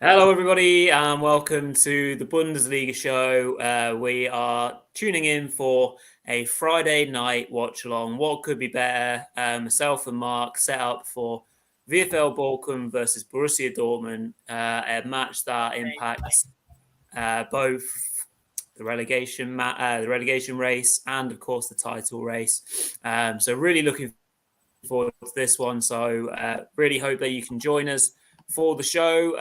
Hello, everybody, and welcome to the Bundesliga show. We are tuning in for a Friday night watch-along. What could be better? Myself and Mark set up for VfL Bochum versus Borussia Dortmund, a match that impacts both the relegation race and, of course, the title race. So really looking forward to this one. So really hope that you can join us for the show.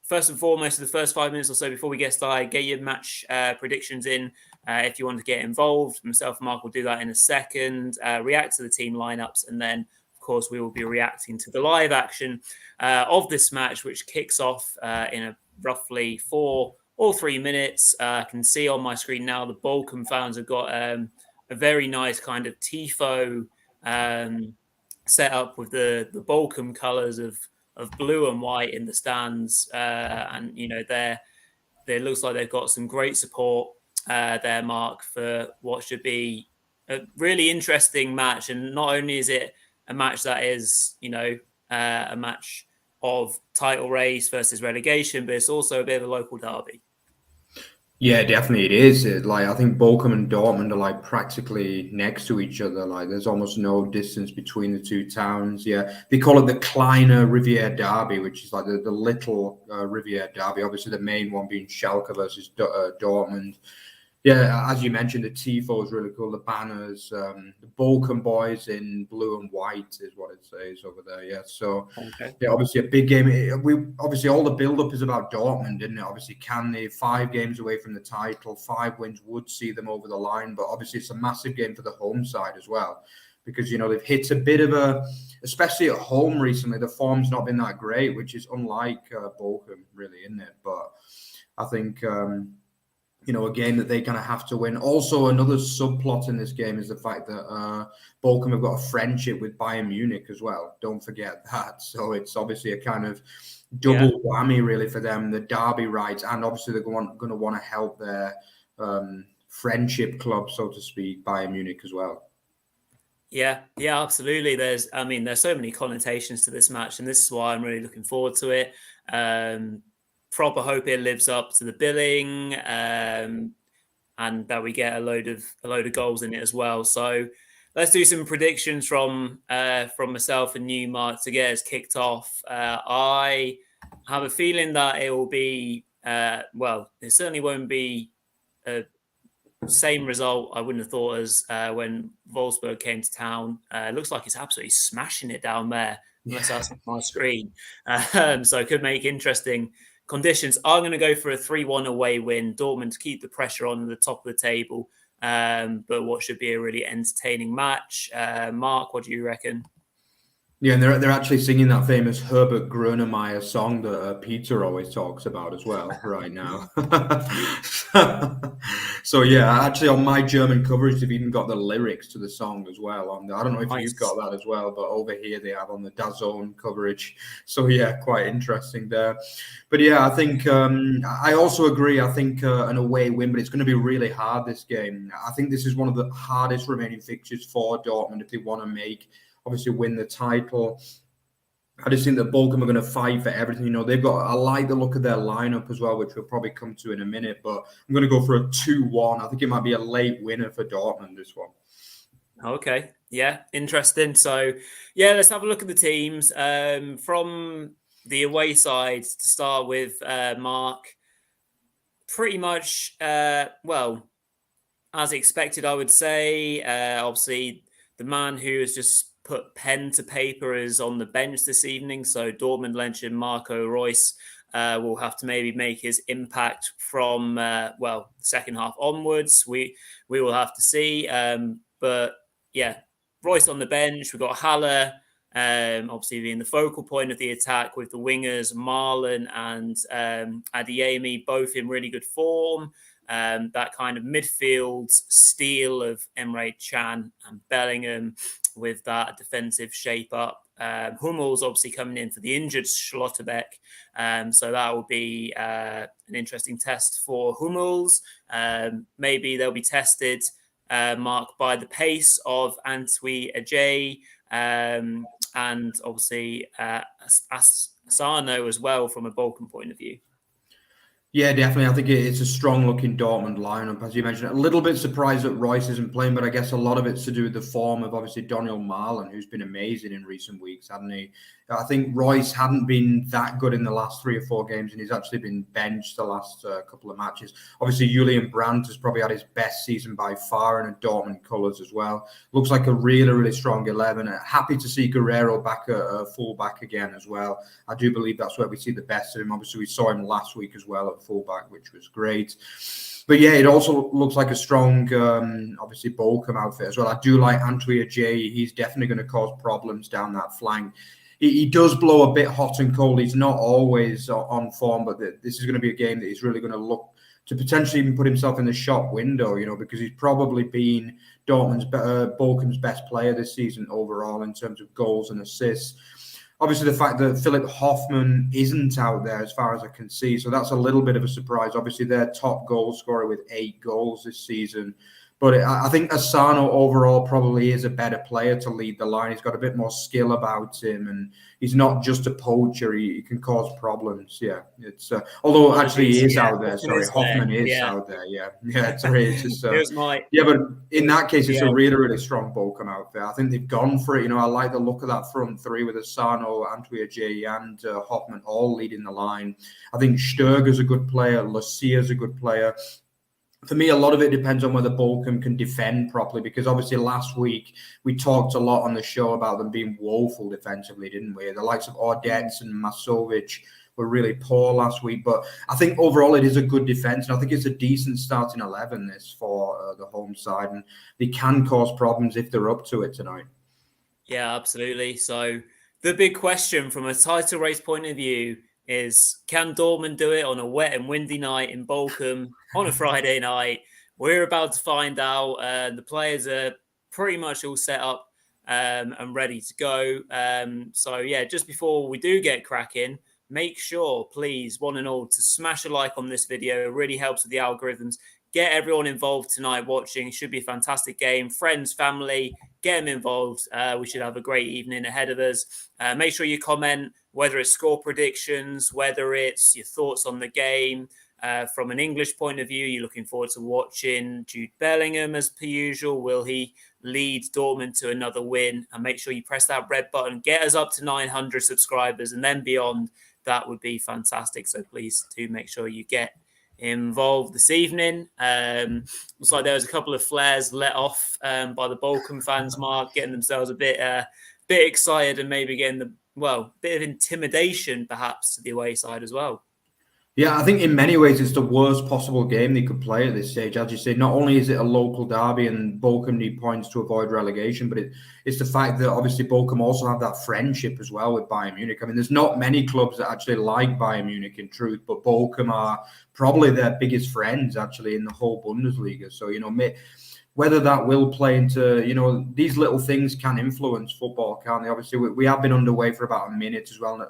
First and foremost, the first 5 minutes or so before we get started, get your match predictions in if you want to get involved. Myself and Mark will do that in a second, react to the team lineups, and then, of course, we will be reacting to the live action of this match, which kicks off in a roughly 4 or 3 minutes. I can see on my screen now the Bochum fans have got a very nice kind of tifo set up with the Bochum colours of blue and white in the stands, and there looks like they've got some great support there, Mark, for what should be a really interesting match. And not only is it a match that is a match of title race versus relegation, but it's also a bit of a local derby. Yeah, definitely it is. I think Bochum and Dortmund are practically next to each other. There's almost no distance between the two towns. Yeah, they call it the Kleine Riviera Derby, which is the little Riviera Derby. Obviously, the main one being Schalke versus Dortmund. Yeah, as you mentioned, the tifo is really cool. The banners, the Bochum boys in blue and white is what it says over there. Yeah, so Okay. yeah, obviously a big game. We obviously all the build-up is about Dortmund, isn't it? Obviously, can they 5 games away from the title? 5 wins would see them over the line, but obviously it's a massive game for the home side as well, because they've hit a bit of especially at home recently. The form's not been that great, which is unlike Bochum, really, isn't it? But I think. A game that they're going to have to win. Also, another subplot in this game is the fact that Bochum have got a friendship with Bayern Munich as well. Don't forget that. So it's obviously a kind of double whammy, really, for them, the derby rights, and obviously they're going to want to help their friendship club, so to speak, Bayern Munich as well. Yeah, absolutely. There's so many connotations to this match, and this is why I'm really looking forward to it. Proper hope it lives up to the billing, and that we get a load of goals in it as well. So let's do some predictions from myself and you, Mark, to get us kicked off. I have a feeling that it will be it certainly won't be a same result I wouldn't have thought as when Wolfsburg came to town. It looks like it's absolutely smashing it down there, unless that's on my screen. So it could make interesting conditions. I'm going to go for a 3-1 away win. Dortmund to keep the pressure on the top of the table, but what should be a really entertaining match. Mark, what do you reckon? Yeah, and they're actually singing that famous Herbert Grönemeyer song that Peter always talks about as well right now. So yeah, actually on my German coverage, they've even got the lyrics to the song as well. I don't know if you've got that as well, but over here they have on the DAZN coverage. So yeah, quite interesting there. But yeah, I think I also agree. I think an away win, but it's going to be really hard this game. I think this is one of the hardest remaining fixtures for Dortmund if they want to obviously win the title. I just think that Bochum are going to fight for everything. They've got, I like the look of their lineup as well, which we'll probably come to in a minute, but I'm going to go for a 2-1. I think it might be a late winner for Dortmund, this one. Okay. Yeah. Interesting. So yeah, let's have a look at the teams. From the away side to start with, Mark, pretty much, as expected, I would say. Obviously, the man who has just put pen to paper is on the bench this evening. So Dortmund legend Marco Reus will have to maybe make his impact from the second half onwards. We will have to see. But yeah, Reus on the bench. We've got Haller, obviously being the focal point of the attack, with the wingers Marlon and Adeyemi both in really good form. That kind of midfield steel of Emre Can and Bellingham with that defensive shape up. Hummels obviously coming in for the injured Schlotterbeck. So that will be an interesting test for Hummels. Maybe they'll be tested, Mark, by the pace of Antwi Ajay. and obviously Asano as well from a Bochum point of view. Yeah, definitely. I think it's a strong-looking Dortmund lineup, as you mentioned. A little bit surprised that Royce isn't playing, but I guess a lot of it's to do with the form of obviously Daniel Marlin, who's been amazing in recent weeks, hasn't he? I think Royce hadn't been that good in the last 3 or 4 games, and he's actually been benched the last couple of matches. Obviously, Julian Brandt has probably had his best season by far in Dortmund colours as well. Looks like a really, really strong 11. Happy to see Guerrero back at full-back again as well. I do believe that's where we see the best of him. Obviously, we saw him last week as well at fullback, which was great. But yeah, it also looks like a strong, obviously, Bochum outfit as well. I do like Antwi Ajayi. He's definitely going to cause problems down that flank. He does blow a bit hot and cold. He's not always on form, but this is going to be a game that he's really going to look to potentially even put himself in the shop window, because he's probably been Bochum's best player this season overall in terms of goals and assists. Obviously, the fact that Philipp Hoffmann isn't out there as far as I can see, so that's a little bit of a surprise. Obviously, their top goal scorer with 8 goals this season. But I think Asano overall probably is a better player to lead the line. He's got a bit more skill about him, and he's not just a poacher. He can cause problems. Yeah, it's although actually he is out there. Sorry, Hoffman is out there. Yeah. Sorry, it's just yeah. But in that case, it's a really, really strong Bochum out there. I think they've gone for it. I like the look of that front three with Asano, Antwi Ajayi, and Hoffman all leading the line. I think Sturger's a good player. Lucia's a good player. For me, a lot of it depends on whether Bochum can defend properly, because obviously last week we talked a lot on the show about them being woeful defensively, didn't we? The likes of Ordetz and Masovic were really poor last week, but I think overall it is a good defence, and I think it's a decent starting 11 this for the home side, and they can cause problems if they're up to it tonight. Yeah, absolutely. So the big question from a title race point of view is, can Dortmund do it on a wet and windy night in Bochum on a Friday night? We're about to find out. The players are pretty much all set up and ready to go. So yeah, just before we do get cracking, make sure, please, one and all, to smash a like on this video. It really helps with the algorithms. Get everyone involved tonight watching. It should be a fantastic game. Friends, family, get them involved. We should have a great evening ahead of us. Make sure you comment, whether it's score predictions, whether it's your thoughts on the game. From an English point of view, you're looking forward to watching Jude Bellingham as per usual. Will he lead Dortmund to another win? And make sure you press that red button. Get us up to 900 subscribers and then beyond. That would be fantastic. So please do make sure you get involved this evening. Looks like there was a couple of flares let off by the Bochum fans, Mark, getting themselves a bit excited and maybe getting bit of intimidation perhaps to the away side as well. Yeah, I think in many ways it's the worst possible game they could play at this stage. As you say, not only is it a local derby and Bochum need points to avoid relegation, but it's the fact that obviously Bochum also have that friendship as well with Bayern Munich. I mean, there's not many clubs that actually like Bayern Munich in truth, but Bochum are probably their biggest friends actually in the whole Bundesliga. So, whether that will play into, these little things can influence football, can't they? Obviously, we have been underway for about a minute as well.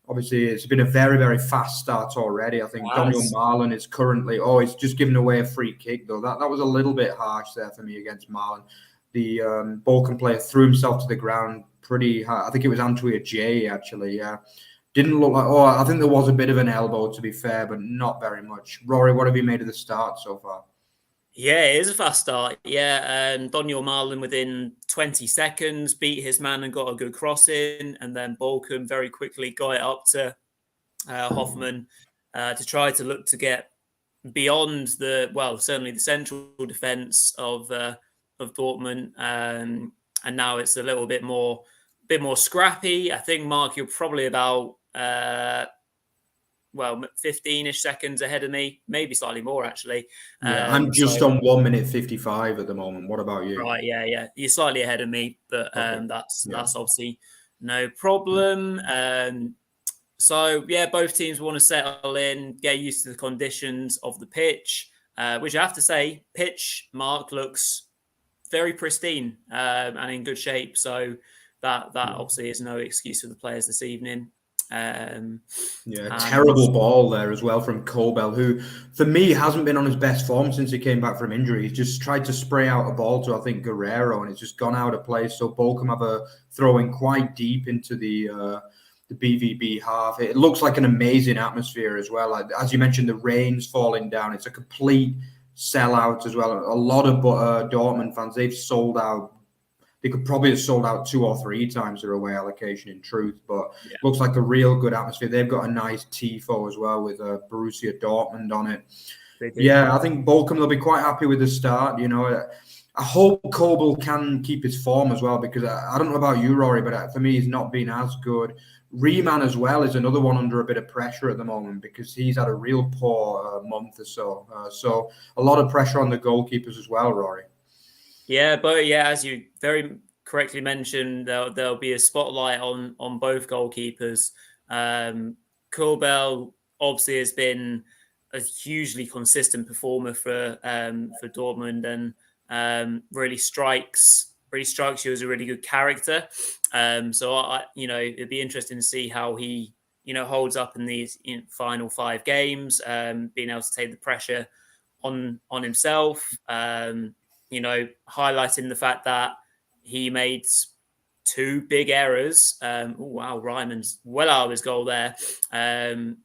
Obviously, it's been a very, very fast start already. I think Daniel Marlin is currently... he's just given away a free kick, though. That was a little bit harsh there for me against Marlin. The Bochum player threw himself to the ground pretty hard. I think it was Antwi Ajayi, actually, yeah. Didn't look like... I think there was a bit of an elbow, to be fair, but not very much. Rory, what have you made of the start so far? Yeah, it is a fast start. Yeah, Daniel Marlin within 20 seconds beat his man and got a good cross in, and then Bochum very quickly got it up to Hoffman to try to look to get beyond certainly the central defence of Dortmund, and now it's a little bit more scrappy. I think, Mark, you're probably about 15-ish seconds ahead of me, maybe slightly more, actually. Yeah, I'm just on 1 minute 55 at the moment. What about you? Right, yeah. You're slightly ahead of me, but okay. That's obviously no problem. So, yeah, both teams want to settle in, get used to the conditions of the pitch, which I have to say, pitch, Mark, looks very pristine and in good shape. So that obviously is no excuse for the players this evening. Terrible ball there as well from Kobel, who for me hasn't been on his best form since he came back from injury. He's just tried to spray out a ball to, I think, Guerrero, and it's just gone out of place. So Bochum have a throwing quite deep into the BVB half. It looks like an amazing atmosphere as well. As you mentioned, the rain's falling down. It's a complete sellout as well. A lot of Dortmund fans, they've sold out. They could probably have sold out 2 or 3 times their away allocation in truth, but looks like a real good atmosphere. They've got a nice tifo as well with Borussia Dortmund on it. Yeah, I think Bochum, they'll be quite happy with the start. I hope Kobel can keep his form as well, because I don't know about you, Rory, but for me, he's not been as good. Riemann as well is another one under a bit of pressure at the moment because he's had a real poor month or so. So a lot of pressure on the goalkeepers as well, Rory. Yeah, but as you very correctly mentioned, there'll be a spotlight on both goalkeepers. Kobel obviously has been a hugely consistent performer for Dortmund, and really strikes you as a really good character. So it'd be interesting to see how he holds up in these final 5 games, being able to take the pressure on himself. Highlighting the fact that he made 2 big errors. Ryman's well out of his goal there. Made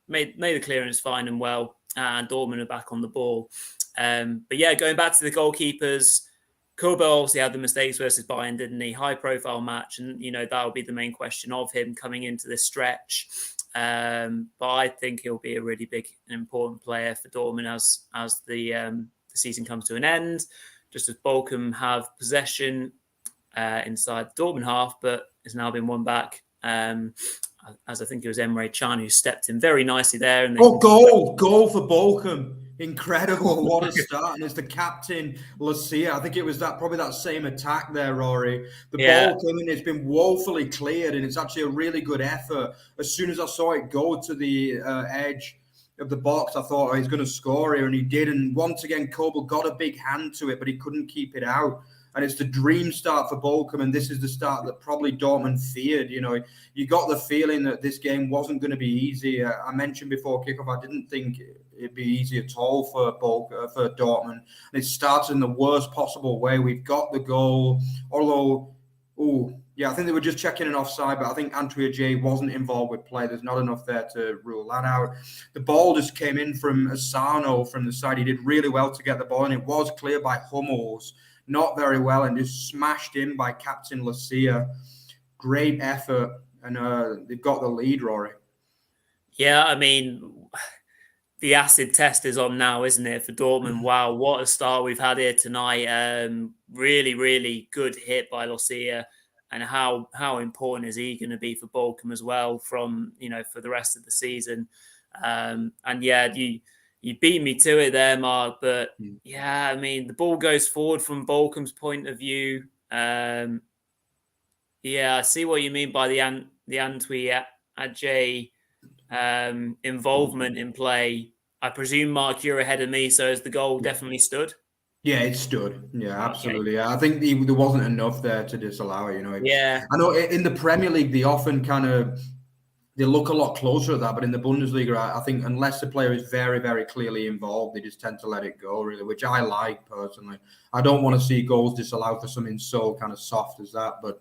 the clearance fine and well, and Dortmund are back on the ball. But going back to the goalkeepers, Kobel obviously had the mistakes versus Bayern, didn't he? High profile match, and that will be the main question of him coming into this stretch. But I think he'll be a really big and important player for Dortmund as the season comes to an end. Just as Bochum have possession inside the Dortmund half, but it's now been won back. As I think it was Emre Can who stepped in very nicely there. And goal for Bochum. Incredible. What a start. And it's the captain, Lucia. I think it was probably that same attack there, Rory. The ball came in, it's been woefully cleared, and it's actually a really good effort. As soon as I saw it go to the edge of the box, I thought, he's going to score here, and he did. And once again, Kobel got a big hand to it, but he couldn't keep it out. And it's the dream start for Bochum, and this is the start that probably Dortmund feared. You got the feeling that this game wasn't going to be easy. I mentioned before kickoff, I didn't think it'd be easy at all for Dortmund. And it started in the worst possible way. We've got the goal, although, I think they were just checking an offside, but I think Antwi J wasn't involved with play. There's not enough there to rule that out. The ball just came in from Asano from the side. He did really well to get the ball, and it was cleared by Hummels. Not very well, and just smashed in by Captain Lucia. Great effort, and they've got the lead, Rory. Yeah, I mean, the acid test is on now, isn't it, for Dortmund? Wow, what a start we've had here tonight. Really, really good hit by Lucia, and how important is he going to be for Bochum as well from for the rest of the season? You beat me to it there, Mark. But I mean, the ball goes forward from Bochum's point of view. I see what you mean by the Antwi Ajay involvement in play. I presume, Mark, you're ahead of me, so has the goal definitely stood? Yeah, it stood. Yeah, absolutely. Okay. I think there wasn't enough there to disallow it. I know in the Premier League they often they look a lot closer at that, but in the Bundesliga, I think unless the player is very, very clearly involved, they just tend to let it go, really, which I like personally. I don't want to see goals disallowed for something so kind of soft as that, but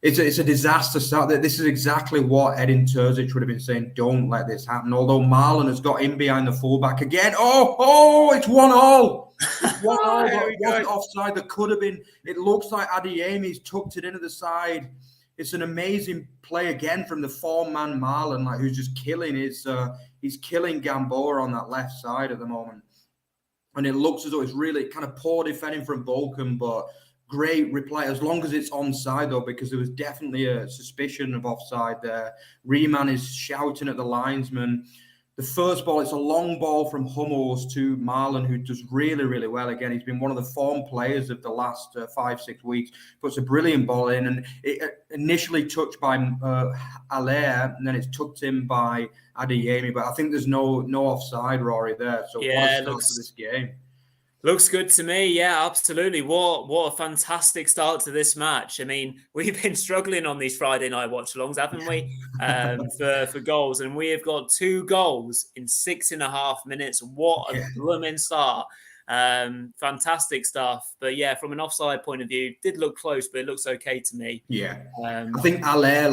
it's a disaster start. This is exactly what Edin Terzic would have been saying. Don't let this happen. Although Marlon has got in behind the fullback again. It's 1-1. It's 1-1. It wasn't offside. There could have been. It looks like Adeyemi's tucked it into the side. It's an amazing play again from the form man Marlon, who's just killing he's killing Gamboa on that left side at the moment. And it looks as though it's really kind of poor defending from Bochum, but great reply, as long as it's onside, though, because there was definitely a suspicion of offside there. Riemann is shouting at the linesman. The first ball, it's a long ball from Hummels to Marlon, who does really, really well. Again, he's been one of the form players of the last 5-6 weeks. Puts a brilliant ball in, and it initially touched by Allaire, and then it's tucked in by Adeyemi. But I think there's no offside, Rory, there. So what a start to this game. Looks good to me. Yeah, absolutely. What a fantastic start to this match. I mean, we've been struggling on these Friday night watch-alongs, haven't we? For goals, and we have got 2 goals in 6.5 minutes. What a Yeah. blooming start! Fantastic stuff. But yeah, from an offside point of view, did look close, but it looks okay to me. Yeah. I think Allaire,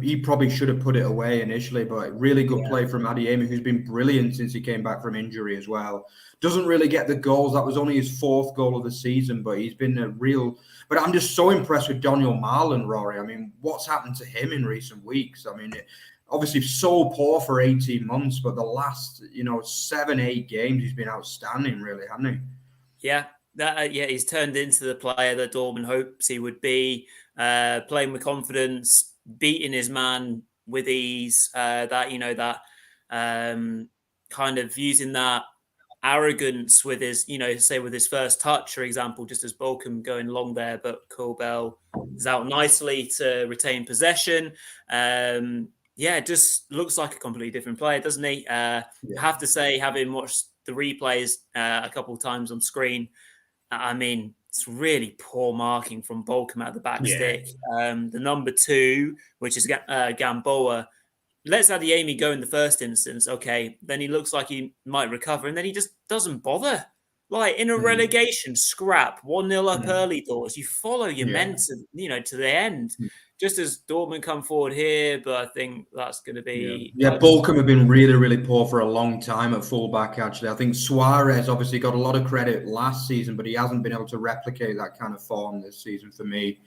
he probably should have put it away initially, but really good play from Adeyemi, who's been brilliant since he came back from injury as well. Doesn't really get the goals. That was only his 4th goal of the season, but he's been a real. But I'm just so impressed with Daniel Marlon, Rory. I mean, what's happened to him in recent weeks? I mean, obviously so poor for 18 months, but the last 7-8 games he's been outstanding, really, hasn't he? Yeah, he's turned into the player that Dortmund hopes he would be. Playing with confidence, beating his man with ease. That kind of using that arrogance with his, say with his first touch, for example, just as Bochum going long there, but Kobel is out nicely to retain possession. It just looks like a completely different player, doesn't he? I have to say, having watched the replays a couple of times on screen, I mean, it's really poor marking from Bochum at the back stick. The number 2, which is Gamboa, lets Adeyemi go in the first instance. Okay, then he looks like he might recover, and then he just doesn't bother. Like in a relegation scrap, 1-0 up early doors, you follow your men to the end. Just as Dortmund come forward here, but I think that's going to be... Bochum have been really, really poor for a long time at fullback, actually. I think Suarez obviously got a lot of credit last season, but he hasn't been able to replicate that kind of form this season for me.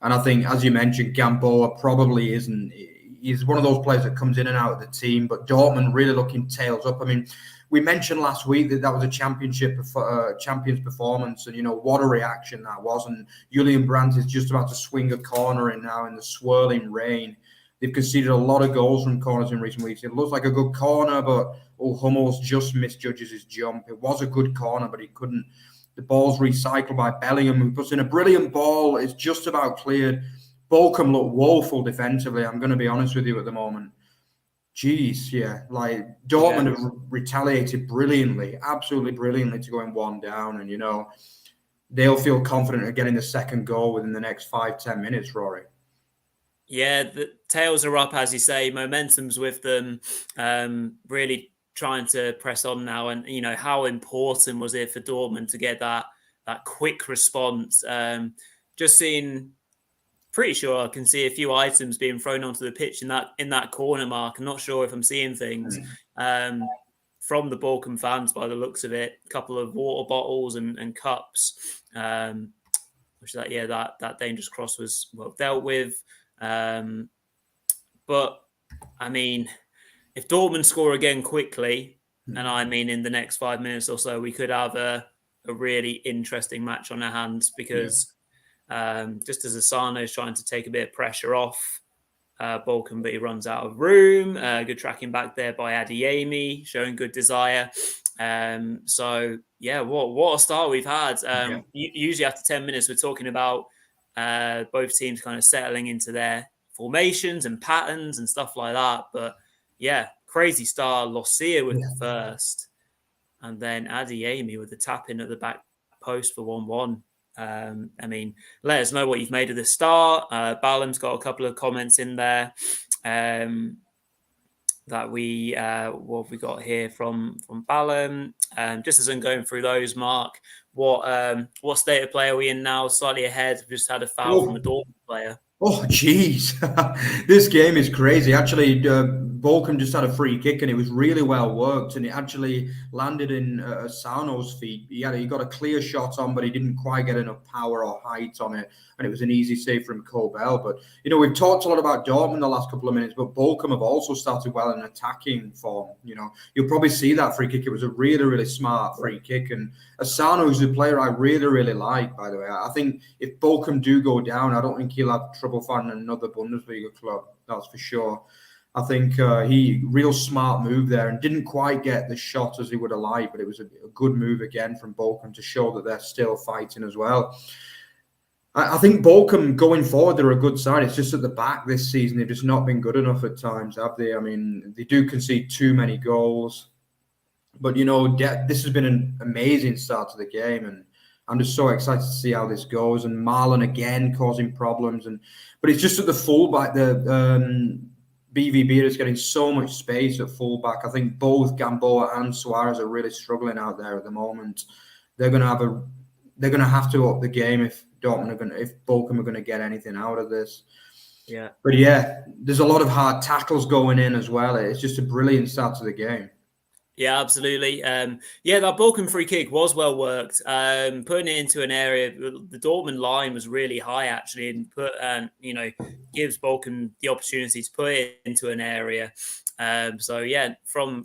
And I think, as you mentioned, Gamboa probably isn't... He's one of those players that comes in and out of the team, but Dortmund really looking tails up. I mean, we mentioned last week that was a champions performance, and what a reaction that was. And Julian Brandt is just about to swing a corner in now in the swirling rain. They've conceded a lot of goals from corners in recent weeks. It looks like a good corner, but Hummels just misjudges his jump. It was a good corner, but he couldn't. The ball's recycled by Bellingham, who puts in a brilliant ball. It's just about cleared. Bochum look woeful defensively. I'm going to be honest with you at the moment. Jeez, like Dortmund have retaliated brilliantly, absolutely brilliantly to going 1 down, and they'll feel confident of getting the second goal within the next 5-10 minutes, Rory. Yeah, the tails are up, as you say. Momentum's with them. Really trying to press on now, and how important was it for Dortmund to get that quick response? Just seeing. Pretty sure I can see a few items being thrown onto the pitch in that corner, Mark. I'm not sure if I'm seeing things from the Bochum fans by the looks of it. A couple of water bottles and cups, which that dangerous cross was well dealt with. But I mean, if Dortmund score again quickly, and I mean in the next 5 minutes or so, we could have a really interesting match on our hands because. Just as Asano is trying to take a bit of pressure off Bochum, but he runs out of room. Good tracking back there by Adeyemi, showing good desire. What a start we've had. Usually after 10 minutes, we're talking about both teams kind of settling into their formations and patterns and stuff like that. But crazy start. Lucia with the first, and then Adeyemi with the tap in at the back post for 1-1. I mean, let us know what you've made of the start. Balam's got a couple of comments in there that what have we got here from Balam. Just as I'm going through those, Mark, what state of play are we in now? Slightly ahead. We've just had a foul from a Dortmund player. Oh, jeez. This game is crazy. Actually, Bochum just had a free kick and it was really well worked, and it actually landed in Asano's feet. He got a clear shot on, but he didn't quite get enough power or height on it, and it was an easy save from Kobel. But, we've talked a lot about Dortmund the last couple of minutes, but Bochum have also started well in attacking form. You'll probably see that free kick. It was a really, really smart free kick, and Asano is a player I really, really like, by the way. I think if Bochum do go down, I don't think he'll have trouble finding another Bundesliga club, that's for sure. I think he real smart move there and didn't quite get the shot as he would have liked, but it was a good move again from Bochum to show that they're still fighting as well. I think Bochum going forward, they're a good side. It's just at the back this season, they've just not been good enough at times, have they? I mean, they do concede too many goals. But this has been an amazing start to the game, and I'm just so excited to see how this goes. And Marlon again causing problems, but it's just at the fullback. The BVB is getting so much space at fullback. I think both Gamboa and Suarez are really struggling out there at the moment. They're going to have to up the game if Bochum are going to get anything out of this. Yeah. But yeah, there's a lot of hard tackles going in as well. It's just a brilliant start to the game. Yeah, absolutely. That Bochum free kick was well worked. Putting it into an area, the Dortmund line was really high actually, and gives Bochum the opportunity to put it into an area. From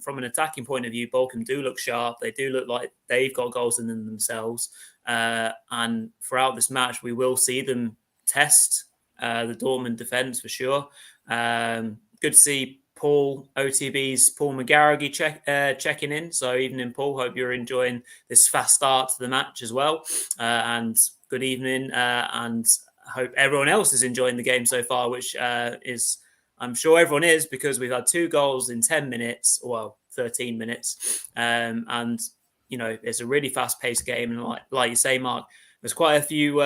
an attacking point of view, Bochum do look sharp. They do look like they've got goals in them themselves. And throughout this match, we will see them test the Dortmund defense for sure. Good to see OTB's Paul McGarrigy checking in. So evening, Paul. Hope you're enjoying this fast start to the match as well. And good evening. And I hope everyone else is enjoying the game so far, which I'm sure everyone is, because we've had 2 goals in 10 minutes, 13 minutes. And it's a really fast-paced game. And like you say, Mark, there's quite a few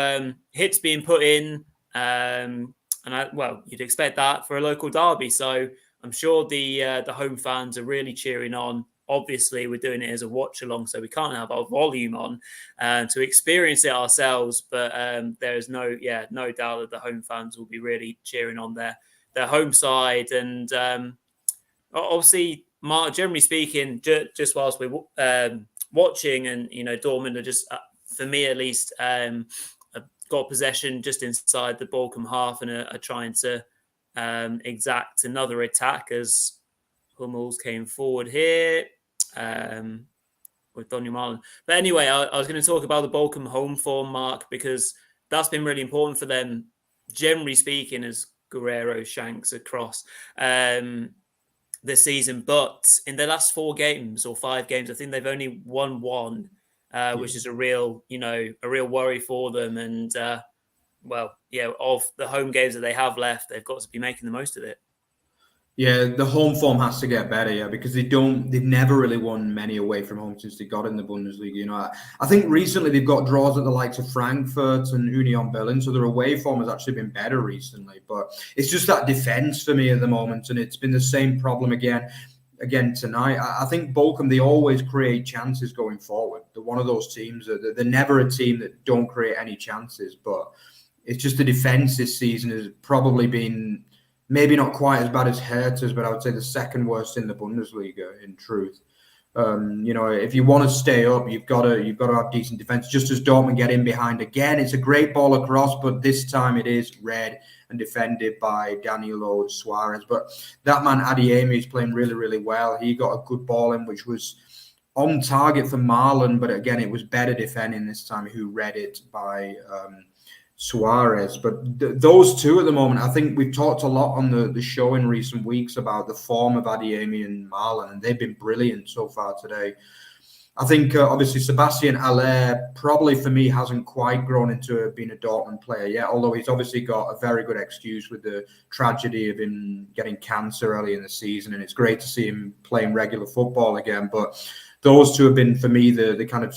hits being put in. You'd expect that for a local derby. So I'm sure the home fans are really cheering on. Obviously, we're doing it as a watch along, so we can't have our volume on to experience it ourselves. But there is no doubt that the home fans will be really cheering on their home side. And obviously, Mark, generally speaking, just whilst we're watching, and Dortmund are just, for me at least, got possession just inside the Bochum half and are trying to exact another attack as Hummels came forward here with Donny Marlon. But anyway, I was going to talk about the Bochum home form, Mark, because that's been really important for them, generally speaking, as Guerrero shanks across this season. But in the last 4 games or 5 games, I think they've only won 1, which is a real worry for them. And of the home games that they have left, they've got to be making the most of it. Yeah, the home form has to get better, because they've never really won many away from home since they got in the Bundesliga. I think recently they've got draws at the likes of Frankfurt and Union Berlin, so their away form has actually been better recently. But it's just that defense for me at the moment, and it's been the same problem again tonight. I think Bochum, they always create chances going forward. They're one of those teams that they're never a team that don't create any chances, but it's just the defense this season has probably been maybe not quite as bad as Hertha's, but I would say the second worst in the Bundesliga, in truth. If you want to stay up, you've got to have decent defense. Just as Dortmund get in behind again, it's a great ball across, but this time it is read and defended by Danilo Suarez. But that man Adeyemi is playing really, really well. He got a good ball in, which was on target for Marlon, but again, it was better defending this time, who read it by Suarez. But those two at the moment, I think we've talked a lot on the show in recent weeks about the form of Adeyemi and Marlon, and they've been brilliant so far today. I think obviously Sebastian Haller probably for me hasn't quite grown into being a Dortmund player yet, although he's obviously got a very good excuse with the tragedy of him getting cancer early in the season, and it's great to see him playing regular football again. But those two have been for me the kind of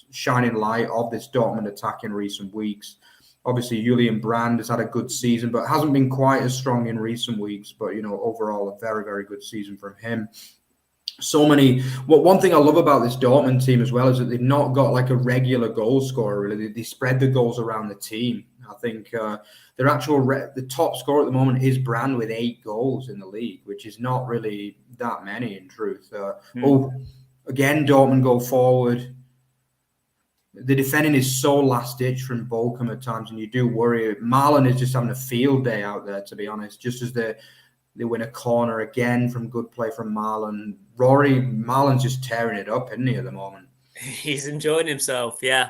shining light of this Dortmund attack in recent weeks. Obviously, Julian Brand has had a good season, but hasn't been quite as strong in recent weeks. But, overall, a very, very good season from him. One thing I love about this Dortmund team as well is that they've not got like a regular goal scorer, really. They spread the goals around the team. I think the top scorer at the moment is Brand with 8 goals in the league, which is not really that many in truth. Again, Dortmund go forward. The defending is so last-ditch from Bochum at times, and you do worry. Marlon is just having a field day out there, to be honest, just as they win a corner again from good play from Marlon. Marlon's just tearing it up, isn't he, at the moment? He's enjoying himself, yeah.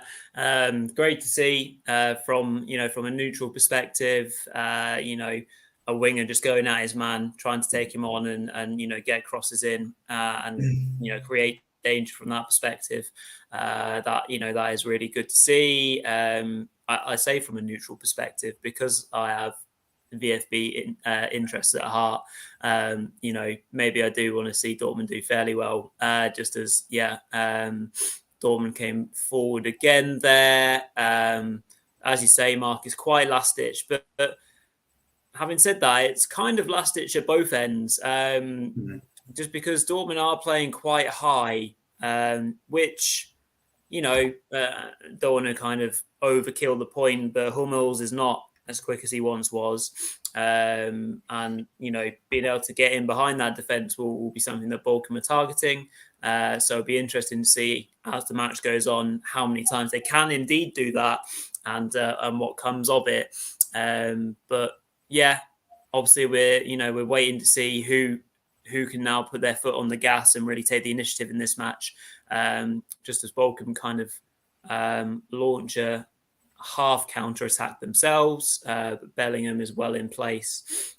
Great to see from a neutral perspective, a winger just going at his man, trying to take him on and get crosses in and create danger from that perspective. That is really good to see. I say from a neutral perspective because I have VfB interests at heart. Maybe I do want to see Dortmund do fairly well, just as Dortmund came forward again there. As you say, Mark, is quite last ditch, but having said that, it's kind of last ditch at both ends. Just because Dortmund are playing quite high, which, don't want to kind of overkill the point, but Hummels is not as quick as he once was. And, being able to get in behind that defence will be something that Bochum are targeting. So it'll be interesting to see as the match goes on how many times they can indeed do that and what comes of it. But yeah, obviously we're waiting to see who can now put their foot on the gas and really take the initiative in this match. Just as Bochum kind of launch a half counter attack themselves, but Bellingham is well in place,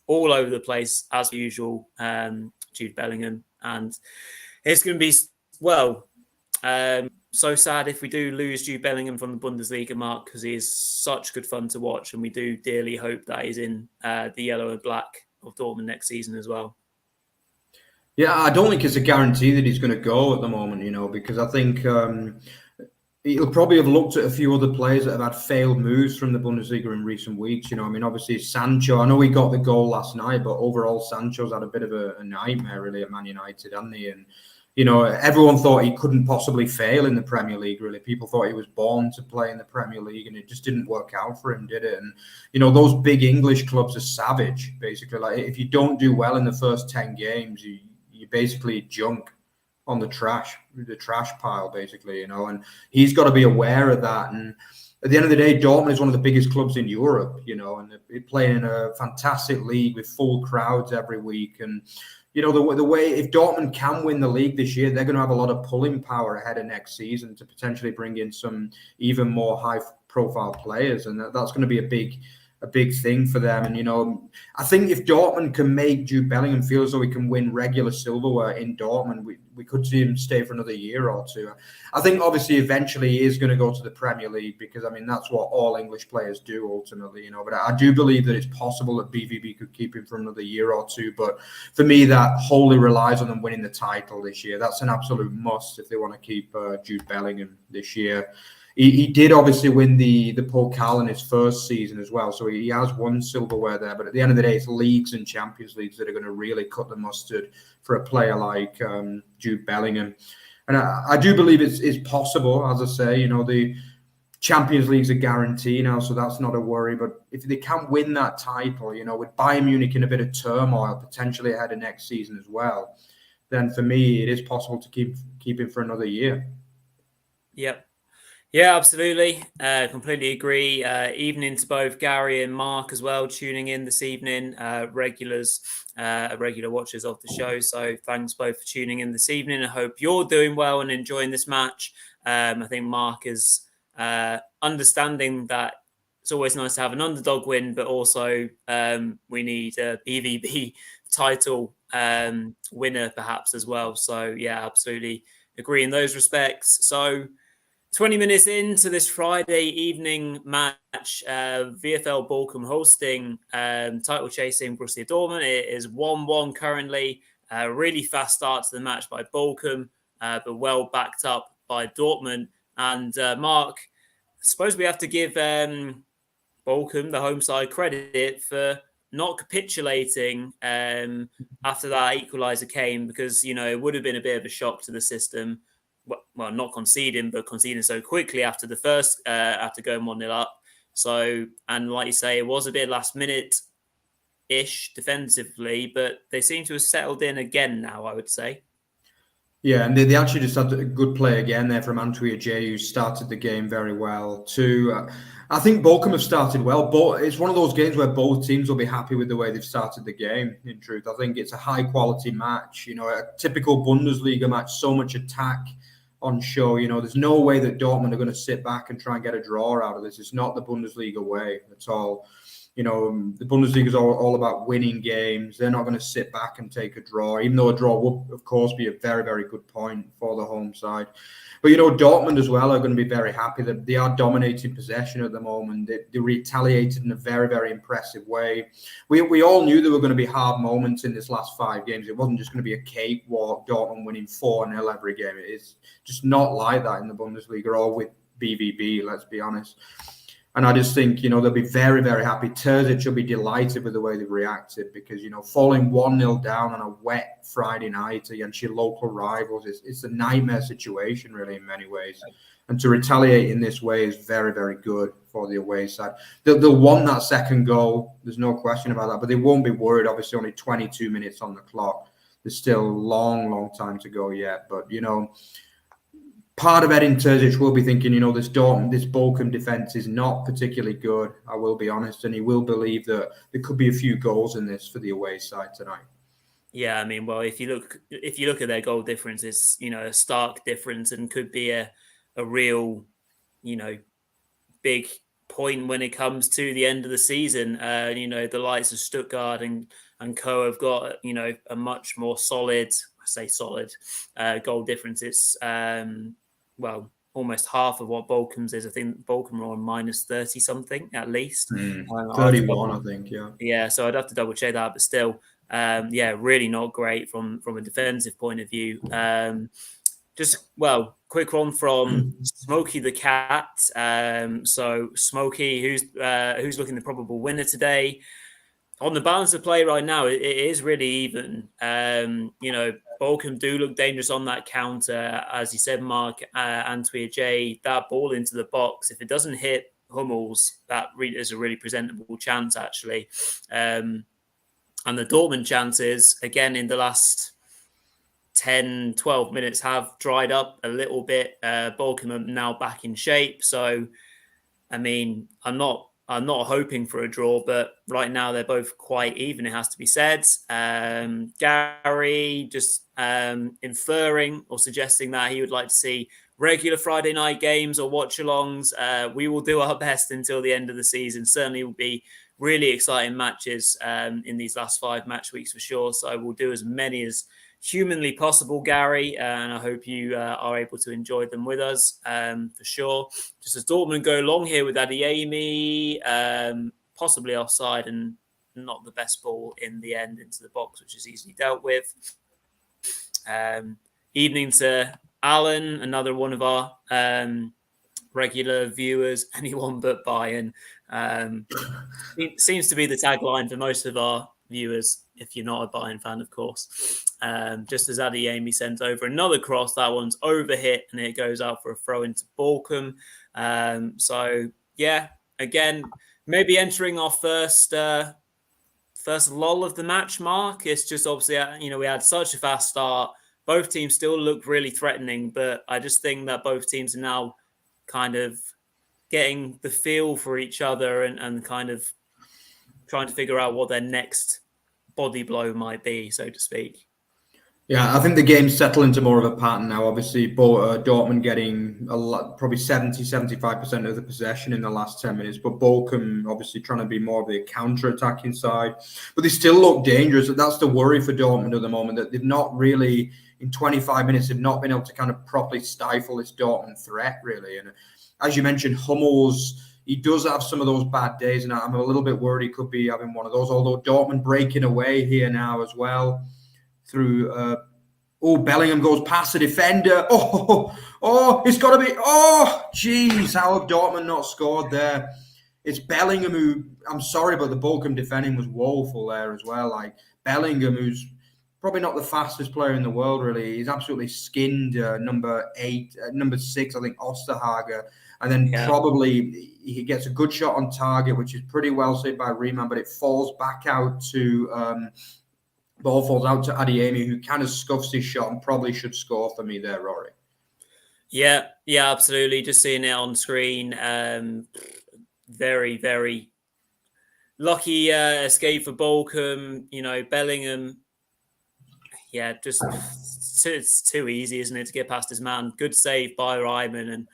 all over the place as usual. Jude Bellingham, and it's going to be so sad if we do lose Jude Bellingham from the Bundesliga, Mark, because he is such good fun to watch, and we do dearly hope that he's in the yellow and black of Dortmund next season as well. Yeah, I don't think it's a guarantee that he's going to go at the moment, because I think he'll probably have looked at a few other players that have had failed moves from the Bundesliga in recent weeks. Obviously Sancho, I know he got the goal last night, but overall Sancho's had a bit of a nightmare really at Man United, hasn't he? And everyone thought he couldn't possibly fail in the Premier League, really. People thought he was born to play in the Premier League, and it just didn't work out for him, did it? And, those big English clubs are savage, basically. Like, if you don't do well in the first 10 games, you basically junk on the trash pile, basically, and he's got to be aware of that. And at the end of the day, Dortmund is one of the biggest clubs in Europe, and they're playing in a fantastic league with full crowds every week. And, the way, if Dortmund can win the league this year, they're going to have a lot of pulling power ahead of next season to potentially bring in some even more high-profile players, and that's going to be a big thing for them. And I think if Dortmund can make Jude Bellingham feel as though he can win regular silverware in Dortmund, we could see him stay for another year or two. I think obviously eventually he is going to go to the Premier League, because that's what all English players do ultimately, but I do believe that it's possible that BVB could keep him for another year or two. But for me, that wholly relies on them winning the title this year. That's an absolute must if they want to keep Jude Bellingham this year. He did obviously win the Pokal in his first season as well, so he has won silverware there. But at the end of the day, it's leagues and Champions Leagues that are going to really cut the mustard for a player like Jude Bellingham. And I do believe it's possible, as I say. The Champions League's a guarantee now, so that's not a worry. But if they can't win that title, with Bayern Munich in a bit of turmoil, potentially ahead of next season as well, then for me, it is possible to keep him for another year. Yep. Yeah, absolutely. Completely agree. Evening to both Gary and Mark as well, tuning in this evening. Regular watchers of the show. So thanks both for tuning in this evening. I hope you're doing well and enjoying this match. I think Mark is understanding that it's always nice to have an underdog win, but also we need a BVB title winner perhaps as well. So yeah, absolutely agree in those respects. So 20 minutes into this Friday evening match, VfL Bochum hosting title-chasing Borussia Dortmund. It is 1-1 currently. Really fast start to the match by Bochum, but well backed up by Dortmund. And Mark, I suppose we have to give Bochum, the home side, credit for not capitulating after that equaliser came, because, it would have been a bit of a shock to the system. Well, not conceding, but conceding so quickly after the first, after going 1-0 up. So, and like you say, it was a bit last minute-ish defensively, but they seem to have settled in again now, I would say. Yeah, and they actually just had a good play again there from Antwi Ajay, who started the game very well too. I think Bochum have started well, but it's one of those games where both teams will be happy with the way they've started the game, in truth. I think it's a high-quality match, a typical Bundesliga match, so much attack on show. There's no way that Dortmund are going to sit back and try and get a draw out of this. It's not the Bundesliga way at all. You know, the Bundesliga is all about winning games. They're not going to sit back and take a draw, even though a draw would, of course, be a very, very good point for the home side. But, you know, Dortmund as well are going to be very happy that they are dominating possession at the moment. They retaliated in a very, very impressive way. We all knew there were going to be hard moments in this last 5 games. It wasn't just going to be a cakewalk, Dortmund winning 4-0 every game. It's just not like that in the Bundesliga or with BVB, let's be honest. And I just think, you know, they'll be very, very happy. Terzic will be delighted with the way they've reacted because, you know, falling 1-0 down on a wet Friday night against your local rivals, it's a nightmare situation, really, in many ways. And to retaliate in this way is very, very good for the away side. They'll want that second goal. There's no question about that. But they won't be worried. Obviously, only 22 minutes on the clock. There's still a long, long time to go yet. But, you know, part of Edin Terzic will be thinking, you know, this Bochum defence is not particularly good, I will be honest, and he will believe that there could be a few goals in this for the away side tonight. Yeah, I mean, well, if you look at their goal difference, it's, you know, a stark difference and could be a real, you know, big point when it comes to the end of the season. You know, the likes of Stuttgart and co have got, you know, a much more solid, goal difference. It's well, almost half of what Bochum's is. I think Bochum are on minus 30 something at least. 31, I think, yeah. Yeah, so I'd have to double check that, but still, yeah, really not great from a defensive point of view. Quick one from Smokey the Cat. So Smokey, who's looking the probable winner today? On the balance of play right now, it is really even. You know, Bochum do look dangerous on that counter. As you said, Mark, Antwi J, that ball into the box, if it doesn't hit Hummels, that is a really presentable chance, actually. And the Dortmund chances, again, in the last 10, 12 minutes have dried up a little bit. Bochum are now back in shape. So, I mean, I'm not hoping for a draw, but right now they're both quite even, it has to be said. Gary just inferring or suggesting that he would like to see regular Friday night games or watch-alongs. We will do our best until the end of the season. Certainly will be really exciting matches in these last 5 match weeks for sure. So we'll do as many as humanly possible, Gary, and I hope you are able to enjoy them with us for sure. Just as Dortmund go long here with Adeyemi, possibly offside and not the best ball in the end into the box, which is easily dealt with. Evening to Alan, another one of our regular viewers, anyone but Bayern. It seems to be the tagline for most of our viewers, if you're not a Bayern fan, of course. Just as Adeyemi sent over another cross, that one's overhit and it goes out for a throw into Bochum. So, yeah, again, maybe entering our first lull of the match, Mark. It's just obviously, you know, we had such a fast start. Both teams still look really threatening, but I just think that both teams are now kind of getting the feel for each other and kind of trying to figure out what their next body blow might be, so to speak. Yeah, I think the game's settled into more of a pattern now. Obviously, Dortmund getting a lot, probably 70-75% of the possession in the last 10 minutes, but Bochum obviously trying to be more of the counter-attacking side. But they still look dangerous. That's the worry for Dortmund at the moment, that they've not really, in 25 minutes, they've not been able to kind of properly stifle this Dortmund threat, really. And as you mentioned, Hummels, he does have some of those bad days, and I'm a little bit worried he could be having one of those, although Dortmund breaking away here now as well through Bellingham goes past the defender. It's got to be, jeez, how have Dortmund not scored there? It's Bellingham who, I'm sorry, but the Bochum defending was woeful there as well. Like Bellingham, who's probably not the fastest player in the world, really. He's absolutely skinned number 6, I think, Osterhager. And then probably he gets a good shot on target, which is pretty well saved by Riemann, but it falls back out to ball falls out to Adeyemi, who kind of scuffs his shot and probably should score for me there, Rory. Yeah, absolutely. Just seeing it on screen. Very, very lucky escape for Bochum. You know, Bellingham. Yeah, just it's too easy, isn't it, to get past his man? Good save by Ryman, and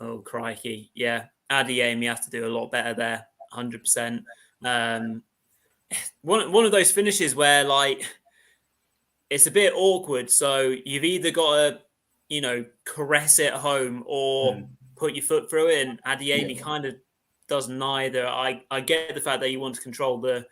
oh crikey, yeah, Adeyemi has to do a lot better there, 100%. One of those finishes where like it's a bit awkward. So you've either got to, caress it home or put your foot through it. And Adeyemi kind of does neither. I get the fact that you want to control the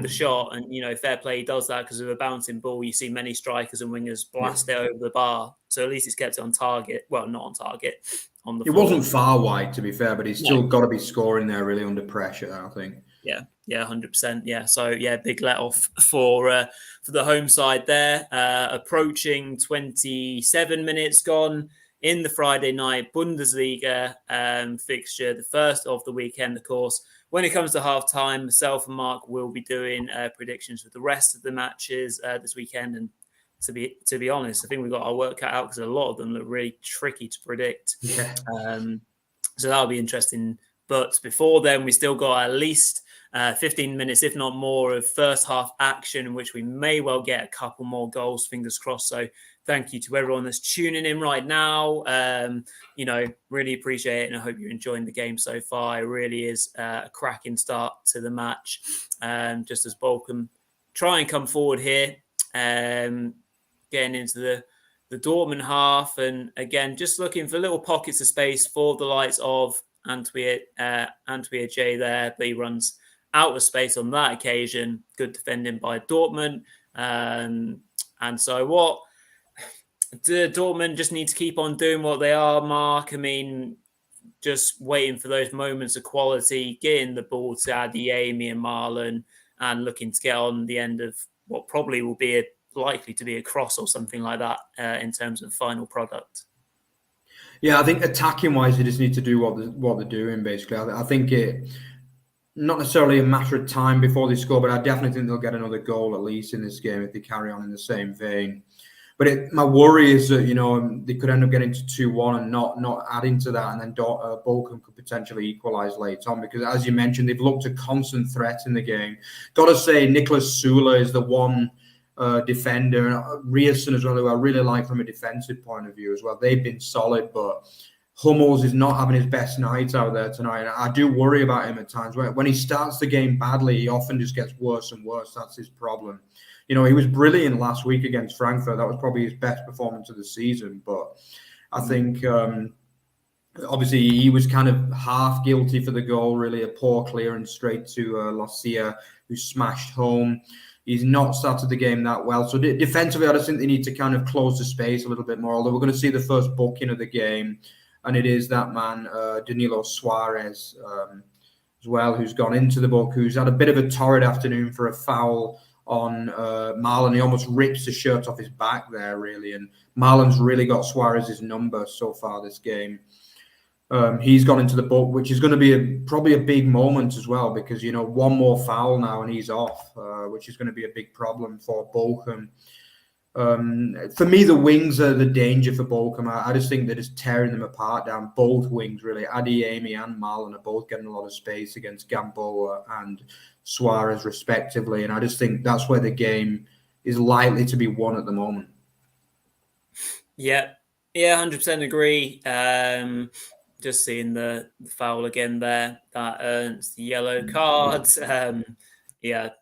shot, and fair play, he does that because of a bouncing ball. You see many strikers and wingers blast it over the bar. So at least he's kept it on target. Well, not on target. On the It floor. wasn't far wide, to be fair, but he's still got to be scoring there really under pressure, I think. Yeah, 100%. Yeah, so big let off for the home side there. Approaching 27 minutes gone in the Friday night Bundesliga fixture, the first of the weekend, of course. When it comes to half time, myself and Mark will be doing predictions for the rest of the matches this weekend. And to be honest, I think we've got our work cut out because a lot of them look really tricky to predict. Yeah. So that'll be interesting. But before then, we still got at least 15 minutes, if not more, of first half action in which we may well get a couple more goals, fingers crossed. So thank you to everyone that's tuning in right now. Really appreciate it, and I hope you're enjoying the game so far. It really is a cracking start to the match. Just as Bochum try and come forward here, getting into the Dortmund half, and again, just looking for little pockets of space for the likes of Antwi J there, but he runs out of space on that occasion. Good defending by Dortmund. And so what do Dortmund just need to keep on doing what they are, Mark? I mean, just waiting for those moments of quality, getting the ball to Adeyemi and Marlon, and looking to get on the end of what probably will be likely to be a cross or something like that in terms of final product. Yeah, I think attacking wise, they just need to do what they're doing. Basically, I think it not necessarily a matter of time before they score, but I definitely think they'll get another goal at least in this game if they carry on in the same vein. But my worry is that they could end up getting to 2-1 and not adding to that, and then Bochum could potentially equalise later on because, as you mentioned, they've looked a constant threat in the game. Got to say, Niklas Süle is the one defender, and Rierson as well, who I really like from a defensive point of view as well. They've been solid, but Hummels is not having his best night out there tonight. And I do worry about him at times. When he starts the game badly, he often just gets worse and worse. That's his problem. He was brilliant last week against Frankfurt. That was probably his best performance of the season. But I think obviously he was kind of half guilty for the goal, really a poor clearance straight to Lucia, who smashed home. He's not started the game that well. So defensively, I just think they need to kind of close the space a little bit more, although we're going to see the first booking of the game. And it is that man, Danilo Suarez, as well, who's gone into the book, who's had a bit of a torrid afternoon for a foul on Marlon. He almost rips the shirt off his back there, really. And Marlon's really got Suarez's number so far this game. He's gone into the book, which is going to be probably a big moment as well, because, one more foul now and he's off, which is going to be a big problem for Bochum. For me, the wings are the danger for Bochum. I just think they're just tearing them apart down both wings, really. Adeyemi and Marlon are both getting a lot of space against Gamboa and Suarez, respectively. And I just think that's where the game is likely to be won at the moment. Yeah, 100% agree. Just seeing the foul again there, that earns the yellow card.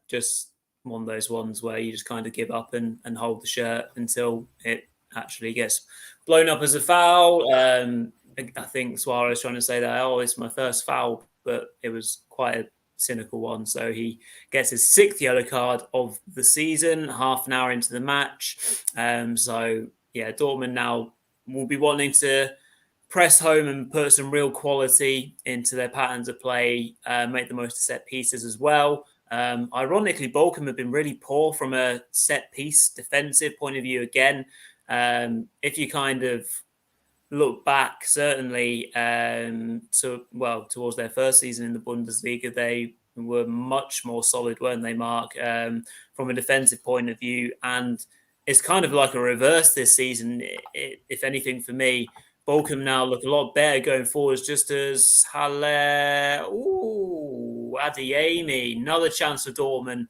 Just one of those ones where you just kind of give up and hold the shirt until it actually gets blown up as a foul. I think Suarez trying to say that, it's my first foul, but it was quite a cynical one. So he gets his 6th yellow card of the season, half an hour into the match. Dortmund now will be wanting to press home and put some real quality into their patterns of play, make the most of set pieces as well. Ironically, Bochum have been really poor from a set piece defensive point of view again. If you kind of look back, certainly towards their first season in the Bundesliga, they were much more solid, weren't they, Mark, from a defensive point of view? And it's kind of like a reverse this season. If anything, for me, Bochum now look a lot better going forwards, just as Adeyemi, another chance for Dortmund.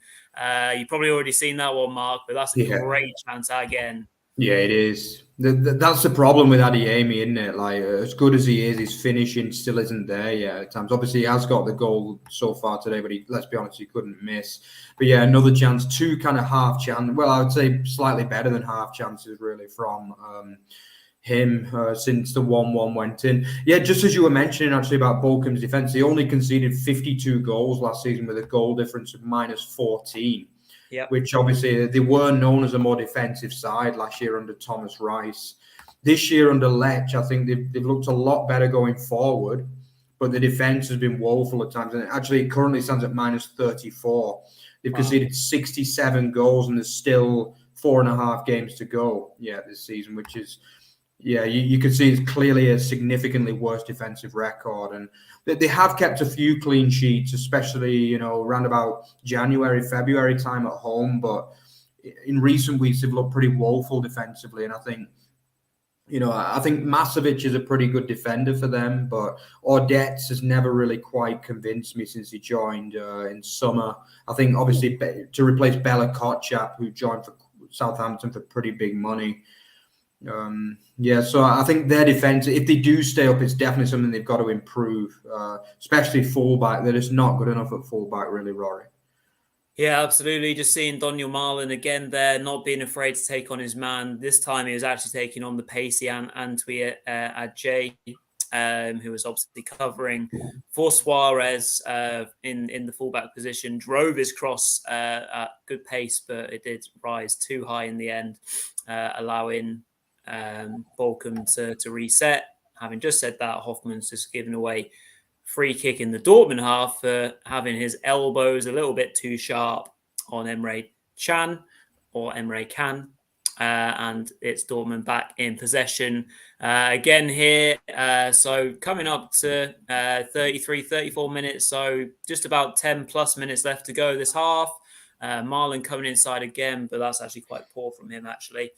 You've probably already seen that one, Mark, but that's a great chance again. Yeah, it is. That's the problem with Adeyemi, isn't it? Like, as good as he is, his finishing still isn't there yet at times. Obviously, he has got the goal so far today, but let's be honest, he couldn't miss. But yeah, another chance, two kind of half chance. Well, I would say slightly better than half chances, really, from him since the 1-1 went in. Yeah, just as you were mentioning, actually, about Bochum's defence, they only conceded 52 goals last season with a goal difference of -14. Yep. Which obviously they were known as a more defensive side last year under Thomas Rice. This year under Lech, I think they've looked a lot better going forward, but the defence has been woeful at times. And actually, it currently stands at -34. They've conceded 67 goals, and there's still 4.5 games to go. Yeah, this season, which is you can see it's clearly a significantly worse defensive record, and they have kept a few clean sheets, especially around about January, February time at home. But in recent weeks, they've looked pretty woeful defensively, and I think Masovic is a pretty good defender for them, but Ordetz has never really quite convinced me since he joined in summer. I think obviously to replace Bela Kotchap, who joined for Southampton for pretty big money. So I think their defense, if they do stay up, it's definitely something they've got to improve, especially fullback. They're just not good enough at fullback, really, Rory. Yeah, absolutely. Just seeing Daniel Marlin again there, not being afraid to take on his man. This time he was actually taking on the pacey Antwi Adjei, who was obviously covering for Suarez in the fullback position. Drove his cross at good pace, but it did rise too high in the end, allowing Bochum to reset. Having just said that, Hoffman's just given away free kick in the Dortmund half for having his elbows a little bit too sharp on Emre Can or Emre Can. And it's Dortmund back in possession again here. So coming up to 33, 34 minutes. So just about 10 plus minutes left to go this half. Marlon coming inside again, but that's actually quite poor from him, actually.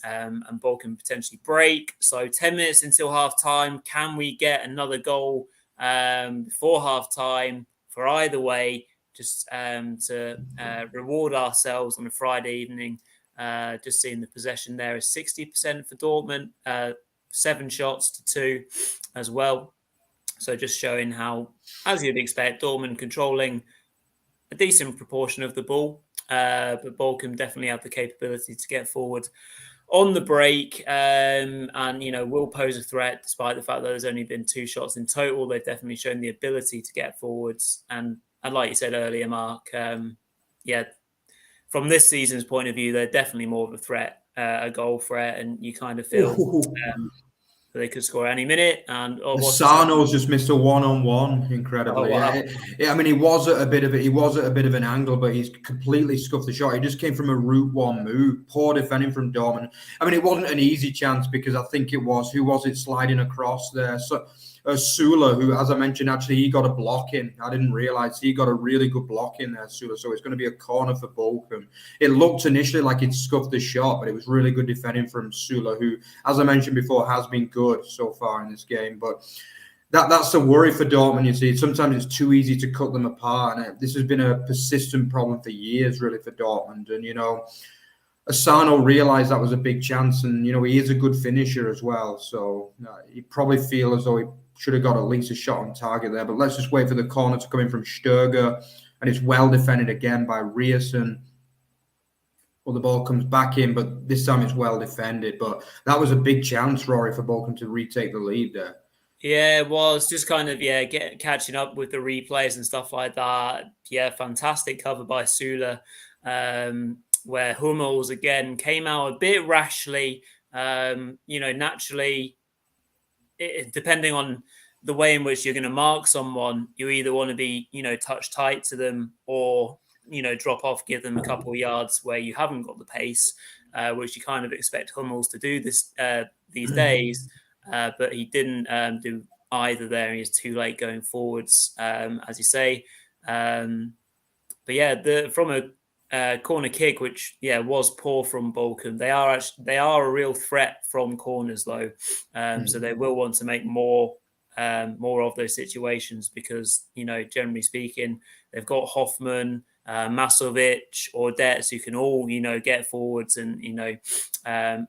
And Bochum potentially break. So 10 minutes until half time. Can we get another goal before half time for either way, just to reward ourselves on a Friday evening? Just seeing the possession there is 60% for Dortmund, 7 shots to 2 as well. So just showing how, as you'd expect, Dortmund controlling a decent proportion of the ball, but Bochum definitely have the capability to get forward on the break, and will pose a threat despite the fact that there's only been 2 shots in total. They've definitely shown the ability to get forwards, and like you said earlier, Mark, from this season's point of view, they're definitely more of a threat, a goal threat, and you kind of feel they could score any minute. And Sarno's just missed a 1-on-1, incredibly. Oh, wow. Yeah, I mean, he was at a bit of an angle, but he's completely scuffed the shot. He just came from a route one move. Poor defending from Dortmund. I mean, it wasn't an easy chance because I think who was it sliding across there? So Sula, who, as I mentioned, actually he got a block in. I didn't realize he got a really good block in there, Sula. So it's going to be a corner for Bochum. It looked initially like he'd scuffed the shot, but it was really good defending from Sula, who, as I mentioned before, has been good so far in this game. But that's the worry for Dortmund. You see, sometimes it's too easy to cut them apart, and this has been a persistent problem for years, really, for Dortmund. And Asano realised that was a big chance, and he is a good finisher as well. So he probably feel as though he should have got at least a shot on target there. But let's just wait for the corner to come in from Sturger, and it's well defended again by Rierson. Well, the ball comes back in, but this time it's well defended. But that was a big chance, Rory, for Bochum to retake the lead there. Yeah, it was just kind of catching up with the replays and stuff like that. Yeah, fantastic cover by Sula, where Hummels again came out a bit rashly. Naturally, depending on the way in which you're going to mark someone, you either want to be touch tight to them or drop off, give them a couple of yards where you haven't got the pace, which you kind of expect Hummels to do these days. But he didn't do either there. He was too late going forwards, as you say. But yeah, from a corner kick, which was poor from Bochum. They are a real threat from corners though, so they will want to make more of those situations because generally speaking, they've got Hoffman, Masovic or Dets, who can all, get forwards and,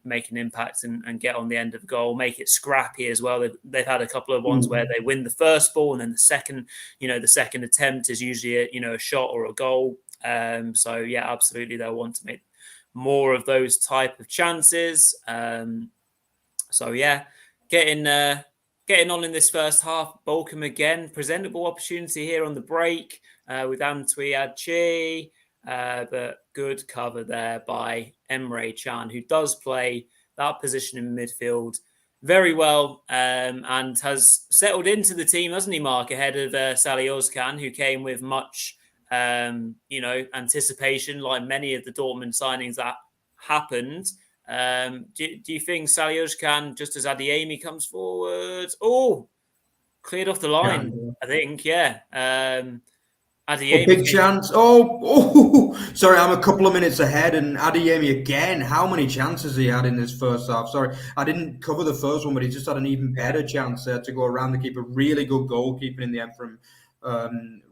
make an impact and get on the end of the goal, make it scrappy as well. They've had a couple of ones where they win the first ball and then the second attempt is usually a shot or a goal. So yeah, absolutely, they'll want to make more of those type of chances. So yeah, getting on in this first half. Bochum again, presentable opportunity here on the break with Antwi Adchi, but good cover there by Emre Can, who does play that position in midfield very well and has settled into the team, hasn't he, Mark, ahead of Salih Özcan, who came with much anticipation, like many of the Dortmund signings that happened. Do you think Salih Özcan, just as Adeyemi comes forward, cleared off the line? I think, yeah. Adeyemi, big chance. Sorry, I'm a couple of minutes ahead. And Adeyemi again, how many chances he had in this first half? Sorry, I didn't cover the first one, but he just had an even better chance there to go around the keeper. Really good goalkeeping in the end from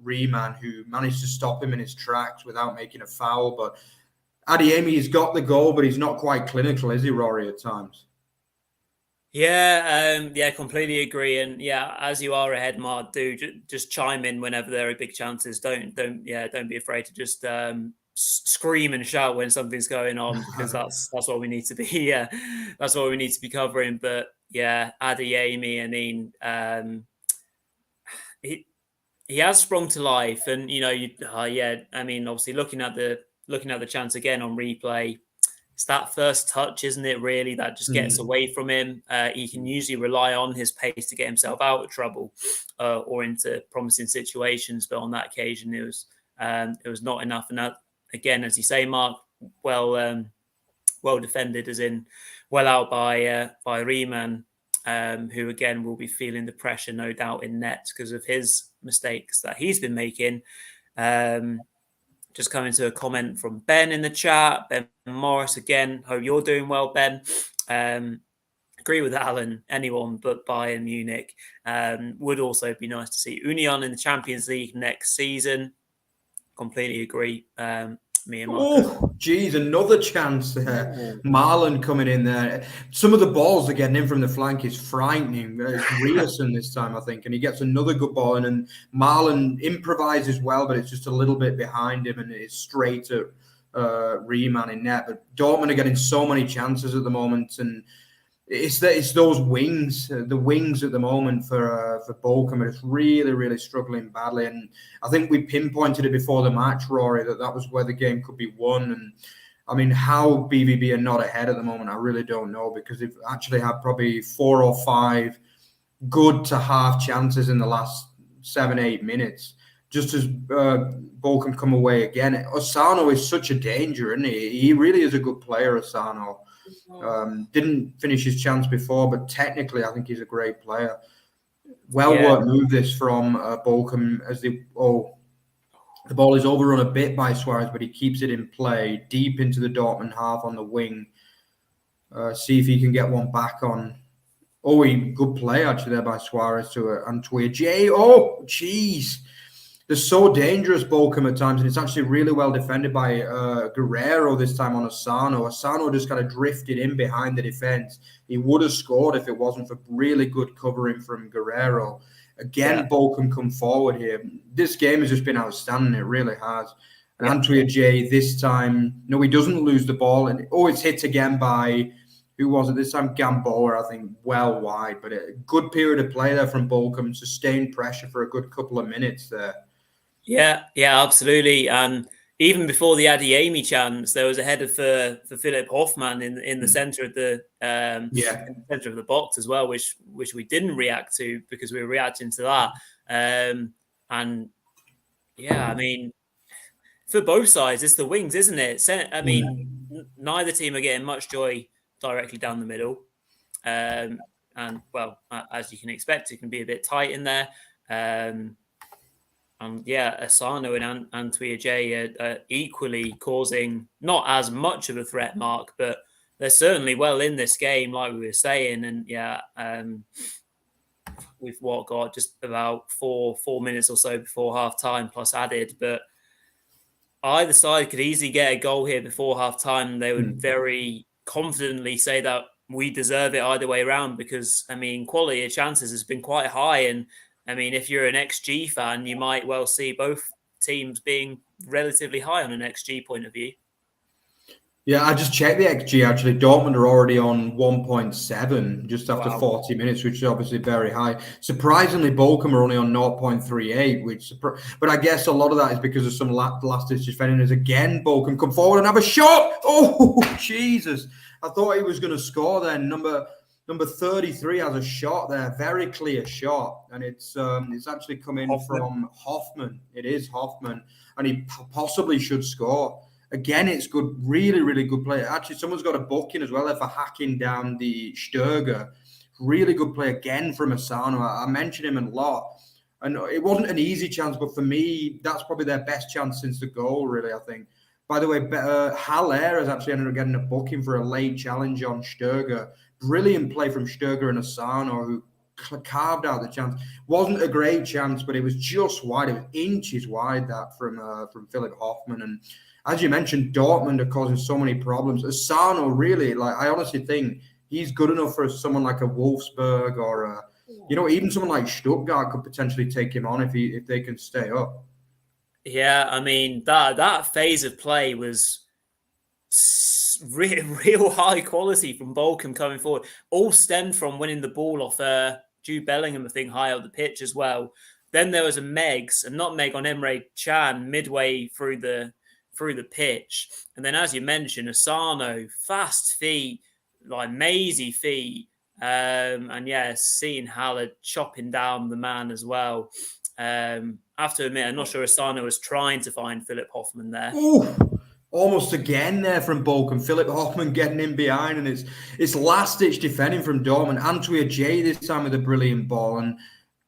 Riemann, who managed to stop him in his tracks without making a foul. But Adeyemi's got the goal, but he's not quite clinical, is he, Rory, at times? Yeah, completely agree. And yeah, as you are ahead, Mark, do just chime in whenever there are big chances. Don't be afraid to just scream and shout when something's going on, because that's what we need to be. Yeah, that's what we need to be covering. But yeah, Adeyemi, I mean, he has sprung to life, and I mean, obviously looking at the chance again on replay. It's that first touch, isn't it, really, that just gets away from him. He can usually rely on his pace to get himself out of trouble or into promising situations. But on that occasion, it was not enough. And that, again, as you say, Mark, well defended, as in well out by Riemann, who, again, will be feeling the pressure, no doubt, in net because of his mistakes that he's been making. Just coming to a comment from Ben in the chat. Ben Morris again. Hope you're doing well, Ben. Agree with Alan. Anyone but Bayern Munich. Would also be nice to see Union in the Champions League next season. Completely agree. Me and Mark. Geez, another chance there. Marlon coming in there. Some of the balls they're getting in from the flank is frightening. It's Rierson this time, I think, and he gets another good ball in, and Marlon improvises well, but it's just a little bit behind him, and it's straight at Riemann in net. But Dortmund are getting so many chances at the moment, and it's those wings, the wings at the moment for Bochum. It's really, really struggling badly. And I think we pinpointed it before the match, Rory, that was where the game could be won. And I mean, how BVB are not ahead at the moment, I really don't know, because they've actually had probably 4 or 5 good to half chances in the last 7-8 minutes. Just as Bochum come away again. Osano is such a danger, isn't he? He really is a good player, Osano. Didn't finish his chance before, but technically I think he's a great player. Worked move this from Bochum as the ball is overrun a bit by Suarez, but he keeps it in play deep into the Dortmund half on the wing. See if he can get one back on. Good play actually there by Suarez to Antwi J. Oh, jeez. They're so dangerous, Bochum, at times, and it's actually really well defended by Guerrero this time on Asano. Asano just kind of drifted in behind the defense. He would have scored if it wasn't for really good covering from Guerrero. Again, Bochum come forward here. This game has just been outstanding. It really has. And Antwi J this time, no, he doesn't lose the ball. And it's hit again by, who was it this time? Gamboa, I think, well wide. But a good period of play there from Bochum. Sustained pressure for a good couple of minutes there. Yeah, absolutely. And even before the Adeyemi chance, there was a header for Philipp Hoffmann in the center of the in the center of the box as well, which we didn't react to because we were reacting to that. And yeah, I mean, for both sides, it's the wings, isn't it? I mean, neither team are getting much joy directly down the middle. And well, as you can expect, it can be a bit tight in there. And yeah, Asano and Antwi J are equally causing not as much of a threat, Mark, but they're certainly well in this game, like we were saying. And we've got just about four minutes or so before half time plus added. But either side could easily get a goal here before half time. They would Hmm. very confidently say that we deserve it either way around because, I mean, quality of chances has been quite high. And, I mean, if you're an XG fan, you might well see both teams being relatively high on an XG point of view. Yeah, I just checked the XG actually. Dortmund are already on 1.7 just after Wow. 40 minutes, which is obviously very high. Surprisingly, Bochum are only on 0.38, but I guess a lot of that is because of some last-ditch defending. As again, Bochum come forward and have a shot. Oh, Jesus. I thought he was going to score then. Number 33 has a shot there, very clear shot, and it's actually come in from Hoffman. It is Hoffman, and he possibly should score. Again, it's good, really, really good play. Actually, someone's got a booking as well there for hacking down the Sturger. Really good play again from Asano. I mentioned him a lot. And it wasn't an easy chance, but for me, that's probably their best chance since the goal, really, I think. By the way, Haller has actually ended up getting a booking for a late challenge on Sturger. Brilliant play from Sturger and Asano, who carved out the chance. Wasn't a great chance, but it was just wide. It was inches wide, that from Philip Hoffman. And as you mentioned, Dortmund are causing so many problems. Asano, really, like, I honestly think he's good enough for someone like a Wolfsburg or even someone like Stuttgart could potentially take him on if they can stay up. Yeah, I mean, that phase of play was real high quality from Bochum coming forward. All stemmed from winning the ball off Jude Bellingham, I think, high up the pitch as well. Then there was a Megs, and not Meg, on Emre Can midway through the pitch. And then, as you mentioned, Asano, fast feet, like mazy feet. And yeah, seeing Haller chopping down the man as well. I have to admit, I'm not sure Asano was trying to find Philip Hoffman there. Ooh, almost again there from Bochum. Philip Hoffman getting in behind, and it's last-ditch defending from Dortmund. Antwi Ajay this time with a brilliant ball, and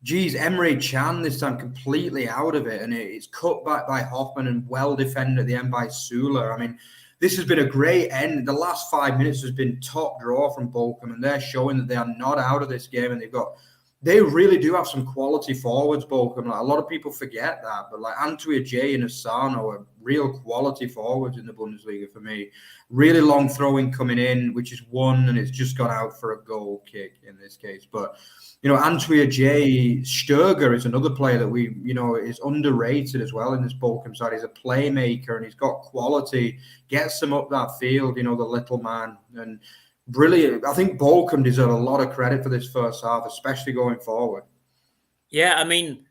geez, Emre Can this time completely out of it, and it's cut back by Hoffman and well defended at the end by Sula. I mean, this has been a great end. The last 5 minutes has been top draw from Bochum, and they're showing that they are not out of this game, and they really do have some quality forwards, Bochum. Like, a lot of people forget that, but like Antwi Ajay and Asano are real quality forwards in the Bundesliga for me. Really long throwing coming in, which is one, and it's just gone out for a goal kick in this case. But Antwi Ajay, Sturger is another player that is underrated as well in this Bochum side. He's a playmaker and he's got quality, gets them up that field, the little man. And brilliant. I think Bochum deserve a lot of credit for this first half, especially going forward. Yeah, I mean,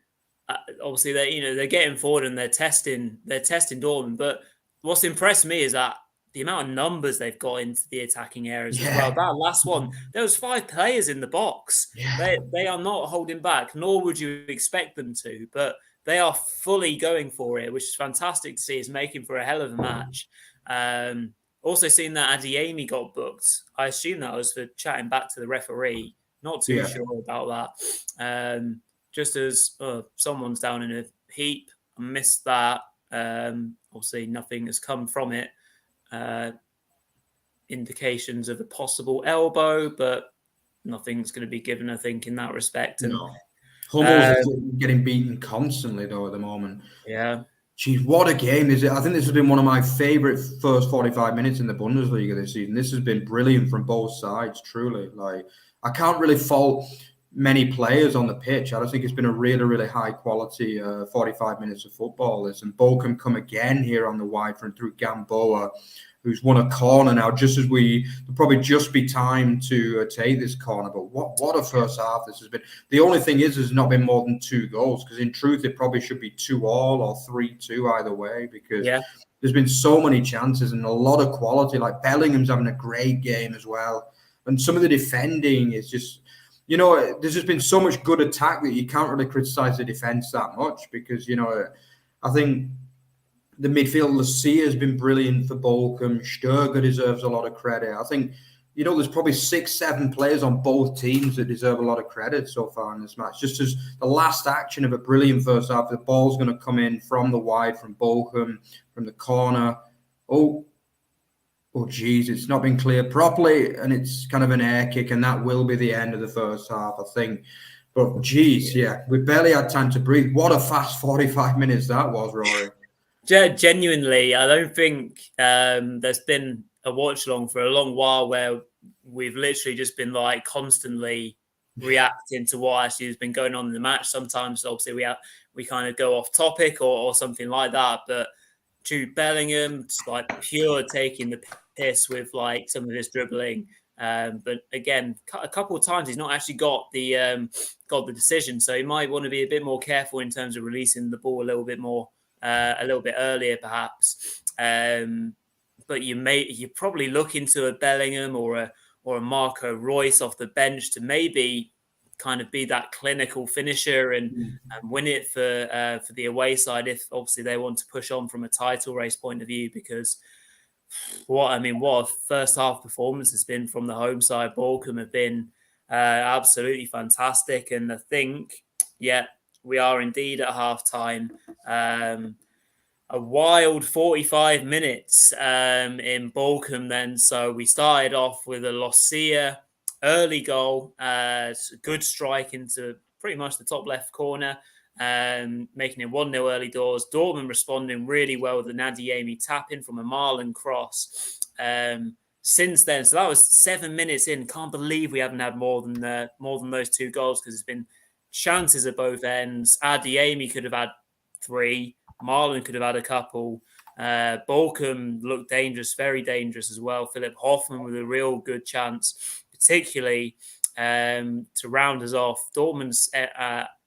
obviously they're getting forward and they're testing Dortmund. But what's impressed me is that the amount of numbers they've got into the attacking areas as well. That last one, there was 5 players in the box. Yeah. They are not holding back, nor would you expect them to. But they are fully going for it, which is fantastic to see. It's making for a hell of a match. Also seeing that Adeyemi got booked. I assume that was for chatting back to the referee. Not too sure about that. Just as someone's down in a heap. I missed that. Obviously, nothing has come from it. Indications of a possible elbow, but nothing's going to be given, I think, in that respect. And, no. Hummel's getting beaten constantly, though, at the moment. Yeah. Geez, what a game is it? I think this has been one of my favourite first 45 minutes in the Bundesliga this season. This has been brilliant from both sides, truly. Like, I can't really fault many players on the pitch. I just think it's been a really, really high quality 45 minutes of football. And Bochum come again here on the wide front through Gamboa, who's won a corner now, just as there'll probably just be time to take this corner. But what a first half this has been. The only thing is there's not been more than 2 goals, because in truth it probably should be 2-2 or 3-2 either way, because there's been so many chances and a lot of quality. Like Bellingham's having a great game as well. And some of the defending is just, there's just been so much good attack that you can't really criticize the defense that much, because, I think the midfield, Lucia has been brilliant for Bochum. Sturger deserves a lot of credit. I think, there's probably 6-7 players on both teams that deserve a lot of credit so far in this match. Just as the last action of a brilliant first half, the ball's going to come in from the wide, from Bochum, from the corner. Oh, geez, it's not been cleared properly, and it's kind of an air kick, and that will be the end of the first half, I think. But, geez, we barely had time to breathe. What a fast 45 minutes that was, Rory. Genuinely, I don't think there's been a watch along for a long while where we've literally just been like constantly reacting to what actually has been going on in the match. Sometimes, obviously, we kind of go off topic or something like that. But Jude Bellingham, just like pure taking the piss with like some of his dribbling. But again, a couple of times he's not actually got the decision, so he might want to be a bit more careful in terms of releasing the ball a little bit more, a little bit earlier, perhaps. But you probably look into a Bellingham or a Marco Royce off the bench to maybe kind of be that clinical finisher and win it for the away side if obviously they want to push on from a title race point of view. Because what a first half performance has been from the home side. Bochum have been absolutely fantastic, and I think we are indeed at half time. A wild 45 minutes in Bochum then. So we started off with a Lucia early goal, good strike into pretty much the top left corner, making it 1-0 early doors. Dortmund responding really well with the Nadiemi tap-in from a Marlon cross. Since then, so that was 7 minutes in. Can't believe we haven't had more than those two goals, because there's been chances at both ends. Adiemi could have had 3. Marlon could have had a couple. Bochum looked dangerous, very dangerous as well. Philip Hoffmann with a real good chance, particularly to round us off. Dortmund's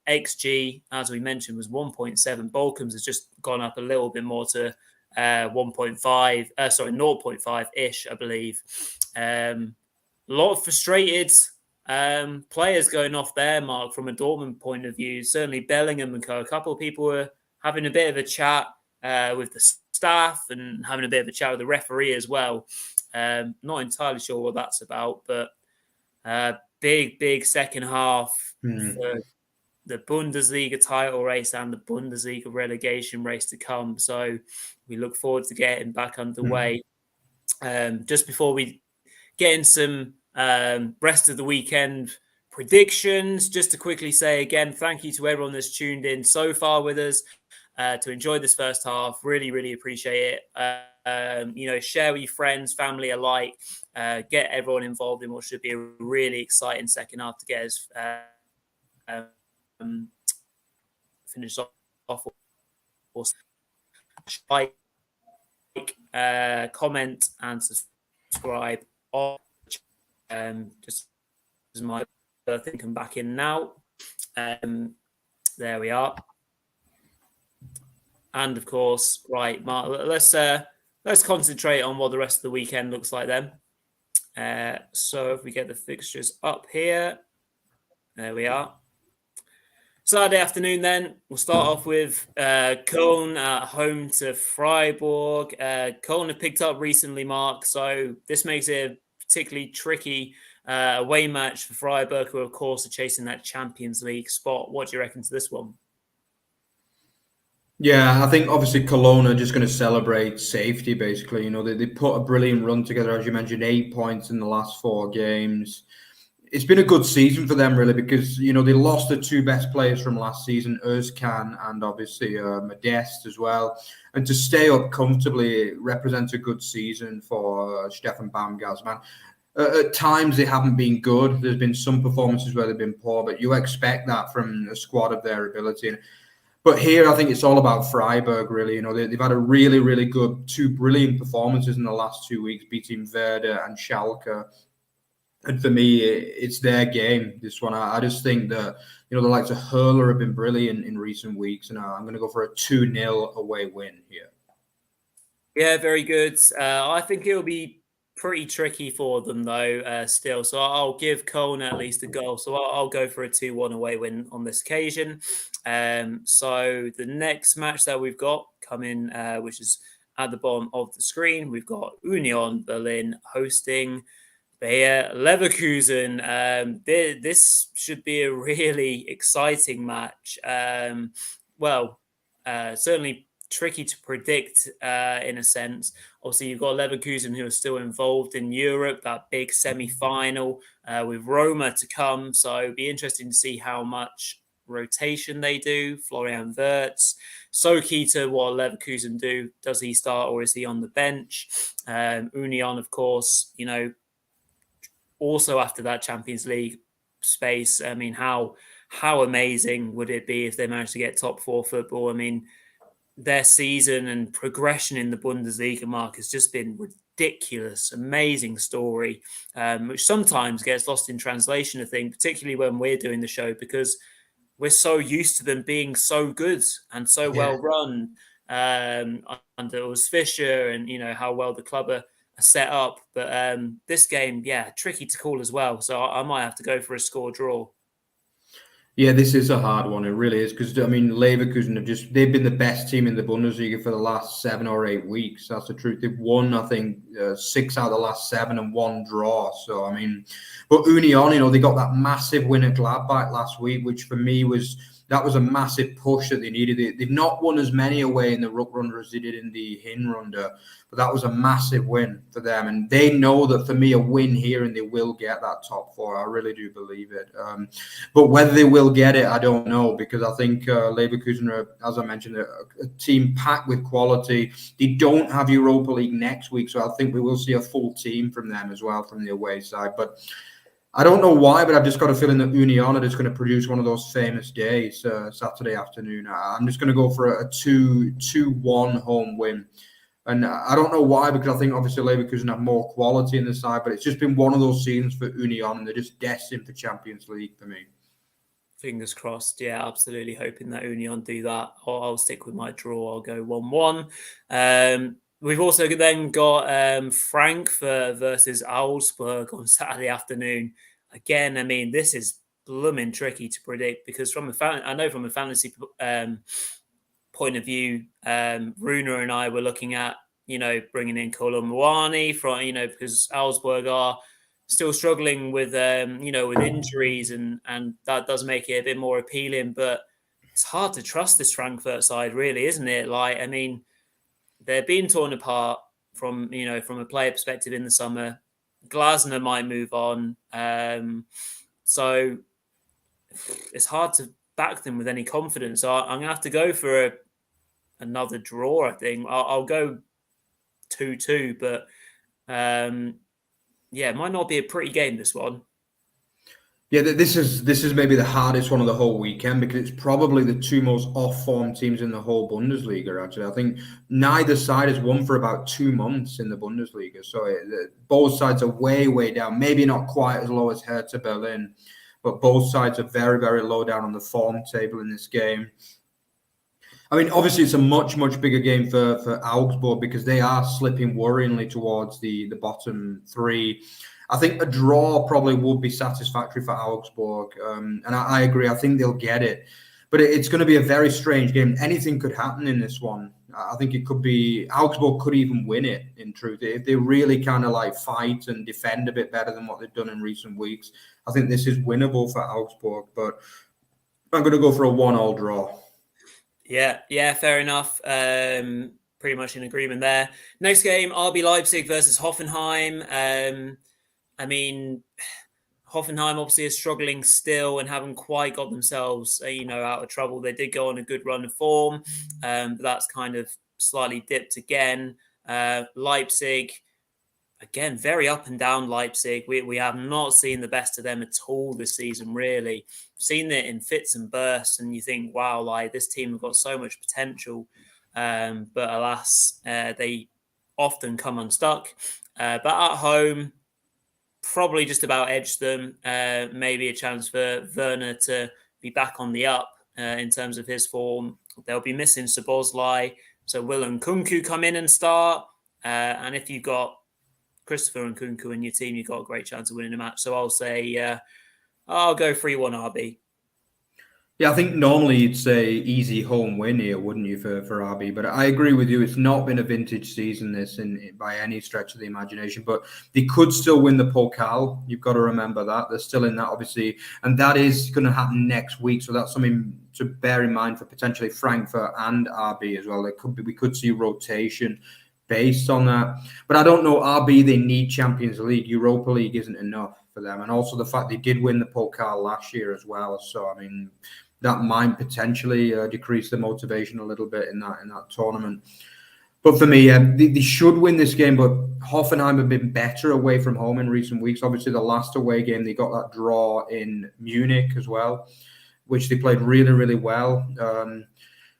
XG, as we mentioned, was 1.7. Bochum's has just gone up a little bit more to 0.5-ish, I believe. A lot of frustrated players going off there, Mark, from a Dortmund point of view. Certainly Bellingham and co. A couple of people were having a bit of a chat with the staff and having a bit of a chat with the referee as well. Not entirely sure what that's about, but big second half for the Bundesliga title race and the Bundesliga relegation race to come. So we look forward to getting back underway. Just before we get in some rest of the weekend predictions, just to quickly say again, thank you to everyone that's tuned in so far with us to enjoy this first half. Really appreciate it. Share with your friends, family alike. Get everyone involved in what should be a really exciting second half to get us finished off. Like, comment and subscribe. Just as my thing come back in now. There we are. And of course, right, Mark, let's concentrate on what the rest of the weekend looks like then. So if we get the fixtures up here, there we are. Saturday afternoon then, we'll start off with Köln at home to Freiburg. Köln have picked up recently, Mark, so this makes it a particularly tricky away match for Freiburg, who of course are chasing that Champions League spot. What do you reckon to this one? Yeah, I think obviously Cologne are just going to celebrate safety, basically. They put a brilliant run together, as you mentioned, 8 points in the last 4 games. It's been a good season for them, really, because, they lost the 2 best players from last season, Özcan and obviously Modeste as well. And to stay up comfortably represents a good season for Stefan Baumgart's man. At times, they haven't been good. There's been some performances where they've been poor, but you expect that from a squad of their ability. But here, I think it's all about Freiburg, really. They've had a really good 2 brilliant performances in the last 2 weeks, beating Werder and Schalke. And for me, it's their game, this one. I just think that, the likes of Hurler have been brilliant in recent weeks, and I'm going to go for a 2-0 away win here. Yeah, very good. I think it'll be pretty tricky for them, though, still. So I'll give Köln at least a goal. So I'll go for a 2-1 away win on this occasion. So the next match that we've got coming, which is at the bottom of the screen, we've got Union Berlin hosting Bayer Leverkusen. This should be a really exciting match. Certainly tricky to predict in a sense. Obviously, you've got Leverkusen, who are still involved in Europe, that big semi-final with Roma to come. So it'd be interesting to see how much rotation they do. Florian Wirtz, so key to what Leverkusen do. Does he start or is he on the bench? Union, of course, also after that Champions League space. I mean, how amazing would it be if they managed to get top four football? I mean, their season and progression in the Bundesliga, Mark, has just been ridiculous, amazing story, which sometimes gets lost in translation, I think, particularly when we're doing the show, because we're so used to them being so good and so well run under Urs Fischer, and how well the club are set up. But this game, tricky to call as well. So I might have to go for a score draw. Yeah, this is a hard one. It really is, because Leverkusen they've been the best team in the Bundesliga for the last 7 or 8 weeks. That's the truth. They've won, I think, 6 out of the last 7 and 1 draw. So, I mean, but Union, they got that massive win at Gladbach last week, which for me was a massive push that they needed. They've not won as many away in the Rückrunde as they did in the Hinrunde, but that was a massive win for them. And they know that for me, a win here and they will get that top 4. I really do believe it. But whether they will get it, I don't know, because I think Leverkusen are, as I mentioned, a team packed with quality. They don't have Europa League next week, so I think we will see a full team from them as well from the away side. But I don't know why, but I've just got a feeling that Union are just going to produce one of those famous days, Saturday afternoon. I'm just going to go for a 2-1 home win. And I don't know why, because I think obviously Leverkusen have more quality in the side, but it's just been one of those seasons for Union, and they're just destined for Champions League for me. Fingers crossed. Yeah, absolutely hoping that Union do that. I'll stick with my draw. I'll go 1-1. We've also then got Frankfurt versus Augsburg on Saturday afternoon. Again, I mean, this is blooming tricky to predict, because I know from a fantasy point of view, Runa and I were looking at, bringing in Kolomwani from, because Augsburg are still struggling with, with injuries, and that does make it a bit more appealing. But it's hard to trust this Frankfurt side, really, isn't it? Like, I mean, they're being torn apart from a player perspective in the summer. Glasner might move on. So it's hard to back them with any confidence. So I'm going to have to go for another draw, I think. I'll go 2-2, but it might not be a pretty game, this one. Yeah, this is maybe the hardest one of the whole weekend, because it's probably the 2 most off-form teams in the whole Bundesliga, actually. I think neither side has won for about 2 months in the Bundesliga. So both sides are way, way down. Maybe not quite as low as Hertha Berlin, but both sides are very, very low down on the form table in this game. I mean, obviously, it's a much, much bigger game for Augsburg, because they are slipping worryingly towards the bottom 3. I think a draw probably would be satisfactory for Augsburg. And I agree. I think they'll get it. But it's going to be a very strange game. Anything could happen in this one. I think it could be Augsburg could even win it, in truth. If they really kind of like fight and defend a bit better than what they've done in recent weeks, I think this is winnable for Augsburg. But I'm going to go for a 1-1 draw. Yeah, fair enough. Pretty much in agreement there. Next game, RB Leipzig versus Hoffenheim. I mean, Hoffenheim obviously is struggling still and haven't quite got themselves, out of trouble. They did go on a good run of form, but that's kind of slightly dipped again. Leipzig, again, very up and down Leipzig. We have not seen the best of them at all this season, really. Seen it in fits and bursts, and you think, wow, like this team have got so much potential. But alas, they often come unstuck. But at home, probably just about edged them. Maybe a chance for Werner to be back on the up in terms of his form. They'll be missing Szoboszlai, so will Nkunku come in and start? And if you've got Christopher Nkunku in your team, you've got a great chance of winning the match. So I'll say I'll go 3-1 RB. Yeah, I think normally you'd say easy home win here, wouldn't you, for RB? But I agree with you. It's not been a vintage season, this, by any stretch of the imagination. But they could still win the Pokal. You've got to remember that. They're still in that, obviously. And that is going to happen next week. So that's something to bear in mind for potentially Frankfurt and RB as well. We could see rotation based on that. But I don't know, RB, they need Champions League. Europa League isn't enough for them. And also the fact they did win the Pokal last year as well. So, I mean, that might potentially decrease the motivation a little bit in that tournament. But for me, they should win this game, but Hoffenheim have been better away from home in recent weeks. Obviously, the last away game, they got that draw in Munich as well, which they played really, really well.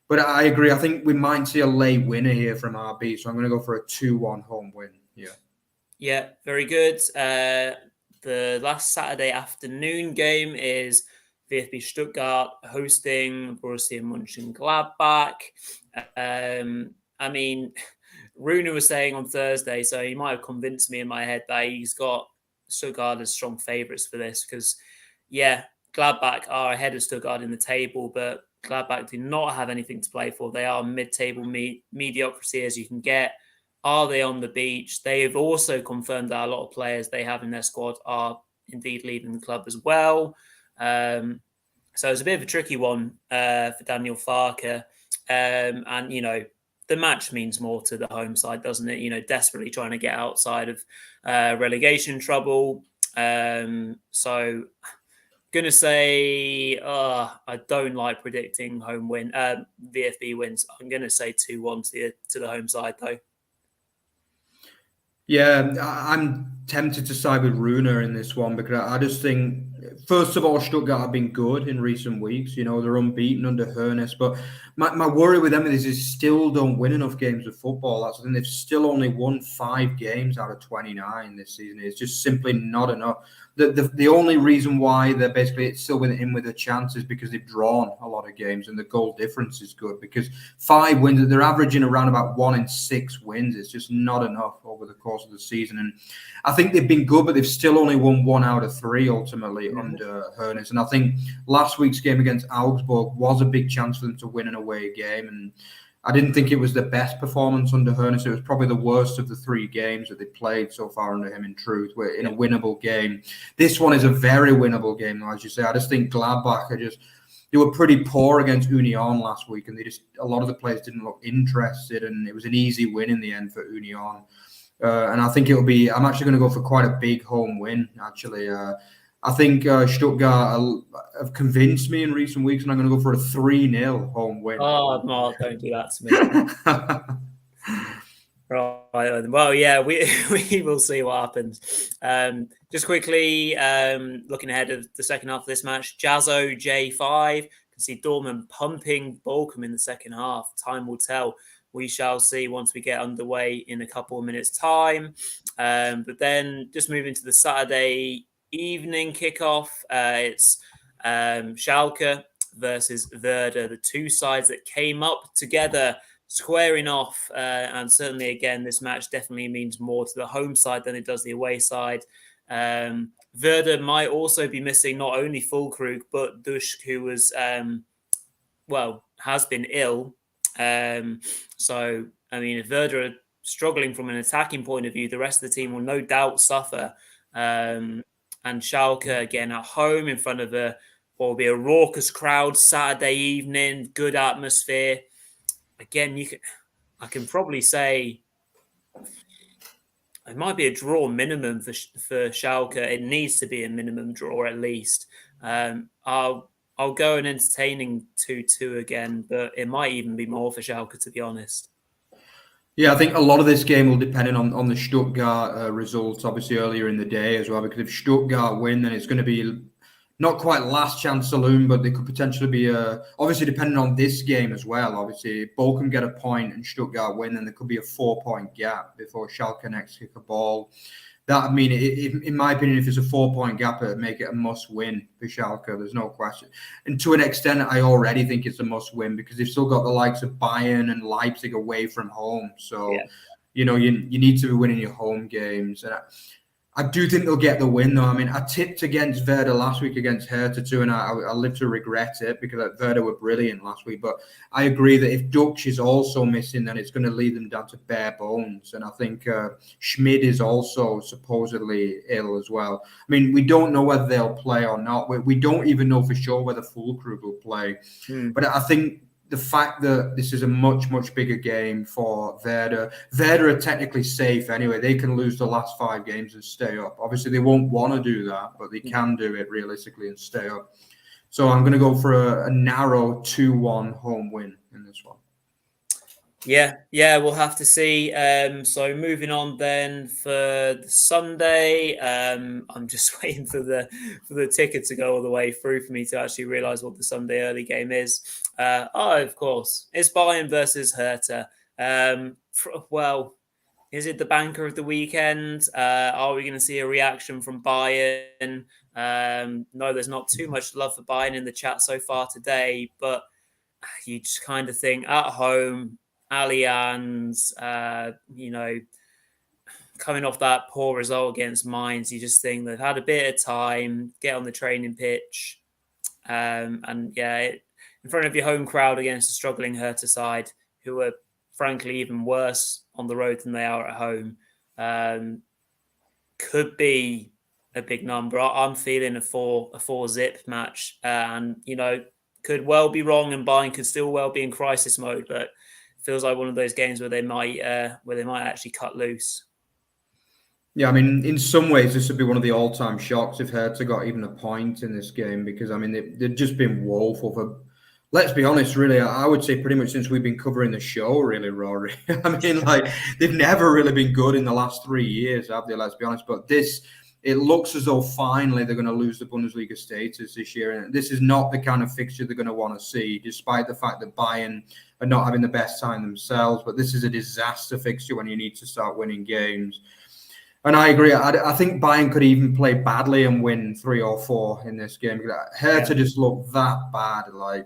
But I agree. I think we might see a late winner here from RB, so I'm going to go for a 2-1 home win. Yeah, very good. The last Saturday afternoon game is VfB Stuttgart hosting Borussia Mönchengladbach. I mean, Runa was saying on Thursday, so he might have convinced me in my head that he's got Stuttgart as strong favourites for this because, yeah, Gladbach are ahead of Stuttgart in the table, but Gladbach do not have anything to play for. They are mid-table mediocrity as you can get. Are they on the beach? They have also confirmed that a lot of players they have in their squad are indeed leaving the club as well. So it's a bit of a tricky one for Daniel Farke. And, you know, the match means more to the home side, doesn't it? You know, desperately trying to get outside of relegation trouble. So going to say I don't like predicting home win. VfB wins. I'm going to say 2-1 to the home side, though. Yeah, I'm tempted to side with Runa in this one because I just think, first of all, Stuttgart have been good in recent weeks. You know, they're unbeaten under Hoeneß. But my worry with them is they still don't win enough games of football. That's the thing. They've still only won 5 games out of 29 this season. It's just simply not enough. The only reason why they're basically still in with a chance is because they've drawn a lot of games and the goal difference is good because 5 wins, they're averaging around about 1 in 6 wins. It's just not enough over the course of the season. And I think they've been good, but they've still only won 1 out of 3 ultimately under Hoeneß. And I think last week's game against Augsburg was a big chance for them to win an away game. And I didn't think it was the best performance under Hoeneß. It was probably the worst of the 3 games that they played so far under him, in truth, where in a winnable game. This one is a very winnable game, as you say. I just think Gladbach they were pretty poor against Union last week, and a lot of the players didn't look interested, and it was an easy win in the end for Union. And I think I'm actually going to go for quite a big home win, actually. I think Stuttgart have convinced me in recent weeks, and I'm going to go for a 3-0 home win. Oh, Mark, don't do that to me. Right. Well, yeah, we will see what happens. Just quickly, looking ahead of the second half of this match, Jazzo J5 can see Dortmund pumping Bochum in the second half. Time will tell. We shall see once we get underway in a couple of minutes' time. But then just moving to the Saturday evening kickoff, it's Schalke versus Werder, the 2 sides that came up together, squaring off. And certainly, again, this match definitely means more to the home side than it does the away side. Werder might also be missing not only Füllkrug, but Duschk, who was, has been ill. So, I mean, if Werder are struggling from an attacking point of view, the rest of the team will no doubt suffer. And Schalke, again, at home in front of what will be a raucous crowd Saturday evening, good atmosphere. Again, I can probably say it might be a draw minimum for Schalke. It needs to be a minimum draw at least. I'll go an entertaining 2-2 again, but it might even be more for Schalke, to be honest. Yeah, I think a lot of this game will depend on the Stuttgart results, obviously, earlier in the day as well, because if Stuttgart win, then it's going to be not quite last chance saloon, but they could potentially be, obviously, depending on this game as well. Obviously, if Bochum get a point and Stuttgart win, then there could be a 4-point gap before Schalke next kick a ball. That, I mean, in my opinion, if there's a 4-point gap, it would make it a must-win for Schalke. There's no question. And to an extent, I already think it's a must-win because they've still got the likes of Bayern and Leipzig away from home. So, you know, you need to be winning your home games. And I do think they'll get the win, though. I mean, I tipped against Werder last week against Hertha too, and I live to regret it because Werder were brilliant last week. But I agree that if Dutch is also missing, then it's going to lead them down to bare bones. And I think Schmid is also supposedly ill as well. I mean, we don't know whether they'll play or not. We don't even know for sure whether Füllkrug will play. But I think the fact that this is a much, much bigger game for Werder. Werder are technically safe anyway. They can lose the last 5 games and stay up. Obviously, they won't want to do that, but they can do it realistically and stay up. So I'm going to go for a narrow 2-1 home win in this one. Yeah, we'll have to see. So moving on then for the Sunday, I'm just waiting for the ticket to go all the way through for me to actually realise what the Sunday early game is. Of course, it's Bayern versus Hertha. Well, is it the banker of the weekend? Are we going to see a reaction from Bayern? No, there's not too much love for Bayern in the chat so far today, but you just kind of think at home, Allianz, coming off that poor result against Mainz, you just think they've had a bit of time, get on the training pitch, in front of your home crowd against a struggling Hertha side, who are frankly even worse on the road than they are at home, could be a big number. I'm feeling a four zip match, and could well be wrong, and Bayern could still well be in crisis mode, but it feels like one of those games where they might actually cut loose. Yeah, I mean, in some ways, this would be one of the all-time shocks if Hertha got even a point in this game, because, I mean, they've just been woeful for, let's be honest, really, I would say pretty much since we've been covering the show, really, Rory. I mean, like, they've never really been good in the last 3 years, have they? Let's be honest. But it looks as though finally they're going to lose the Bundesliga status this year. And this is not the kind of fixture they're going to want to see, despite the fact that Bayern are not having the best time themselves. But this is a disaster fixture when you need to start winning games. And I agree. I think Bayern could even play badly and win 3 or 4 in this game. Hertha just looked that bad. I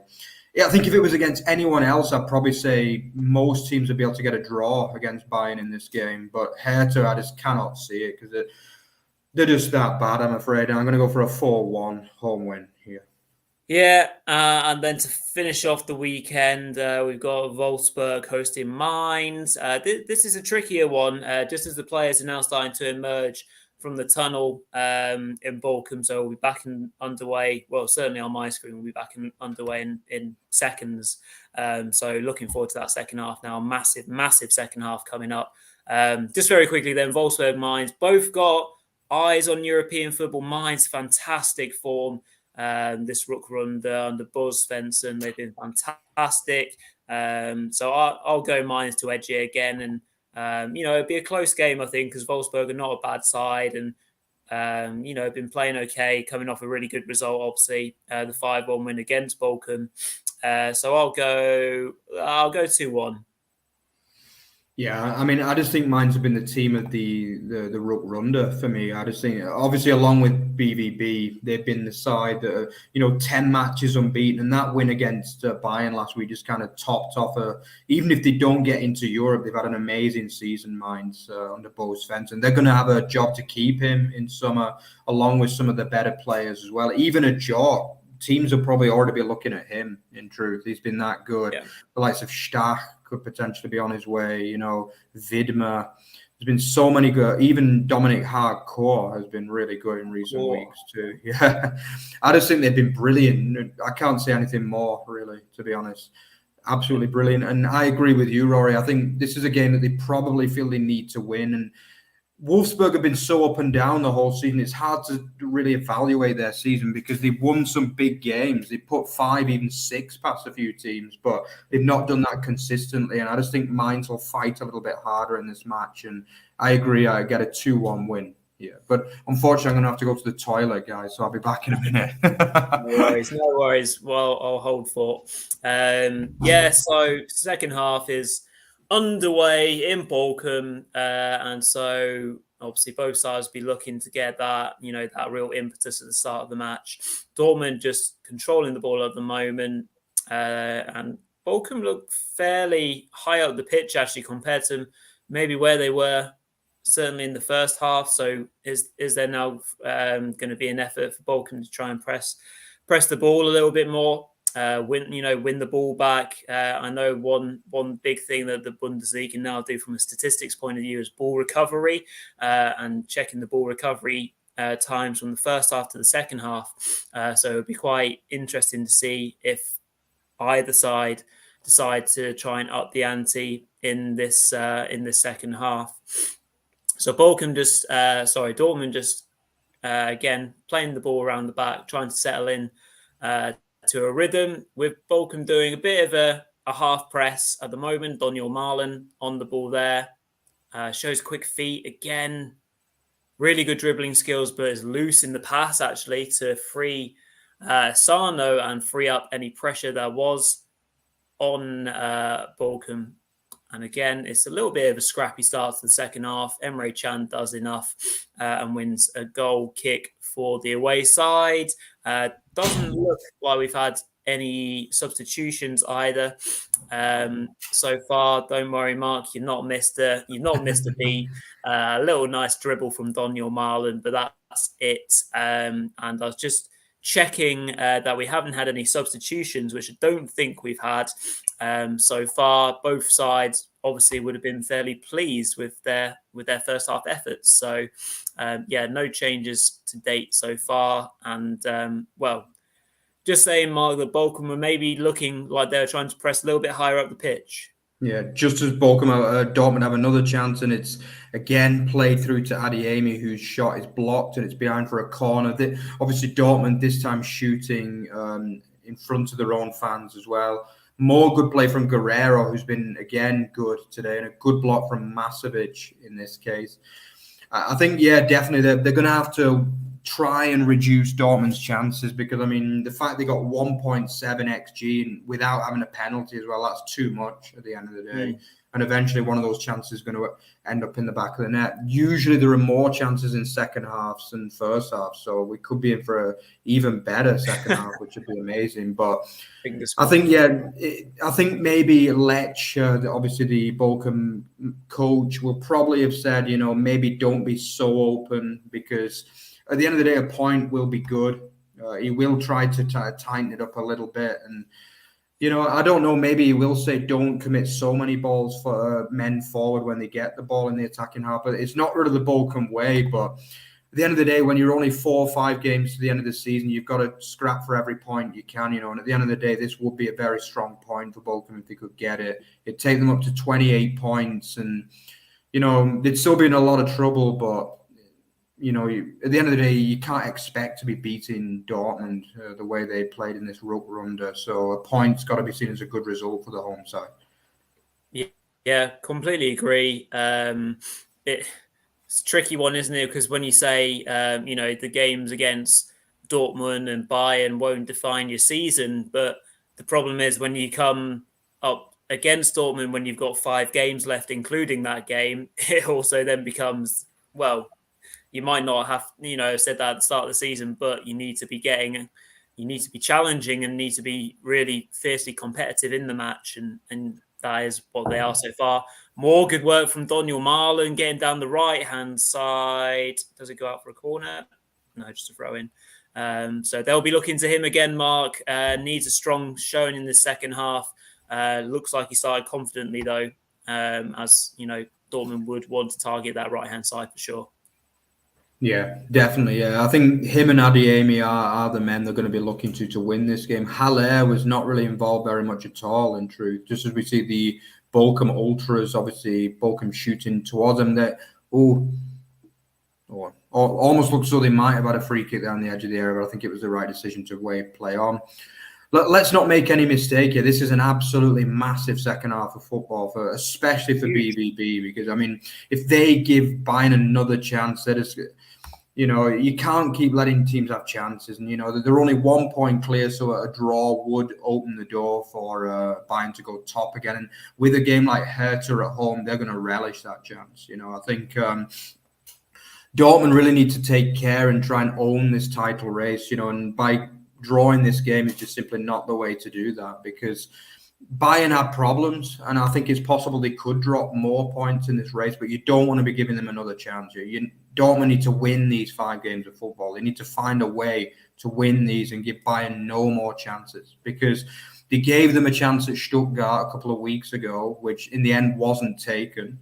think if it was against anyone else, I'd probably say most teams would be able to get a draw against Bayern in this game. But Hertha, I just cannot see it because they're just that bad, I'm afraid. And I'm going to go for a 4-1 home win here. Yeah, and then to finish off the weekend, we've got Wolfsburg hosting Mainz. This is a trickier one, just as the players are now starting to emerge from the tunnel in Bochum. So we'll be back underway. Well, certainly on my screen, we'll be back underway in seconds. So looking forward to that second half now. Massive second half coming up. Just very quickly then, Wolfsburg, Mainz, both got eyes on European football. Mainz, fantastic form. This Rückrunde under Buzz Svensson, they've been fantastic. So I'll go Mainz to edge it again, and it'd be a close game, I think, because Wolfsburg are not a bad side, and been playing okay, coming off a really good result, obviously, the 5-1 win against Bochum. So I'll go 2-1. Yeah, I mean, I just think Mainz have been the team of the Rückrunde for me. I just think, obviously, along with BVB, they've been the side that are, 10 matches unbeaten, and that win against Bayern last week just kind of topped off. Even if they don't get into Europe, they've had an amazing season, Mainz, under Bo Svensson. They're going to have a job to keep him in summer, along with some of the better players as well. Even a Jock. Teams will probably already be looking at him, in truth. He's been that good. Yeah. The likes of Stach could potentially be on his way. Widmer. There's been so many good. Even Dominic Hardcore has been really good in recent weeks too. Yeah. I just think they've been brilliant. I can't say anything more, really, to be honest. Absolutely brilliant. And I agree with you, Rory. I think this is a game that they probably feel they need to win. And Wolfsburg have been so up and down the whole season. It's hard to really evaluate their season because they've won some big games. They put 5, even 6 past a few teams, but they've not done that consistently. And I just think Mainz will fight a little bit harder in this match. And I agree, I get a 2-1 win here. But unfortunately, I'm going to have to go to the toilet, guys, so I'll be back in a minute. No worries. Well, I'll hold for. So second half is underway in Bochum, and so obviously both sides will be looking to get that real impetus at the start of the match. Dortmund just controlling the ball at the moment, and Bochum look fairly high up the pitch actually compared to maybe where they were certainly in the first half. So is there now going to be an effort for Bochum to try and press the ball a little bit more? Win the ball back. I know one big thing that the Bundesliga can now do from a statistics point of view is ball recovery, and checking the ball recovery times from the first half to the second half. So it'd be quite interesting to see if either side decide to try and up the ante in this second half. So Dortmund just again playing the ball around the back, trying to settle in to a rhythm, with Bochum doing a bit of a half press at the moment. Daniel Marlin on the ball there. Shows quick feet again. Really good dribbling skills, but is loose in the pass, actually, to free Sarno and free up any pressure there was on Bochum. And again, it's a little bit of a scrappy start to the second half. Emre Can does enough and wins a goal kick for the away side. Doesn't look like we've had any substitutions either so far. Don't worry, Mark, you've not missed a beat. A little nice dribble from Daniel Marlin, but that's it. And I was just checking that we haven't had any substitutions, which I don't think we've had so far. Both sides obviously would have been fairly pleased with their first half efforts. So no changes to date so far. And just saying, Mark, that Bochum were maybe looking like they were trying to press a little bit higher up the pitch. Yeah, just as Bochum, Dortmund have another chance, and it's again played through to Adeyemi, whose shot is blocked and it's behind for a corner. Obviously, Dortmund this time shooting in front of their own fans as well. More good play from Guerrero, who's been again good today, and a good block from Masovic in this case. I think, definitely they're going to have to try and reduce Dortmund's chances, because, I mean, the fact they got 1.7 XG and without having a penalty as well, that's too much at the end of the day. And eventually one of those chances is going to end up in the back of the net. Usually there are more chances in second halves than first half, so we could be in for an even better second half, which would be amazing. But I think maybe Lech, obviously the Bochum coach, will probably have said, maybe don't be so open, because at the end of the day, a point will be good. He will try to tighten it up a little bit. And, I don't know, maybe he will say don't commit so many balls for men forward when they get the ball in the attacking half. But it's not really the Bochum way. But at the end of the day, when you're only 4 or 5 games to the end of the season, you've got to scrap for every point you can, And at the end of the day, this would be a very strong point for Bochum if they could get it. It'd take them up to 28 points. And, they'd still be in a lot of trouble, but at the end of the day, you can't expect to be beating Dortmund the way they played in this Rückrunde. So a point's got to be seen as a good result for the home side. Yeah, completely agree. It's a tricky one, isn't it? Because when you say, the games against Dortmund and Bayern won't define your season, but the problem is when you come up against Dortmund, when you've got 5 games left, including that game, it also then becomes, you might not have, said that at the start of the season, but you need to be challenging and need to be really fiercely competitive in the match. And that is what they are so far. More good work from Daniel Marlin, getting down the right-hand side. Does it go out for a corner? No, just a throw in. So they'll be looking to him again, Mark. Needs a strong showing in the second half. Looks like he started confidently, though, as, Dortmund would want to target that right-hand side for sure. Yeah, definitely. Yeah, I think him and Adeyemi are the men they're going to be looking to win this game. Haller was not really involved very much at all, in truth. Just as we see the Bochum ultras, obviously Bochum shooting towards them, that almost looks as though they might have had a free kick down the edge of the area. But I think it was the right decision to play on. Let's not make any mistake here. This is an absolutely massive second half of football, especially for BVB, because, I mean, if they give Bayern another chance, that is, you can't keep letting teams have chances. And, they're only 1 point clear, so a draw would open the door for Bayern to go top again. And with a game like Hertha at home, they're going to relish that chance. I think Dortmund really need to take care and try and own this title race, and by drawing this game is just simply not the way to do that, because Bayern have problems, and I think it's possible they could drop more points in this race, but you don't want to be giving them another chance. Dortmund need to win these 5 games of football. They need to find a way to win these and give Bayern no more chances, because they gave them a chance at Stuttgart a couple of weeks ago, which in the end wasn't taken.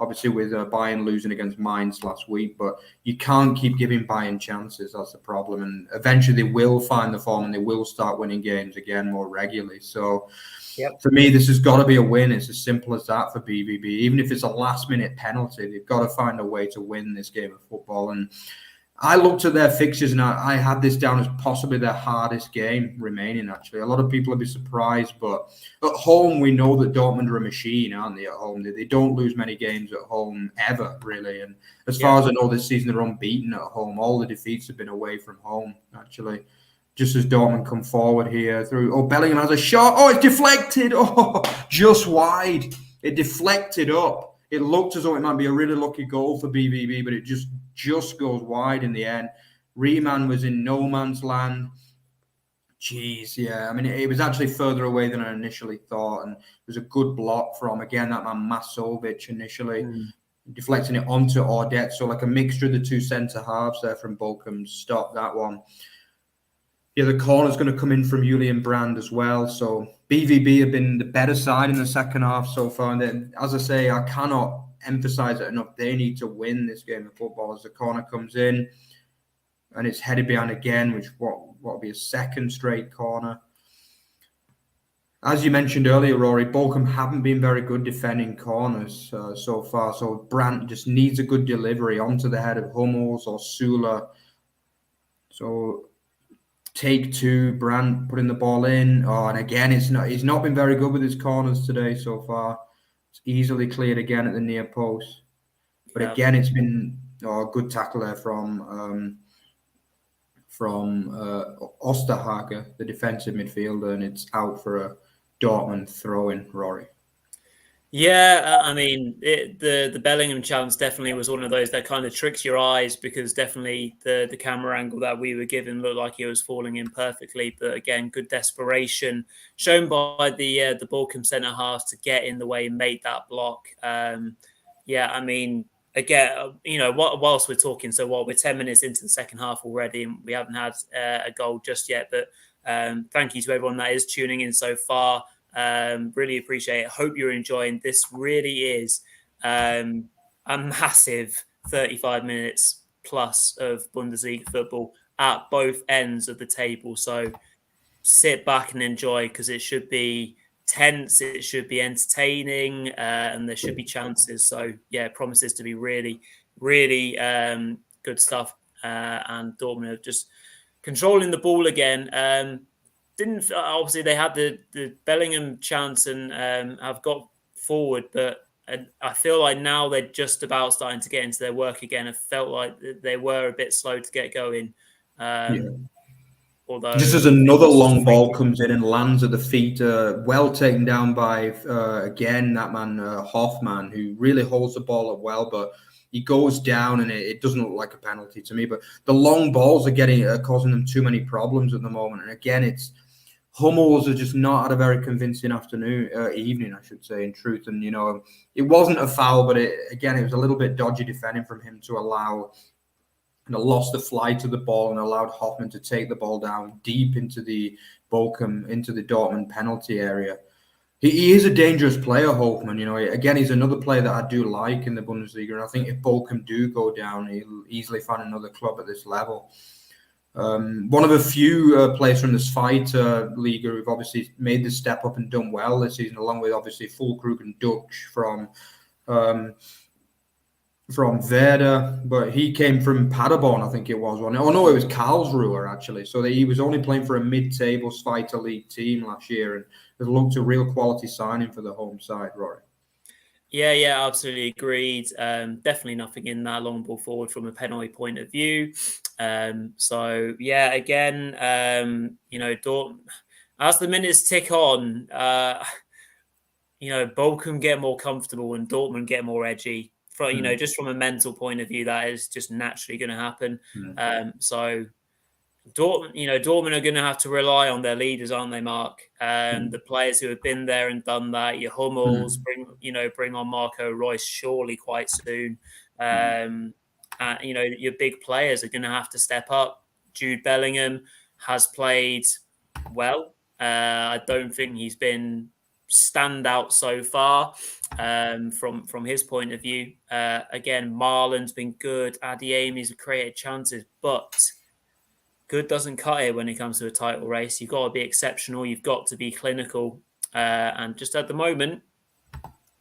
Obviously, with Bayern losing against Mainz last week, but you can't keep giving Bayern chances. That's the problem. And eventually they will find the form and they will start winning games again more regularly. So for me, this has got to be a win. It's as simple as that for BVB. Even if it's a last-minute penalty, they've got to find a way to win this game of football. And I looked at their fixtures and I had this down as possibly their hardest game remaining, actually. A lot of people would be surprised, but at home, we know that Dortmund are a machine, aren't they, at home? They don't lose many games at home ever, really. And as far as I know, this season they're unbeaten at home. All the defeats have been away from home, actually. Just as Dortmund come forward here through. Oh, Bellingham has a shot. Oh, it's deflected. Oh, just wide. It deflected up. It looked as though it might be a really lucky goal for BVB, but it just goes wide in the end. Riemann was in no man's land. Jeez, yeah. I mean, it was actually further away than I initially thought, and it was a good block from, again, that man Masovic initially, deflecting it onto Ordet. So like a mixture of the two centre-halves there from Bochum stopped that one. Yeah, the corner's going to come in from Julian Brand as well. So BVB have been the better side in the second half so far. And then, as I say, I cannot emphasize it enough. They need to win this game of football as the corner comes in and it's headed behind again, which will be a second straight corner. As you mentioned earlier, Rory, Bochum haven't been very good defending corners so far. So Brandt just needs a good delivery onto the head of Hummels or Sula. So take two, Brandt putting the ball in. Oh, and again, he's not been very good with his corners today so far. It's easily cleared again at the near post. But again, it's been a good tackle there from Osterhager, the defensive midfielder, and it's out for a Dortmund throw-in, Rory. Yeah, I mean, the Bellingham chance definitely was one of those that kind of tricks your eyes, because definitely the camera angle that we were given looked like he was falling in perfectly. But again, good desperation shown by the Bochum centre half to get in the way and make that block. Yeah, I mean, again, whilst we're talking, so we're 10 minutes into the second half already, and we haven't had a goal just yet. But thank you to everyone that is tuning in so far. Really appreciate it. Hope you're enjoying. This really is a massive 35 minutes plus of Bundesliga football at both ends of the table. So sit back and enjoy, because it should be tense, it should be entertaining, and there should be chances. So yeah, it promises to be really, really good stuff. And Dortmund are just controlling the ball again. Didn't obviously they had the Bellingham chance and have got forward, but I feel like now they're just about starting to get into their work again. I felt like they were a bit slow to get going. Although just as another long ball comes in and lands at the feet, well taken down by again that man Hoffman, who really holds the ball up well, but he goes down and it doesn't look like a penalty to me. But the long balls are causing them too many problems at the moment, and again it's. Hummels has just not had a very convincing evening, I should say, in truth. And, it wasn't a foul, but it was a little bit dodgy defending from him to allow, lost the flight of the ball and allowed Hoffman to take the ball down deep into the Dortmund penalty area. He is a dangerous player, Hoffman. Again, he's another player that I do like in the Bundesliga. And I think if Bochum do go down, he'll easily find another club at this level. One of a few players from this fight league who've obviously made the step up and done well this season, along with obviously Fulkrug and Dutch from Werder, but he came from Paderborn, I think it was. Oh no, it was Karlsruhe actually. So he was only playing for a mid-table Zweite League team last year, and has looked a real quality signing for the home side, Rory. Yeah, absolutely agreed. Definitely nothing in that long ball forward from a penalty point of view. So yeah, again, Dortmund, as the minutes tick on, Bochum get more comfortable and Dortmund get more edgy. Just from a mental point of view, that is just naturally going to happen. So Dortmund are going to have to rely on their leaders, aren't they, Mark? The players who have been there and done that. Your Hummels, bring on Marco Reus surely quite soon. Your big players are going to have to step up. Jude Bellingham has played well. I don't think he's been standout so far from his point of view. Again, Marlon's been good. Adeyemi's created chances, but good doesn't cut it when it comes to a title race. You've got to be exceptional. You've got to be clinical. And just at the moment,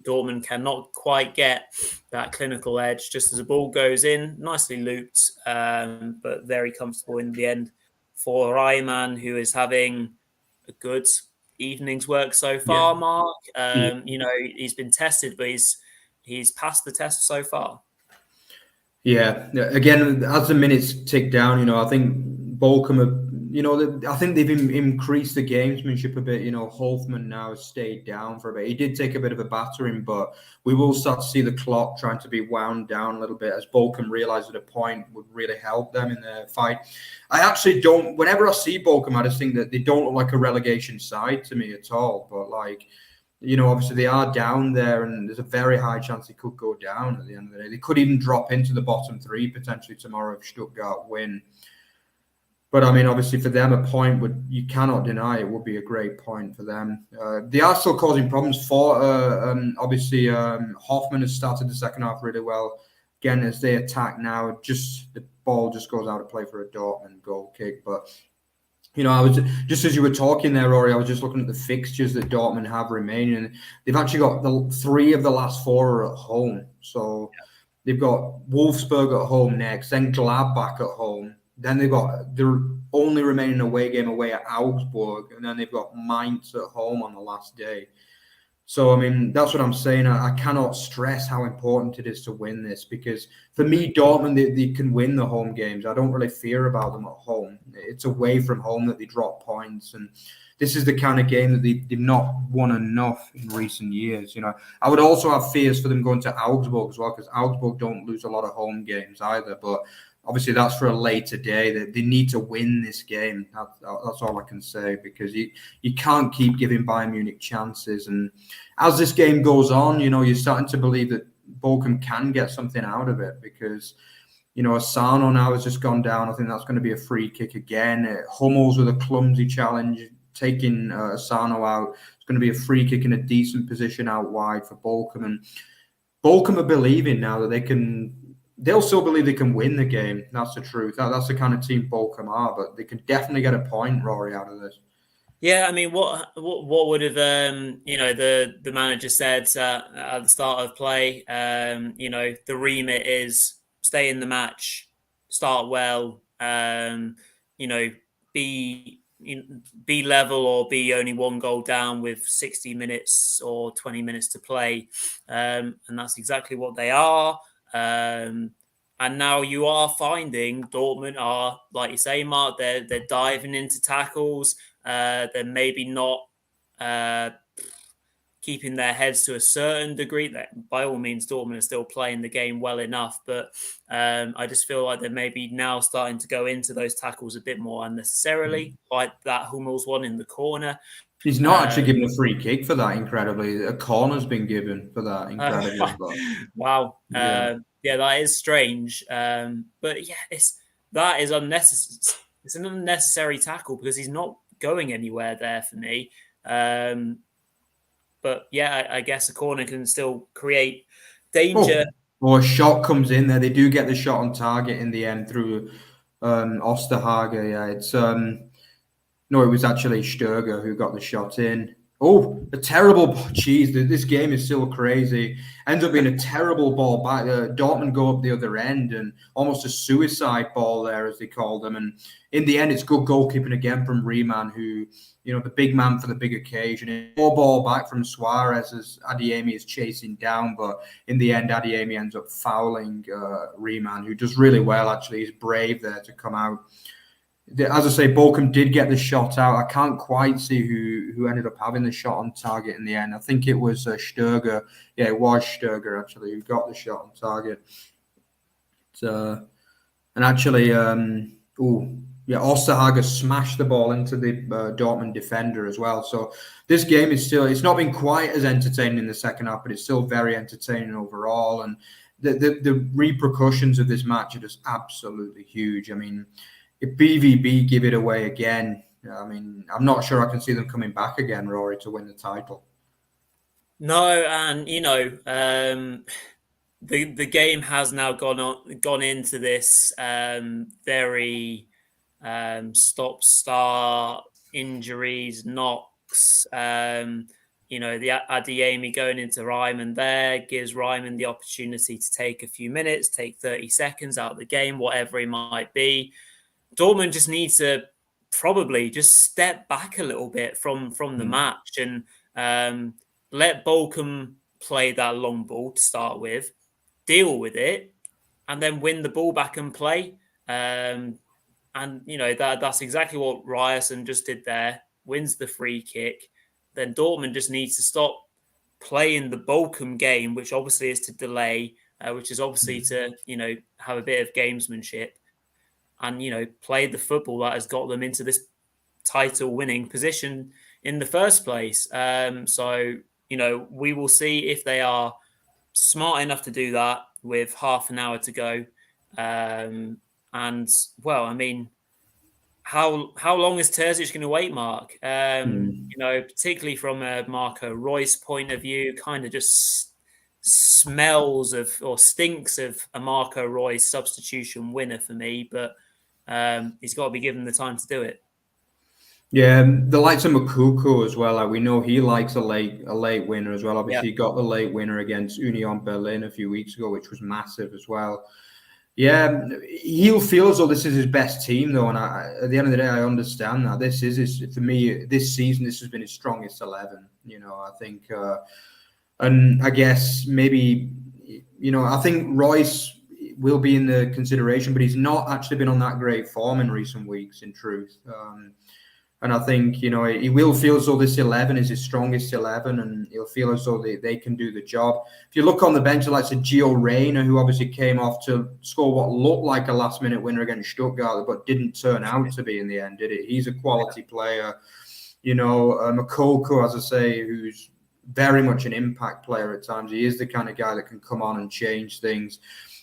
Dortmund cannot quite get that clinical edge. Just as the ball goes in, nicely looped, but very comfortable in the end for Reimann, who is having a good evening's work so far. Mark, he's been tested, but he's passed the test so far. Yeah. Again, as the minutes tick down, I think Bochum have, I think they've increased the gamesmanship a bit. Hofmann now has stayed down for a bit. He did take a bit of a battering, but we will start to see the clock trying to be wound down a little bit as Bochum realised that a point would really help them in the fight. I actually don't, whenever I see Bochum, I just think that they don't look like a relegation side to me at all. But obviously they are down there and there's a very high chance they could go down at the end of the day. They could even drop into the bottom three potentially tomorrow if Stuttgart win. But I mean, obviously for them, a point you cannot deny it would be a great point for them. They are still causing problems for, obviously, Hoffman has started the second half really well. Again, as they attack now, the ball just goes out of play for a Dortmund goal kick. But I was just as you were talking there, Rory, I was just looking at the fixtures that Dortmund have remaining. And they've actually got 3 of the last 4 are at home. So they've got Wolfsburg at home next, then Gladbach at home. Then they've got their only remaining away game away at Augsburg. And then they've got Mainz at home on the last day. So, I mean, that's what I'm saying. I cannot stress how important it is to win this because for me, Dortmund, they can win the home games. I don't really fear about them at home. It's away from home that they drop points. And this is the kind of game that they've not won enough in recent years. I would also have fears for them going to Augsburg as well because Augsburg don't lose a lot of home games either. But obviously, that's for a later day. They need to win this game. That's all I can say because you can't keep giving Bayern Munich chances. And as this game goes on, you're starting to believe that Bochum can get something out of it because, Asano now has just gone down. I think that's going to be a free kick again. Hummels with a clumsy challenge, taking Asano out. It's going to be a free kick in a decent position out wide for Bochum. And Bochum are believing now that they'll still believe they can win the game. That's the truth. That's the kind of team Bochum are, but they can definitely get a point, Rory, out of this. Yeah, I mean, what would have the manager said at the start of play? The remit is stay in the match, start well, be level or be only 1 goal down with 60 minutes or 20 minutes to play, and that's exactly what they are. And now you are finding Dortmund are, like you say, Mark, they're diving into tackles. They're maybe not keeping their heads to a certain degree. That by all means, Dortmund are still playing the game well enough, but I just feel like they're maybe now starting to go into those tackles a bit more unnecessarily, like that Hummels one in the corner. He's not actually given a free kick for that, incredibly. A corner's been given for that, incredibly. Wow. Yeah, that is strange. But yeah, that is unnecessary. It's an unnecessary tackle because he's not going anywhere there for me. But yeah, I guess a corner can still create danger. Or a shot comes in there. They do get the shot on target in the end through Osterhage. Yeah, it's no, it was actually Sturger who got the shot in. Oh, a terrible cheese. This game is still crazy. Ends up being a terrible ball back. Dortmund go up the other end and almost a suicide ball there, as they call them. And in the end, it's good goalkeeping again from Riemann, who, the big man for the big occasion. More ball back from Suarez as Adeyemi is chasing down. But in the end, Adeyemi ends up fouling Riemann, who does really well, actually. He's brave there to come out. As I say, Bochum did get the shot out. I can't quite see who ended up having the shot on target in the end. I think it was Sturger. Yeah, it was Sturger, actually, who got the shot on target. And actually, Osterhage smashed the ball into the Dortmund defender as well. So this game is it's not been quite as entertaining in the second half, but it's still very entertaining overall. And the repercussions of this match are just absolutely huge. I mean, if BVB give it away again, I mean, I'm not sure I can see them coming back again, Rory, to win the title. No, and the game has now gone into this very stop-start, injuries, knocks, the Adeyemi going into Ryman there gives Ryman the opportunity to take a few minutes, take 30 seconds out of the game, whatever it might be. Dortmund just need to probably just step back a little bit from the match and let Bochum play that long ball to start with, deal with it, and then win the ball back and play. And that's exactly what Ryerson just did there. Wins the free kick. Then Dortmund just needs to stop playing the Bochum game, which obviously is to delay, which is obviously to have a bit of gamesmanship, and play the football that has got them into this title-winning position in the first place. So we will see if they are smart enough to do that with half an hour to go. And well, I mean, how long is Terzic going to wait, Mark? Particularly from a Marco Royce point of view, kind of just smells of or stinks of a Marco Royce substitution winner for me, but he's got to be given the time to do it. Yeah, the likes of Makuku as well. Like we know he likes a late winner as well. Obviously, he got the late winner against Union Berlin a few weeks ago, which was massive as well. Yeah, he'll feel as though this is his best team, though. And at the end of the day, I understand that this is for me this season. This has been his strongest 11. I think, and I guess maybe, I think Royce will be in the consideration, but he's not actually been on that great form in recent weeks. In truth. And I think, he will feel as though this 11 is his strongest 11, and he'll feel as though they can do the job. If you look on the bench, like Gio Reyna, who obviously came off to score what looked like a last-minute winner against Stuttgart, but didn't turn out to be in the end, did it? He's a quality player. Makoko, as I say, who's very much an impact player at times. He is the kind of guy that can come on and change things.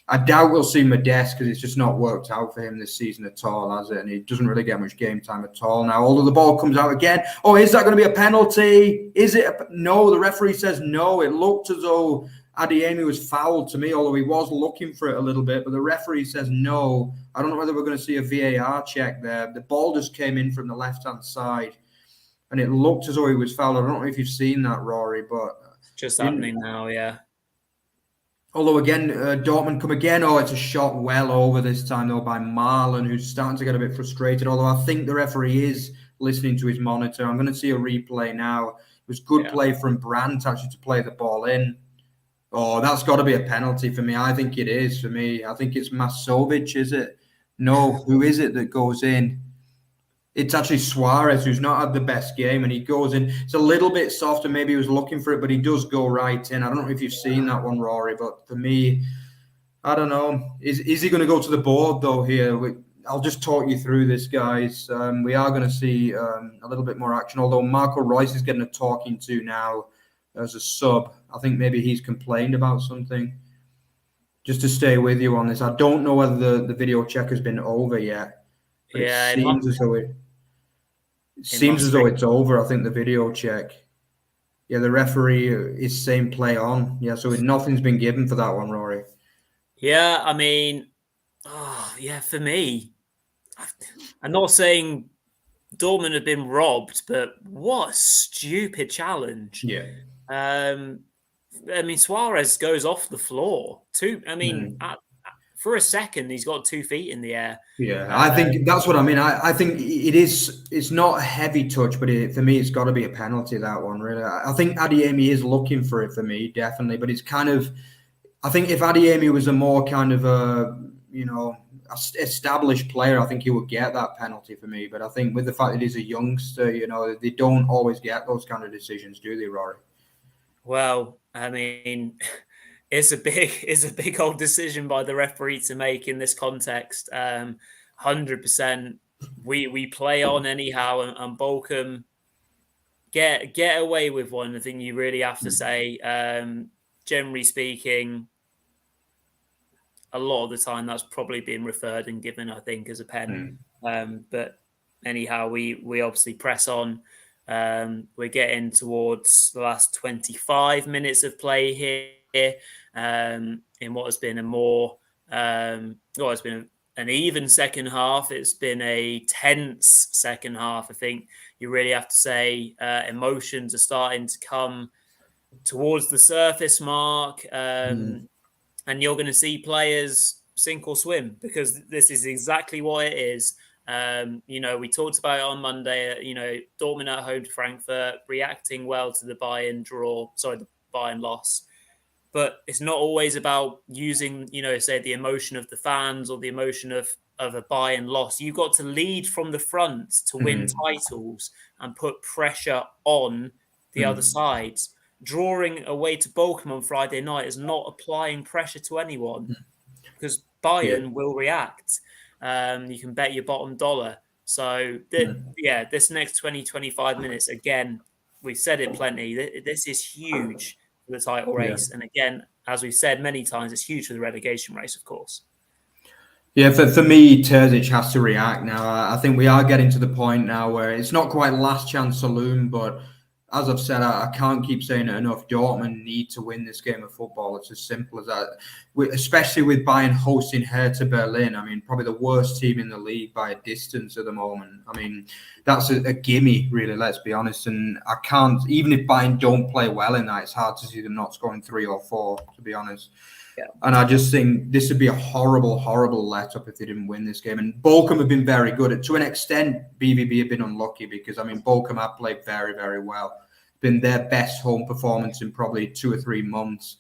I doubt we'll see Modeste because it's just not worked out for him this season at all, has it? And he doesn't really get much game time at all now. Although the ball comes out again. Oh, is that going to be a penalty? Is it? No, the referee says no. It looked as though Adeyemi was fouled to me, although he was looking for it a little bit. But the referee says no. I don't know whether we're going to see a VAR check there. The ball just came in from the left-hand side, and it looked as though he was fouled. I don't know if you've seen that, Rory, but just happening now, yeah. Although, again, Dortmund come again. Oh, it's a shot well over this time, though, by Marlon, who's starting to get a bit frustrated. Although I think the referee is listening to his monitor. I'm going to see a replay now. It was good play from Brandt, actually, to play the ball in. Oh, that's got to be a penalty for me. I think it is for me. I think it's Masovic, is it? No, who is it that goes in? It's actually Suarez, who's not had the best game, and he goes in. It's a little bit softer. Maybe he was looking for it, but he does go right in. I don't know if you've seen that one, Rory, but for me, I don't know. Is he going to go to the board, though, here? I'll just talk you through this, guys. We are going to see a little bit more action, although Marco Royce is getting a talking to now as a sub. I think maybe he's complained about something. Just to stay with you on this, I don't know whether the video check has been over yet. But it seems as though it's over. I think the video check. Yeah, the referee is saying play on. Yeah, so nothing's been given for that one, Rory. Yeah, I mean, for me, I'm not saying Dortmund have been robbed, but what a stupid challenge. Yeah. I mean, Suarez goes off the floor. For a second, he's got 2 feet in the air. Yeah, I think that's what I mean. I think it's not a heavy touch, but for me, it's got to be a penalty, that one, really. I think Adeyemi is looking for it for me, definitely. But it's kind of, I think if Adeyemi was a more kind of established player, I think he would get that penalty for me. But I think with the fact that he's a youngster, they don't always get those kind of decisions, do they, Rory? Well, I mean... It's a big old decision by the referee to make in this context. 100%. We play on anyhow, and Bochum get away with one. I think you really have to say. Generally speaking, a lot of the time that's probably been referred and given, I think, as a pen. But anyhow, we obviously press on. We're getting towards the last 25 minutes of play here. In what has been an even second half. It's been a tense second half. I think you really have to say emotions are starting to come towards the surface, Mark. And you're going to see players sink or swim, because this is exactly what it is. We talked about it on Monday. Dortmund at home to Frankfurt, reacting well to the the Bayern loss. But it's not always about using, say the emotion of the fans or the emotion of a Bayern loss. You've got to lead from the front to win titles and put pressure on the other sides. Drawing away to Bochum on Friday night is not applying pressure to anyone, because Bayern will react. You can bet your bottom dollar. So, this next 20, 25 minutes, again, we've said it plenty. This is huge for the title race. And again, as we've said many times, it's huge for the relegation race, of course. Yeah, for me, Terzic has to react now. I think we are getting to the point now where it's not quite last chance saloon, but as I've said, I can't keep saying it enough. Dortmund need to win this game of football. It's as simple as that. Especially with Bayern hosting Hertha Berlin. I mean, probably the worst team in the league by a distance at the moment. I mean, that's a gimme, really, let's be honest. And I can't, even if Bayern don't play well in that, it's hard to see them not scoring 3 or 4, to be honest. Yeah. And I just think this would be a horrible, horrible let-up if they didn't win this game. And Bochum have been very good. To an extent, BVB have been unlucky because, Bochum have played very, very well. Been their best home performance in probably 2 or 3 months,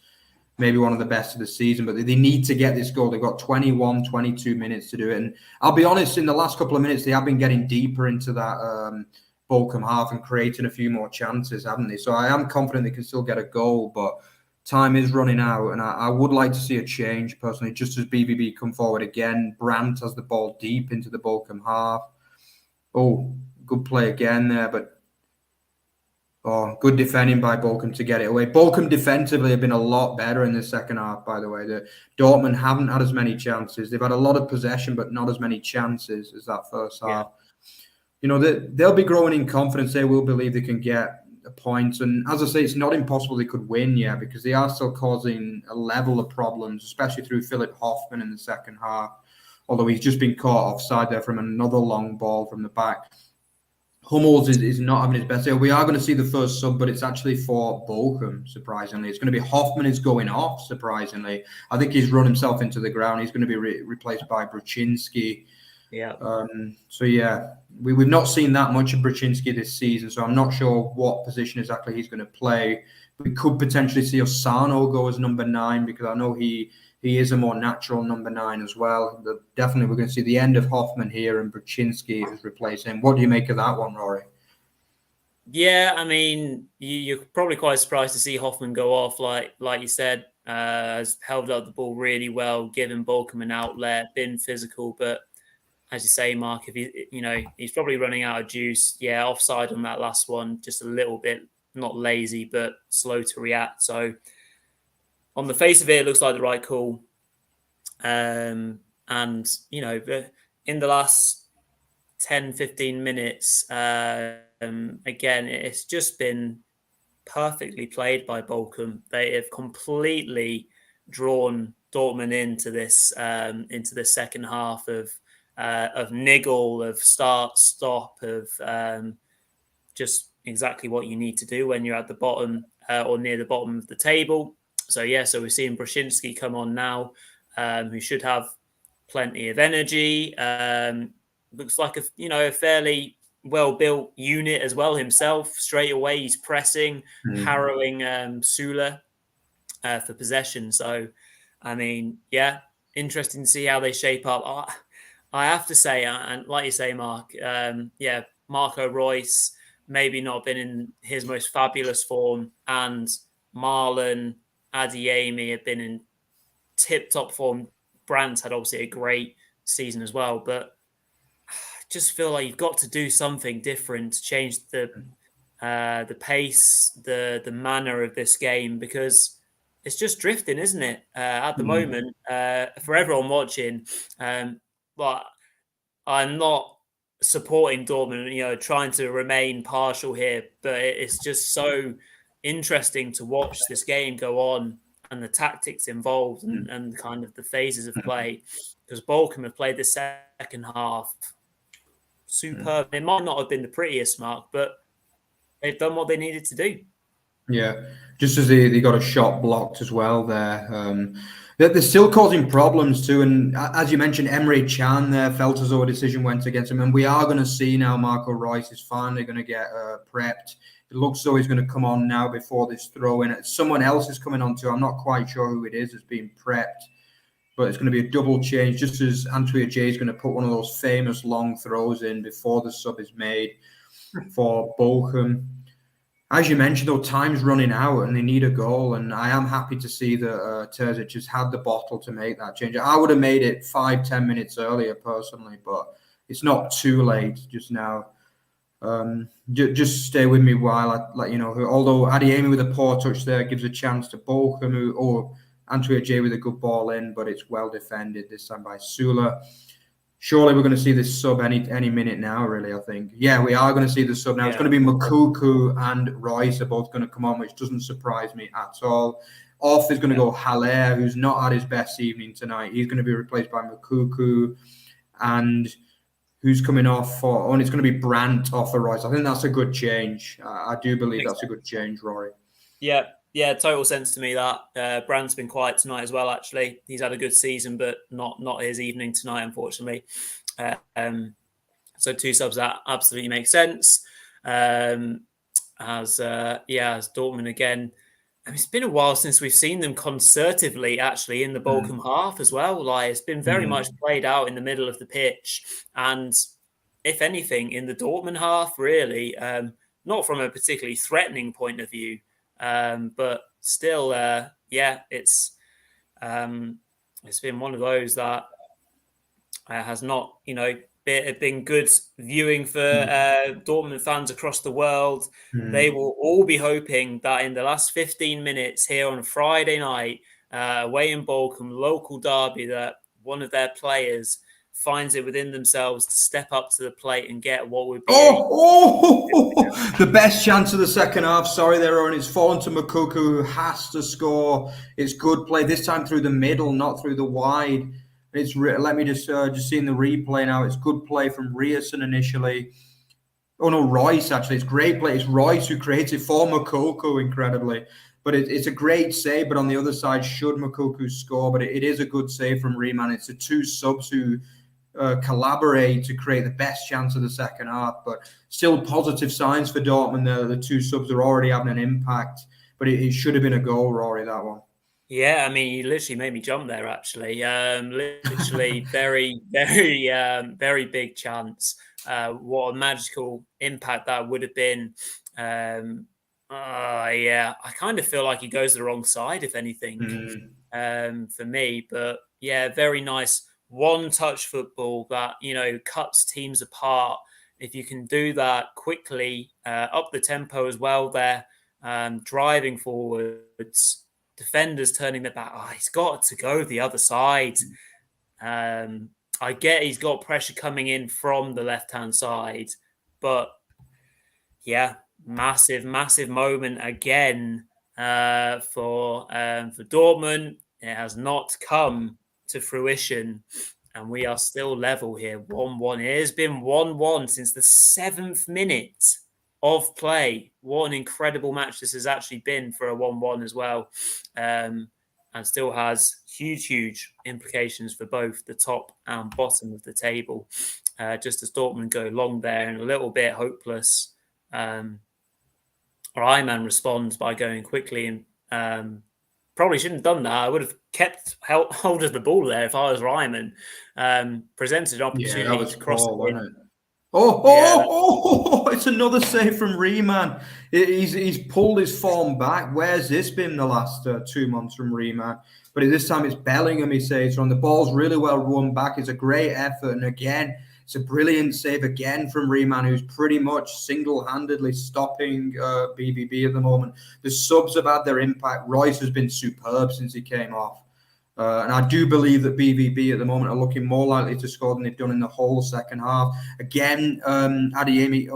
maybe one of the best of the season. But they need to get this goal. They've got 21, 22 minutes to do it. And I'll be honest, in the last couple of minutes, they have been getting deeper into that Bochum half and creating a few more chances, haven't they? So I am confident they can still get a goal, but time is running out, and I would like to see a change personally, just as BVB come forward again. Brandt has the ball deep into the Bochum half. Oh, good play again there, but good defending by Bochum to get it away. Bochum defensively have been a lot better in the second half, by the way. Dortmund haven't had as many chances. They've had a lot of possession, but not as many chances as that first half. They'll be growing in confidence. They will believe they can get a point. And as I say, it's not impossible they could win, because they are still causing a level of problems, especially through Philip Hoffmann in the second half, although he's just been caught offside there from another long ball from the back. Hummels is not having his best day. We are going to see the first sub, but it's actually for Bochum, surprisingly. It's going to be Hoffmann is going off, surprisingly. I think he's run himself into the ground. He's going to be replaced by Bruczynski. Yeah. We've not seen that much of Bruczynski this season, so I'm not sure what position exactly he's going to play. We could potentially see Osano go as number 9, because I know he is a more natural number 9 as well. But definitely we're going to see the end of Hoffmann here, and Bruczynski is replacing him. What do you make of that one, Rory? Yeah, you're probably quite surprised to see Hoffmann go off, like you said. Has held up the ball really well, given Bochum an outlet, been physical, but as you say, Mark, if he's probably running out of juice. Yeah, offside on that last one, just a little bit, not lazy, but slow to react. So on the face of it looks like the right call. And, in the last 10, 15 minutes, again, it's just been perfectly played by Bochum. They have completely drawn Dortmund into this second half of niggle, of start, stop, of just exactly what you need to do when you're at the bottom or near the bottom of the table. So we're seeing Bruczynski come on now, who should have plenty of energy. Looks like a fairly well-built unit as well himself. Straight away, he's pressing, harrowing Sula for possession. So, interesting to see how they shape up. I have to say, and like you say, Mark, Marco Reus maybe not been in his most fabulous form, and Marlon, Adeyemi have been in tip-top form. Brandt had obviously a great season as well, but I just feel like you've got to do something different to change the pace, the manner of this game, because it's just drifting, isn't it? At the moment, for everyone watching, but I'm not supporting Dortmund, trying to remain partial here, but it's just so interesting to watch this game go on. and the tactics involved and kind of the phases of play, because Bochum have played the second half superb. It might not have been the prettiest, Mark, but they've done what they needed to do. Yeah, just as they got a shot blocked as well there. They're still causing problems too. And as you mentioned, Emre Can there felt as though a decision went against him. And we are going to see now Marco Reus is finally going to get prepped. It looks as though he's going to come on now before this throw in. Someone else is coming on too. I'm not quite sure who it is that's being prepped. But it's going to be a double change, just as Antwi Ajay is going to put one of those famous long throws in before the sub is made for Bochum. As you mentioned, though, time's running out and they need a goal. And I am happy to see that Terzic has had the bottle to make that change. I would have made it 5-10 minutes earlier personally, but it's not too late just now. Just stay with me while I let you know. Although Adeyemi with a poor touch there gives a chance to Bochum, or Antwi Ajay with a good ball in, but it's well defended this time by Sula. Surely we're going to see this sub any minute now, really, I think. Yeah, we are going to see the sub now. Yeah. It's going to be Moukoko and Royce are both going to come on, which doesn't surprise me at all. Off is going to go Haller, who's not had his best evening tonight. He's going to be replaced by Moukoko. And who's coming off for... Oh, and it's going to be Brandt off for Royce. I think that's a good change. I do believe that's a good change, Rory. Yeah, total sense to me that. Brandt's been quiet tonight as well, actually. He's had a good season, but not his evening tonight, unfortunately. So 2 subs, that absolutely makes sense. As Dortmund again, it's been a while since we've seen them concertively, actually, in the Bochum half as well. Like, it's been very much played out in the middle of the pitch. And if anything, in the Dortmund half, really, not from a particularly threatening point of view, but still, it's been one of those that has not, been good viewing for Dortmund fans across the world. They will all be hoping that in the last 15 minutes here on Friday night, away in Bochum, local derby, that one of their players finds it within themselves to step up to the plate and get what would be the best chance of the second half. Sorry there, Owen. It's fallen to Moukoko, who has to score. It's good play, this time through the middle, not through the wide. Let me just see in the replay now. It's good play from Rierson initially. Oh no, Royce actually. It's great play. It's Royce who creates it for Moukoko, incredibly. But it's a great save. But on the other side, should Moukoko score? But it is a good save from Riemann. It's the 2 subs who collaborate to create the best chance of the second half. But still positive signs for Dortmund there. The 2 subs are already having an impact. But it should have been a goal, Rory, that one. Yeah, I mean, you literally made me jump there, actually. Literally very, very, very big chance. What a magical impact that would have been. I kind of feel like he goes the wrong side, if anything, for me. But yeah, very nice one-touch football that, cuts teams apart. If you can do that quickly, up the tempo as well there, driving forwards, defenders turning their back. He's got to go the other side. I get he's got pressure coming in from the left-hand side, but yeah, massive moment again for Dortmund. It has not come to fruition, and we are still level here, 1-1. It has been 1-1 since the 7th minute of play. What an incredible match this has actually been for a 1-1 as well, and still has huge implications for both the top and bottom of the table. Just as Dortmund go long there and a little bit hopeless, Reimann responds by going quickly and probably shouldn't have done that. I would have kept hold of the ball there if I was Reimann. Presented an opportunity to cross it in. It's another save from Riemann. He's pulled his form back. Where's this been the last 2 months from Riemann? But this time it's Bellingham, he saves from. The ball's really well run back. It's a great effort. And again, it's a brilliant save again from Riemann, who's pretty much single-handedly stopping BVB at the moment. The subs have had their impact. Royce has been superb since he came off. And I do believe that BVB at the moment are looking more likely to score than they've done in the whole second half. Again, Adeyemi.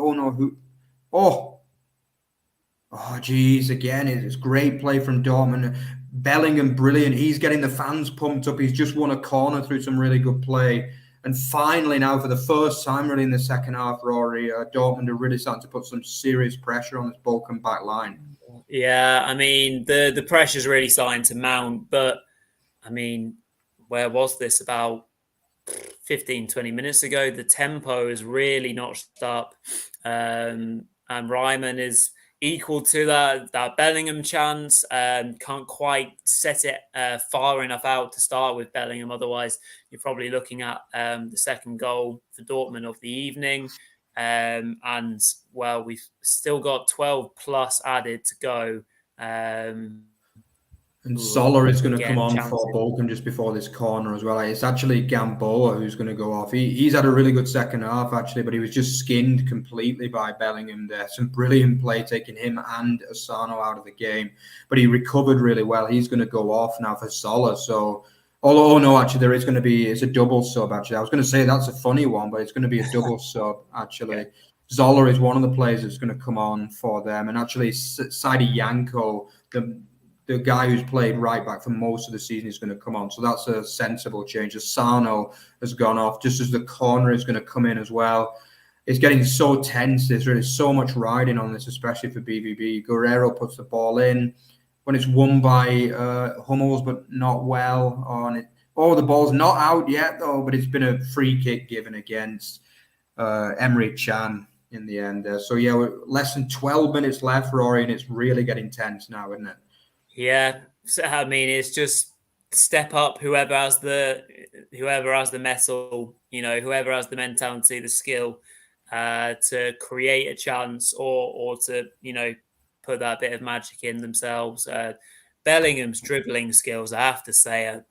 Geez, again, it's great play from Dortmund. Bellingham, brilliant. He's getting the fans pumped up. He's just won a corner through some really good play. And finally, now for the first time really in the second half, Rory, Dortmund are really starting to put some serious pressure on this Bochum back line. Yeah, I mean, the pressure's really starting to mount. But, I mean, where was this? About 15, 20 minutes ago. The tempo is really notched up. And Ryman is equal to that Bellingham chance. Can't quite set it far enough out to start with Bellingham. Otherwise, you're probably looking at the second goal for Dortmund of the evening. And, well, we've still got 12 plus added to go. And Zoller is going to come on chances. for Bochum just before this corner as well. It's actually Gamboa who's going to go off. He's had a really good second half, actually, but he was just skinned completely by Bellingham there. Some brilliant play taking him and Asano out of the game. But he recovered really well. He's going to go off now for Zoller. So, no, actually, there is going to be, it's a double sub, actually. I was going to say that's a funny one, but it's going to be a double sub, actually. Yeah. Zoller is one of the players that's going to come on for them. And actually, Saidi Yanko, the guy who's played right back for most of the season is going to come on. So that's a sensible change. Asano has gone off, just as the corner is going to come in as well. It's getting so tense. There's really so much riding on this, especially for BVB. Guerrero puts the ball in when it's won by Hummels, but not well on it. Oh, the ball's not out yet, though, but it's been a free kick given against Emre Can in the end. So, yeah, we're less than 12 minutes left, Rory, and it's really getting tense now, isn't it? Yeah, so, I mean, it's just step up. Whoever has the mettle, whoever has the mentality, the skill to create a chance or to put that bit of magic in themselves. Bellingham's dribbling skills, I have to say, are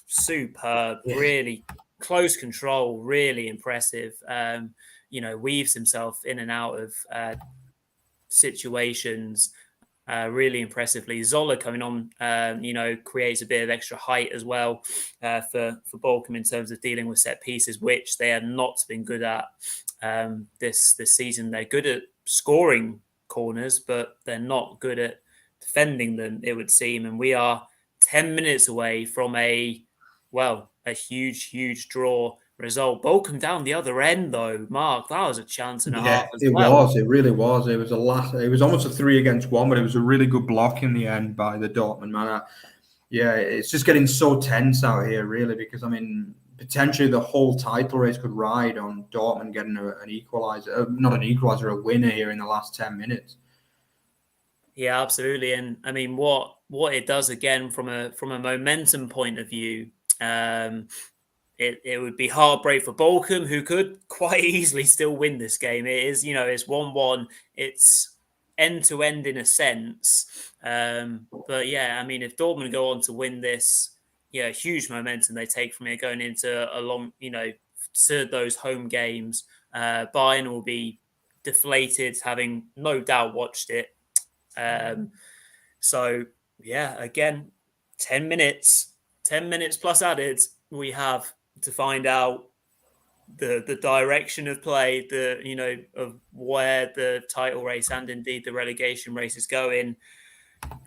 superb. Yeah. Really close control, really impressive. Weaves himself in and out of situations. Really impressively. Zoller coming on, creates a bit of extra height as well for Bochum in terms of dealing with set pieces, which they have not been good at this season. They're good at scoring corners, but they're not good at defending them, it would seem. And we are 10 minutes away from a huge draw result. Bochum down the other end, though. Mark, that was a chance and a half as well. It really was. It was almost a 3-against-1, but it was a really good block in the end by the Dortmund man. It's just getting so tense out here, really, because I mean, potentially the whole title race could ride on Dortmund getting an equalizer, not an equalizer, a winner here in the last 10 minutes. Yeah, absolutely. And I mean, what it does again from a momentum point of view. It would be heartbreak for Bochum, who could quite easily still win this game. It is, it's 1-1. It's end-to-end in a sense. But yeah, I mean, if Dortmund go on to win this, huge momentum they take from it going into a long, to those home games. Bayern will be deflated, having no doubt watched it. So yeah, again, 10 minutes plus added, we have to find out the direction of play, of where the title race and indeed the relegation race is going.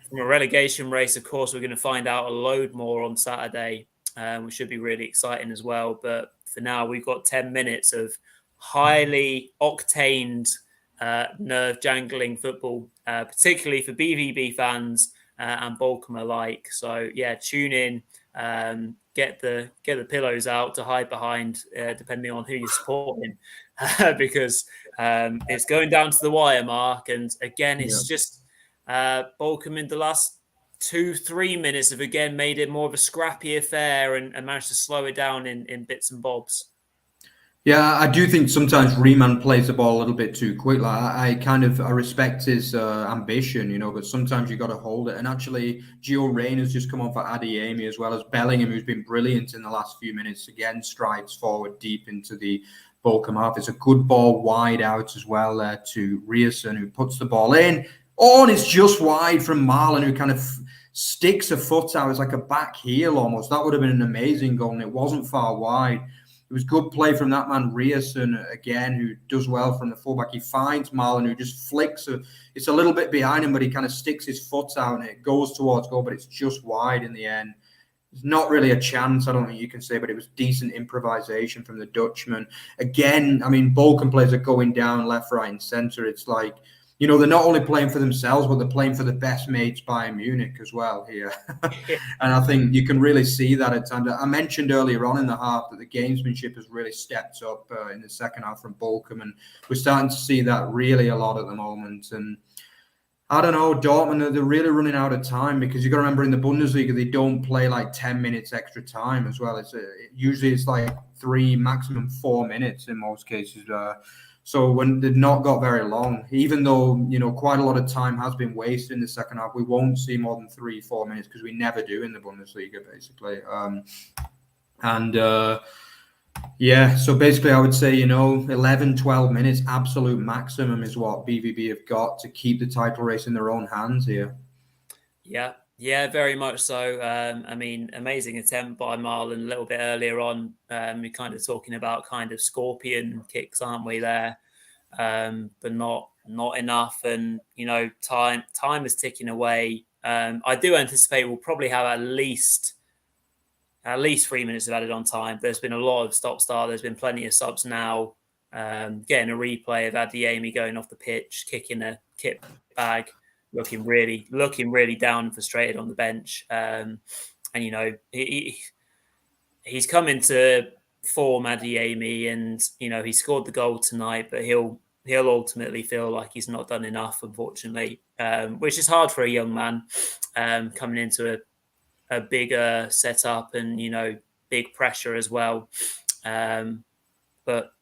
From a relegation race, of course, we're going to find out a load more on Saturday, which should be really exciting as well. But for now, we've got 10 minutes of highly octaned, nerve-jangling football, particularly for BVB fans and Bochum alike. So yeah, tune in. Get the pillows out to hide behind, depending on who you're supporting, because it's going down to the wire, Mark. And again, it's just Bochum in the last 2-3 minutes have again made it more of a scrappy affair and managed to slow it down in bits and bobs. Yeah, I do think sometimes Riemann plays the ball a little bit too quick. Like I respect his ambition, but sometimes you got to hold it. And actually, Gio Reyna's just come on for Adeyemi, as well as Bellingham, who's been brilliant in the last few minutes. Again, strides forward deep into the Bochum half. It's a good ball wide out as well there to Rierson, who puts the ball in. Oh, and it's just wide from Marlon, who kind of sticks a foot out. It's like a back heel almost. That would have been an amazing goal, and it wasn't far wide. It was good play from that man Rierson again, who does well from the fullback. He finds Marlon, who just flicks. It's a little bit behind him, but he kind of sticks his foot out and it goes towards goal, but it's just wide in the end. It's not really a chance, I don't think you can say, but it was decent improvisation from the Dutchman. Again, I mean, Bochum players are going down left, right, and centre. It's like, you know, they're not only playing for themselves, but they're playing for the best mates Bayern Munich as well here. And I think you can really see that at times. I mentioned earlier on in the half that the gamesmanship has really stepped up in the second half from Bochum, and we're starting to see that really a lot at the moment. And I don't know, Dortmund, they're really running out of time, because you got to remember in the Bundesliga, they don't play like 10 minutes extra time as well. Usually it's like 3, maximum 4 minutes in most cases. So when they've not got very long, even though, you know, quite a lot of time has been wasted in the second half, we won't see more than 3-4 minutes, because we never do in the Bundesliga, basically. Yeah, so basically I would say, you know, 11, 12 minutes, absolute maximum is what BVB have got to keep the title race in their own hands here. Yeah, very much so. I mean, amazing attempt by Marlon a little bit earlier on. We're kind of talking about kind of scorpion kicks, aren't we, there? But not enough. And, you know, time is ticking away. I do anticipate we'll probably have at least 3 minutes of added on time. There's been a lot of stop-start. There's been plenty of subs now. Getting a replay of Adeyemi going off the pitch, kicking a kit bag, looking really down and frustrated on the bench. And, you know, he's come into form, Adeyemi, and, you know, he scored the goal tonight, but he'll ultimately feel like he's not done enough, unfortunately, which is hard for a young man coming into a bigger setup and, you know, big pressure as well. But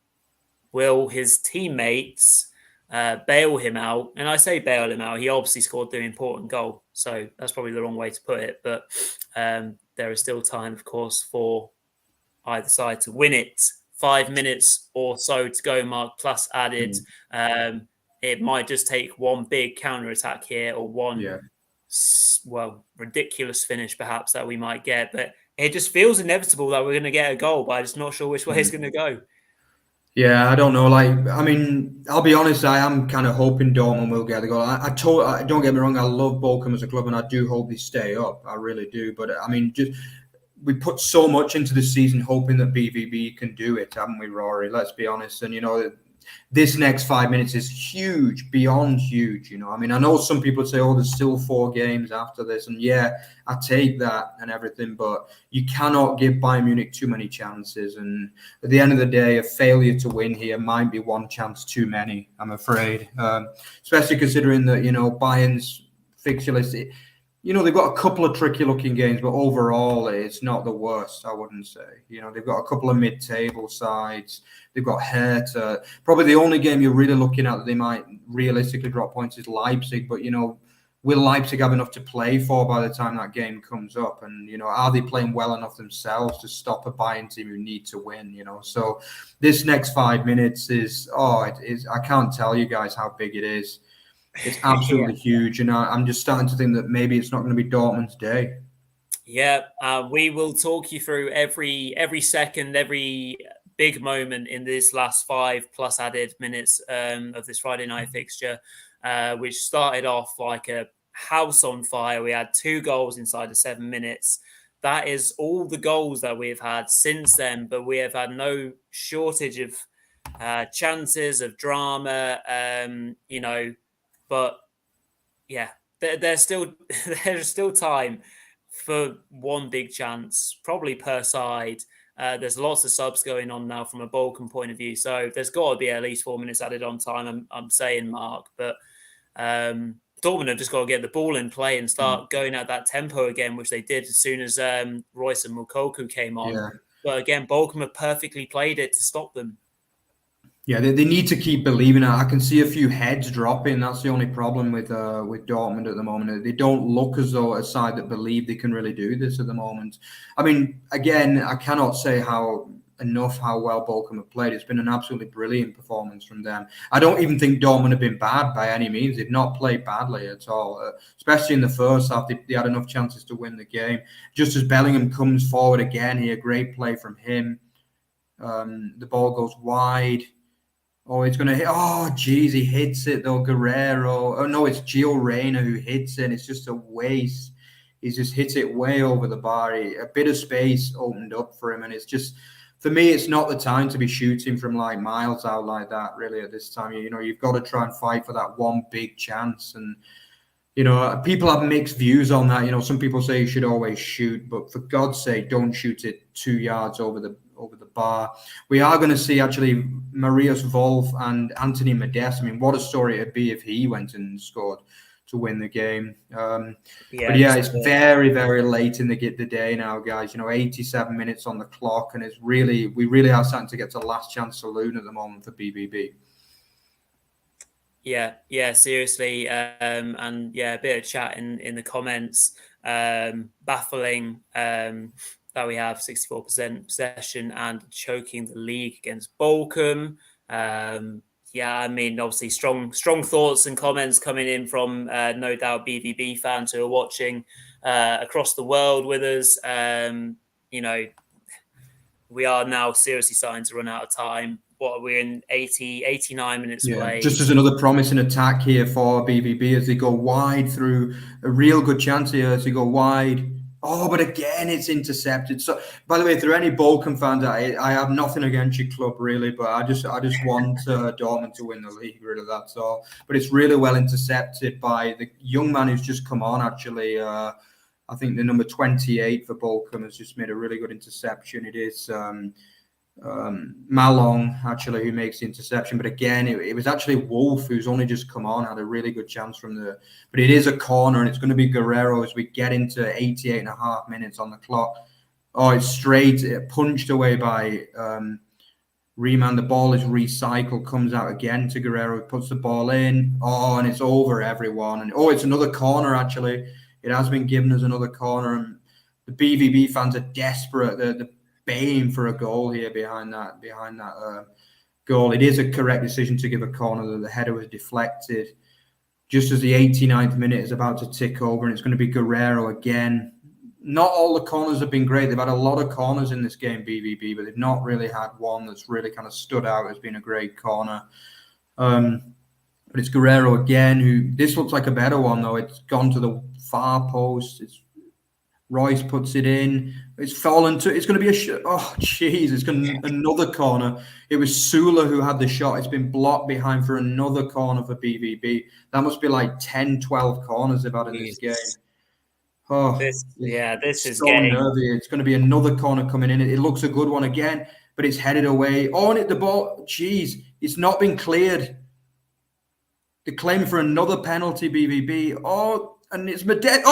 will his teammates bail him out? And I say bail him out. He obviously scored the important goal, so that's probably the wrong way to put it. But there is still time, of course, for either side to win it. 5 minutes or so to go, Mark, plus added. It might just take one big counter-attack here or one ridiculous finish perhaps that we might get, but it just feels inevitable that we're going to get a goal, but I'm just not sure which way it's going to go. Yeah, I don't know. Like, I mean, I'll be honest, I am kind of hoping Dortmund will get the goal. I don't get me wrong, I love Bochum as a club and I do hope they stay up. I really do. But I mean, we put so much into the season hoping that BVB can do it, haven't we, Rory? Let's be honest. And, you know, this next 5 minutes is huge, beyond huge. You know, I mean, I know some people say, oh, there's still 4 games after this. And yeah, I take that and everything, but you cannot give Bayern Munich too many chances. And at the end of the day, a failure to win here might be one chance too many, I'm afraid. Especially considering that, you know, Bayern's fixture list, you know, they've got a couple of tricky looking games, but overall it's not the worst, I wouldn't say. You know, they've got a couple of mid-table sides. They've got Hertha. Probably the only game you're really looking at that they might realistically drop points is Leipzig. But, you know, will Leipzig have enough to play for by the time that game comes up? And, you know, are they playing well enough themselves to stop a Bayern team who need to win, you know? So this next 5 minutes is, I can't tell you guys how big it is. It's absolutely huge, and I'm just starting to think that maybe it's not going to be Dortmund's day. Yeah, we will talk you through every second, every big moment in this last 5 plus added minutes of this Friday night fixture, which started off like a house on fire. We had 2 goals inside of 7 minutes. That is all the goals that we've had since then, but we have had no shortage of chances, of drama, you know. But yeah, there's still time for one big chance, probably per side. There's lots of subs going on now from a Bochum point of view, so there's got to be at least 4 minutes added on time. I'm saying, Mark, but Dortmund have just got to get the ball in play and start going at that tempo again, which they did as soon as Royce and Moukoko came on. Yeah. But again, Bochum have perfectly played it to stop them. Yeah, they need to keep believing it. I can see a few heads dropping. That's the only problem with Dortmund at the moment. They don't look as though a side that believe they can really do this at the moment. I mean, again, I cannot say how well Bochum have played. It's been an absolutely brilliant performance from them. I don't even think Dortmund have been bad by any means. They've not played badly at all, especially in the first half. They had enough chances to win the game. Just as Bellingham comes forward again here, great play from him. The ball goes wide. Oh, it's going to hit. Oh, geez, he hits it though. Guerrero. Oh, no, it's Gio Reyna who hits it. And it's just a waste. He just hits it way over the bar. A bit of space opened up for him. And it's just, for me, it's not the time to be shooting from like miles out like that, really, at this time. You know, you've got to try and fight for that one big chance. And, you know, people have mixed views on that. You know, some people say you should always shoot, but for God's sake, don't shoot it 2 yards over the bar. We are going to see actually Marius Wolf and Anthony Modeste. I mean, what a story it'd be if he went and scored to win the game. But yeah, it's very, very late in the day now, guys. You know, 87 minutes on the clock, and we really are starting to get to last chance saloon at the moment for BVB. Yeah, seriously. And yeah, a bit of chat in the comments. Baffling that we have 64% possession and choking the league against Bochum. Yeah, I mean, obviously strong thoughts and comments coming in from no doubt BVB fans who are watching across the world with us. You know, we are now seriously starting to run out of time. What are we in 89 minutes played? Just as another promising attack here for BVB as they go wide through a real good chance here as they go wide. Oh, but again, it's intercepted. So, by the way, if there are any Bochum fans, I have nothing against your club, really, but I just want Dortmund to win the league, really, that's all. But it's really well intercepted by the young man who's just come on, actually. I think the number 28 for Bochum has just made a really good interception. It is Malong, actually, who makes the interception. But again, it was actually Wolf, who's only just come on, had a really good chance from but it is a corner, and it's going to be Guerrero as we get into 88 and a half minutes on the clock. Oh, it's straight, punched away by Riemann. The ball is recycled, comes out again to Guerrero, puts the ball in. Oh, and it's over everyone. And oh, it's another corner, actually. It has been given as another corner, and the BVB fans are desperate. They're baying for a goal here behind that goal. It is a correct decision to give a corner. The header was deflected just as the 89th minute is about to tick over, and it's going to be Guerrero again. Not all the corners have been great. They've had a lot of corners in this game, BVB, but they've not really had one that's really kind of stood out as being a great corner. But it's Guerrero again, who, this looks like a better one, though. It's gone to the far post. Royce puts it in. It's fallen to. It's going to be it's going to another corner. It was Sula who had the shot. It's been blocked behind for another corner for BVB. That must be like 10, 12 corners they've had in this game. Oh, this is so nervy. It's going to be another corner coming in. It looks a good one again, but it's headed away. Oh, and the ball. Jeez, it's not been cleared. They're claiming for another penalty, BVB. Oh. And it's Modeste.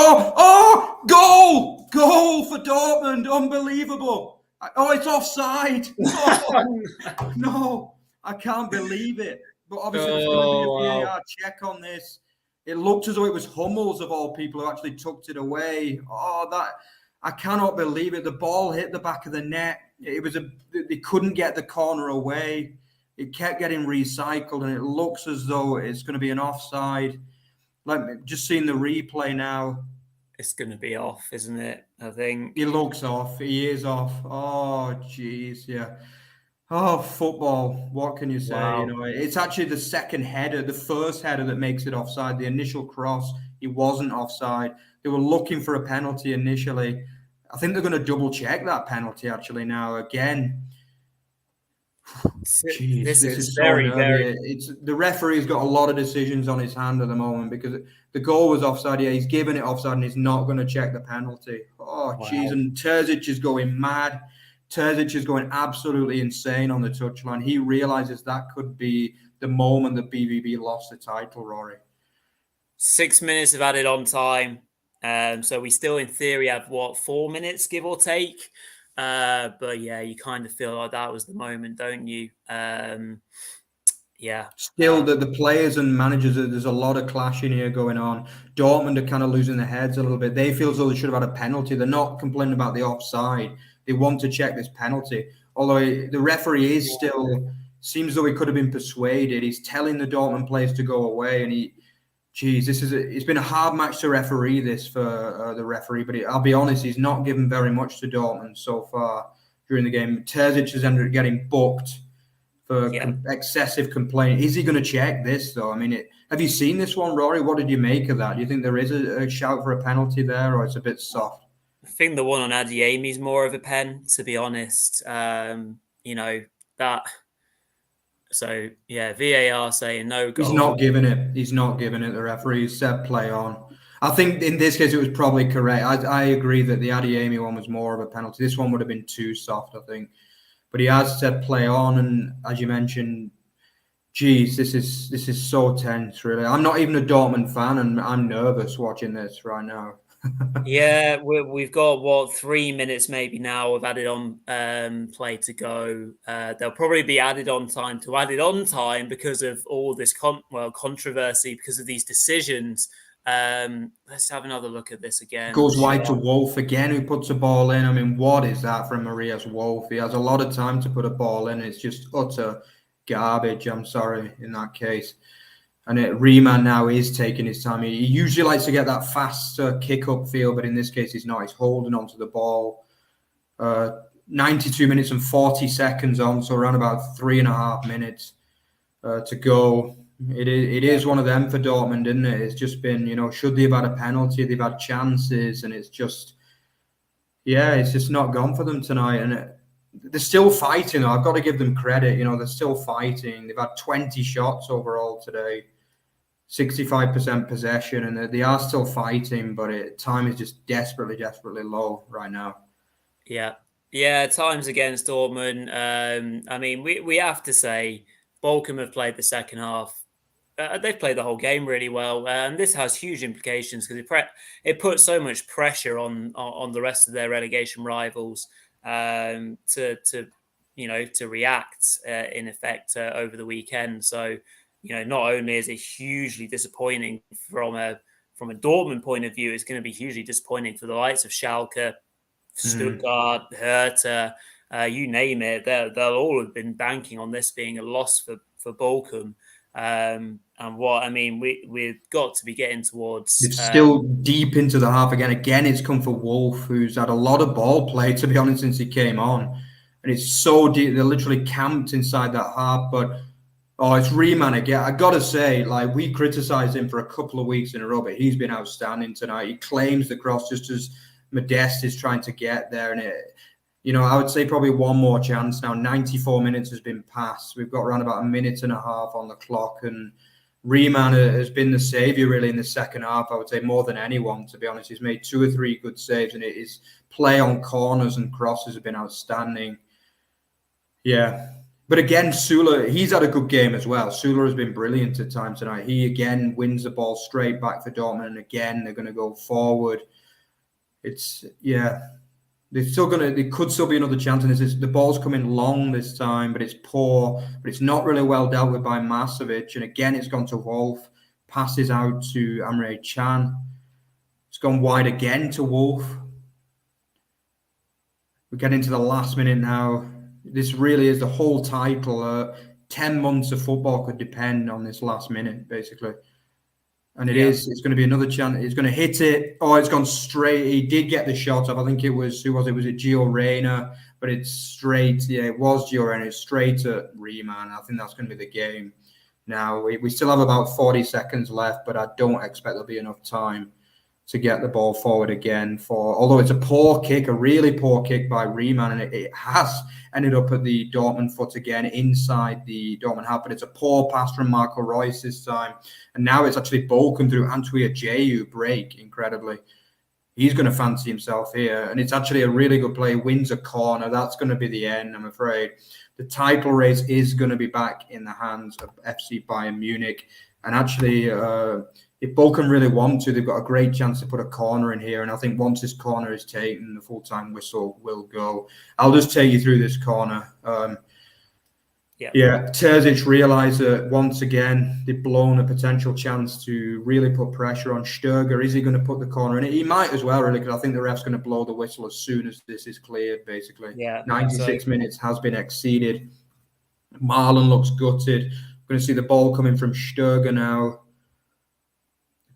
Goal for Dortmund. Unbelievable. Oh, it's offside. Oh, no, I can't believe it. But obviously, there's going to be a VAR check on this. It looked as though it was Hummels, of all people, who actually tucked it away. I cannot believe it. The ball hit the back of the net. They couldn't get the corner away. It kept getting recycled, and it looks as though it's going to be an offside. Like, just seeing the replay now. It's going to be off, isn't it? I think. He looks off. He is off. Oh, jeez, yeah. Oh, football. What can you say? Wow. You know, it's actually the second header, the first header that makes it offside. The initial cross, he wasn't offside. They were looking for a penalty initially. I think they're going to double check that penalty actually now again. Jeez, this is so very. The referee's got a lot of decisions on his hand at the moment because the goal was offside. Yeah, he's given it offside and he's not going to check the penalty. Oh, jeez. And Terzic is going mad. Terzic is going absolutely insane on the touchline. He realizes that could be the moment that BVB lost the title, Rory. 6 minutes of added on time. So we still, in theory, have 4 minutes, give or take. But yeah, you kind of feel like that was the moment, don't you? Yeah. Still, the players and managers, there's a lot of clashing here going on. Dortmund are kind of losing their heads a little bit. They feel as though they should have had a penalty. They're not complaining about the offside. They want to check this penalty. Although the referee is still, seems though he could have been persuaded. He's telling the Dortmund players to go away. And it's been a hard match to referee this for the referee. But I'll be honest, he's not given very much to Dortmund so far. during the game. Terzic has ended up getting booked for excessive complaint. Is he going to check this, though? I mean, have you seen this one, Rory? What did you make of that? Do you think there is a shout for a penalty there, or it's a bit soft? I think the one on Adeyemi is more of a pen, to be honest. That. So yeah, VAR saying no goal. He's not giving it. He's not giving it. The referee said play on. I think in this case it was probably correct. I agree that the Adeyemi one was more of a penalty. This one would have been too soft, I think. But he has said play on, and as you mentioned, geez, this is so tense. Really, I'm not even a Dortmund fan, and I'm nervous watching this right now. Yeah, we've got 3 minutes maybe now of added on play to go. There'll probably be added on time because of all this controversy because of these decisions. Let's have another look at this again. Goes wide to Wolf again, who puts a ball in. I mean, what is that from Marius Wolf? He has a lot of time to put a ball in. It's just utter garbage. I'm sorry in that case. And Riemann now is taking his time. He usually likes to get that fast kick-up feel, but in this case, he's not. He's holding onto the ball. 92 minutes and 40 seconds on, so around about 3.5 minutes to go. It is one of them for Dortmund, isn't it? It's just been, should they have had a penalty? They've had chances, and it's just not gone for them tonight. And they're still fighting. I've got to give them credit. They're still fighting. They've had 20 shots overall today. 65% possession, and they are still fighting, but time is just desperately low right now. Yeah, times against Dortmund. I mean, we have to say Bochum have played the second half. They've played the whole game really well, and this has huge implications because it puts so much pressure on the rest of their relegation rivals to react in effect over the weekend. So. Not only is it hugely disappointing from a Dortmund point of view, it's going to be hugely disappointing for the likes of Schalke, Stuttgart, Hertha, you name it. They'll all have been banking on this being a loss for Bochum. We've got to be getting towards. It's still deep into the half again. Again, it's come for Wolf, who's had a lot of ball play, to be honest, since he came on. And it's so deep. They're literally camped inside that half, but. Oh, it's Riemann again. I got to say, we criticised him for a couple of weeks in a row, but he's been outstanding tonight. He claims the cross just as Modeste is trying to get there. And, I would say probably one more chance now. 94 minutes has been passed. We've got around about 1.5 minutes on the clock. And Riemann has been the saviour, really, in the second half. I would say more than anyone, to be honest. He's made 2 or 3 good saves, and his play on corners and crosses have been outstanding. Yeah. But again, Süle, he's had a good game as well. Süle has been brilliant at times tonight. He again wins the ball straight back for Dortmund, and again they're going to go forward. There could still be another chance, and the ball's coming long this time, but it's poor. But it's not really well dealt with by Masovic, and again it's gone to Wolf. Passes out to Emre Can. It's gone wide again to Wolf. We're getting to the last minute now. This really is the whole title. 10 months of football could depend on this last minute, basically. And it's going to be another chance. It's going to hit it. Oh, it's gone straight. He did get the shot up. I think it was, who was it? Was it Gio Reyna? But it's straight. Yeah, it was Gio Reyna. It's straight at Riemann. I think that's going to be the game. Now, we still have about 40 seconds left, but I don't expect there'll be enough time to get the ball forward again although it's a poor kick, a really poor kick by Riemann, and it has ended up at the Dortmund foot again inside the Dortmund half, but it's a poor pass from Mark Rory this time. And now it's actually Bochum through Antwi Ajeyu break, incredibly. He's going to fancy himself here, and it's actually a really good play, wins a corner. That's going to be the end, I'm afraid. The title race is going to be back in the hands of FC Bayern Munich, and actually if Bochum really want to, they've got a great chance to put a corner in here. And I think once this corner is taken, the full-time whistle will go. I'll just take you through this corner. Terzic realised that once again, they've blown a potential chance to really put pressure on Stöger. Is he going to put the corner in? He might as well, really, because I think the ref's going to blow the whistle as soon as this is cleared, basically. 96 minutes has been exceeded. Marlon looks gutted. We're going to see the ball coming from Stöger now.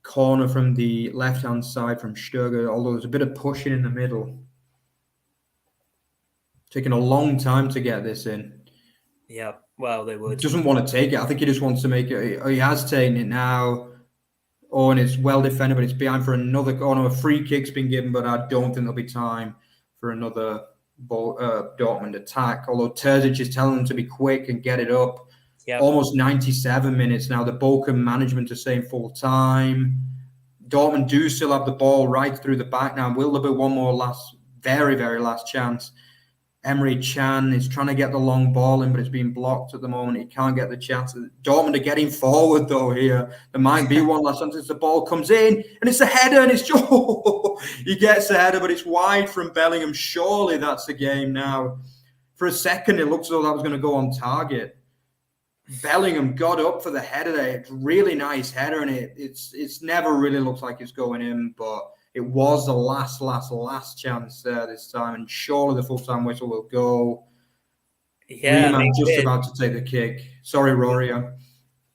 Corner from the left-hand side from Stöger, although there's a bit of pushing in the middle. Taking a long time to get this in. Yeah, well, they would. Doesn't want to take it. I think he just wants to make it. He has taken it now. Oh, and it's well defended, but it's behind for another. Oh no, a free kick's been given, but I don't think there'll be time for another Dortmund attack. Although Terzic is telling them to be quick and get it up. Yep. Almost 97 minutes now. The Bochum management are saying full time. Dortmund do still have the ball right through the back now. Will there be one more very, very last chance? Emre Can is trying to get the long ball in, but it's being blocked at the moment. He can't get the chance. Dortmund are getting forward, though, here. There might be one last chance. The ball comes in, and it's a header, and it's he gets the header, but it's wide from Bellingham. Surely that's the game now. For a second, it looks as though that was going to go on target. Bellingham got up for the header there. It's a really nice header, and it's never really looks like it's going in, but it was the last chance there this time, and surely the full-time whistle will go. Yeah, Riemann just about to take the kick. Sorry, Rory.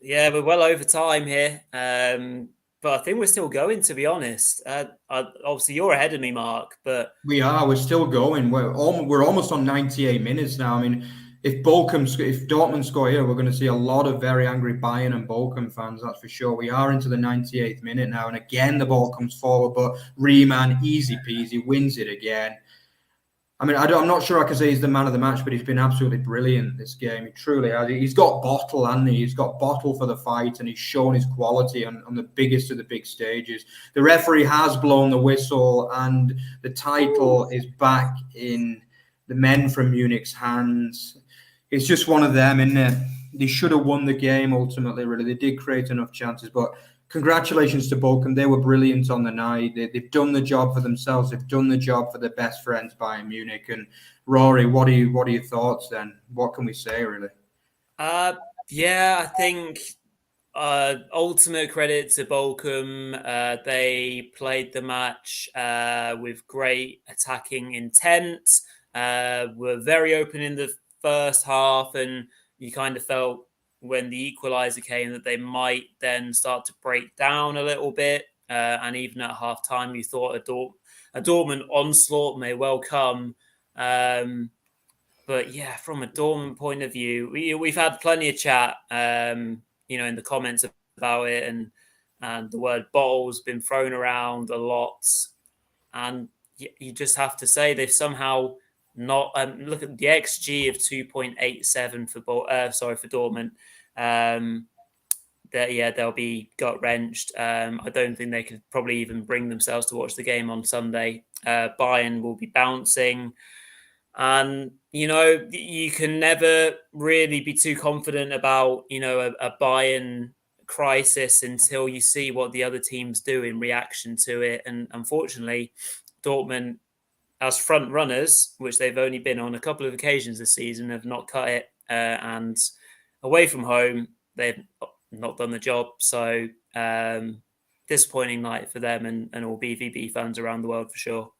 Yeah, we're well over time here, but I think we're still going, to be honest. Obviously, you're ahead of me, Mark, but... We're still going. We're almost on 98 minutes now. I mean, if Dortmund score here, we're going to see a lot of very angry Bayern and Bochum fans, that's for sure. We are into the 98th minute now, and again, the ball comes forward, but Riemann, easy peasy, wins it again. I mean, I'm not sure I can say he's the man of the match, but he's been absolutely brilliant this game. He truly has. He's got bottle, hasn't he? He's got bottle for the fight, and he's shown his quality on the biggest of the big stages. The referee has blown the whistle, and the title is back in the men from Munich's hands. It's just one of them, isn't it? They should have won the game ultimately, really. They did create enough chances, but congratulations to Bochum. They were brilliant on the night. They've done the job for themselves. They've done the job for their best friends, Bayern Munich. And Rory, what are your thoughts then? What can we say, really? Yeah, I think ultimate credit to Bochum. They played the match with great attacking intent. Were very open in the first half, and you kind of felt when the equaliser came that they might then start to break down a little bit. And even at half time, you thought a Dortmund onslaught may well come. But yeah, from a Dortmund point of view, we've had plenty of chat, in the comments about it, and the word bottle's been thrown around a lot. And you just have to say they've somehow not look at the XG of 2.87 for Dortmund. They'll be gut wrenched. I don't think they could probably even bring themselves to watch the game on Sunday. Bayern will be bouncing, and you can never really be too confident about a Bayern crisis until you see what the other teams do in reaction to it. And unfortunately, Dortmund, as front runners, which they've only been on a couple of occasions this season, have not cut it. And away from home, they've not done the job. So disappointing night for them and all BVB fans around the world for sure.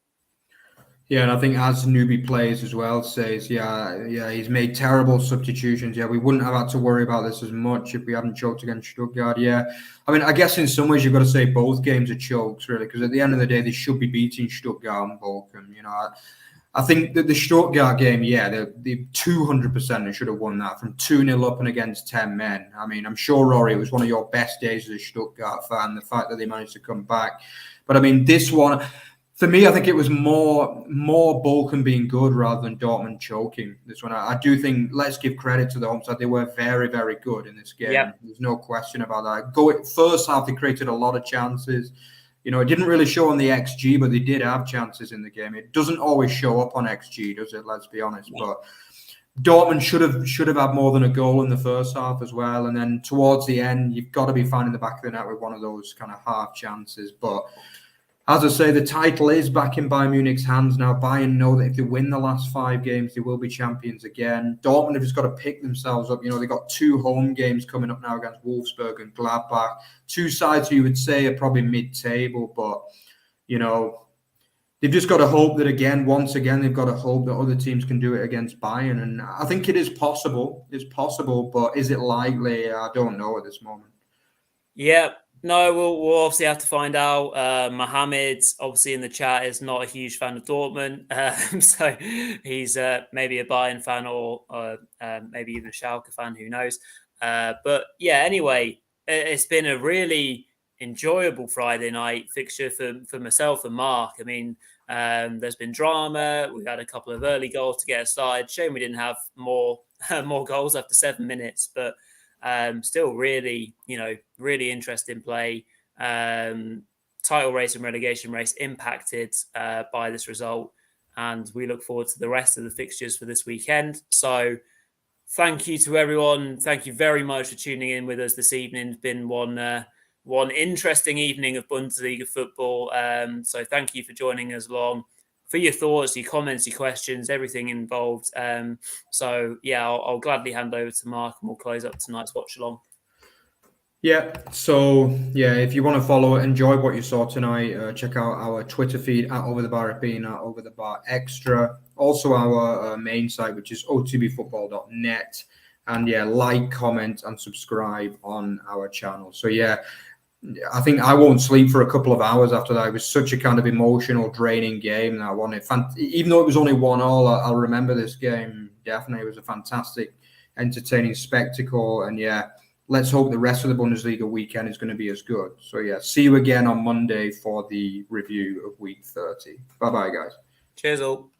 Yeah, and I think as newbie players as well says, he's made terrible substitutions. Yeah, we wouldn't have had to worry about this as much if we hadn't choked against Stuttgart. Yeah, I mean, I guess in some ways you've got to say both games are chokes, really, because at the end of the day, they should be beating Stuttgart and Bochum. I think that the Stuttgart game, they 200% should have won that from 2-0 up and against 10 men. I mean, I'm sure, Rory, it was one of your best days as a Stuttgart fan, the fact that they managed to come back. But I mean, this one... For me, I think it was more Bochum being good rather than Dortmund choking this one. I do think, let's give credit to the home side. They were very, very good in this game. Yep. There's no question about that. First half, they created a lot of chances. It didn't really show on the XG, but they did have chances in the game. It doesn't always show up on XG, does it? Let's be honest. Yeah. But Dortmund should have had more than a goal in the first half as well. And then towards the end, you've got to be finding the back of the net with one of those kind of half chances. But as I say, the title is back in Bayern Munich's hands now. Bayern know that if they win the last 5 games, they will be champions again. Dortmund have just got to pick themselves up. They've got 2 home games coming up now against Wolfsburg and Gladbach. 2 sides who you would say are probably mid-table, but, they've just got to hope that, once again, they've got to hope that other teams can do it against Bayern. And I think it is possible. It's possible, but is it likely? I don't know at this moment. Yeah. No, we'll obviously have to find out. Mohammed, obviously in the chat, is not a huge fan of Dortmund, so he's maybe a Bayern fan or maybe even a Schalke fan. Who knows? But yeah, anyway, it's been a really enjoyable Friday night fixture for myself and Mark. I mean, there's been drama. We've had a couple of early goals to get us started. Shame we didn't have more more goals after 7 minutes, but. Still really, really interesting play. Title race and relegation race impacted by this result. And we look forward to the rest of the fixtures for this weekend. So thank you to everyone. Thank you very much for tuning in with us this evening. It's been one interesting evening of Bundesliga football. So thank you for joining us along. For your thoughts, your comments, your questions, everything involved. So yeah, I'll gladly hand over to Mark and we'll close up tonight's watch along. Yeah, so yeah, if you want to follow, enjoy what you saw tonight, check out our Twitter feed at Over the Bar Rapine, at Over the Bar Extra, also our main site, which is otbfootball.net, and yeah, like, comment, and subscribe on our channel. So yeah, I think I won't sleep for a couple of hours after that. It was such a kind of emotional, draining game, and I wanted, even though it was only 1-1, I'll remember this game definitely. It was a fantastic, entertaining spectacle, and yeah. Let's hope the rest of the Bundesliga weekend is going to be as good. So, yeah, see you again on Monday for the review of week 30. Bye-bye, guys. Cheers all.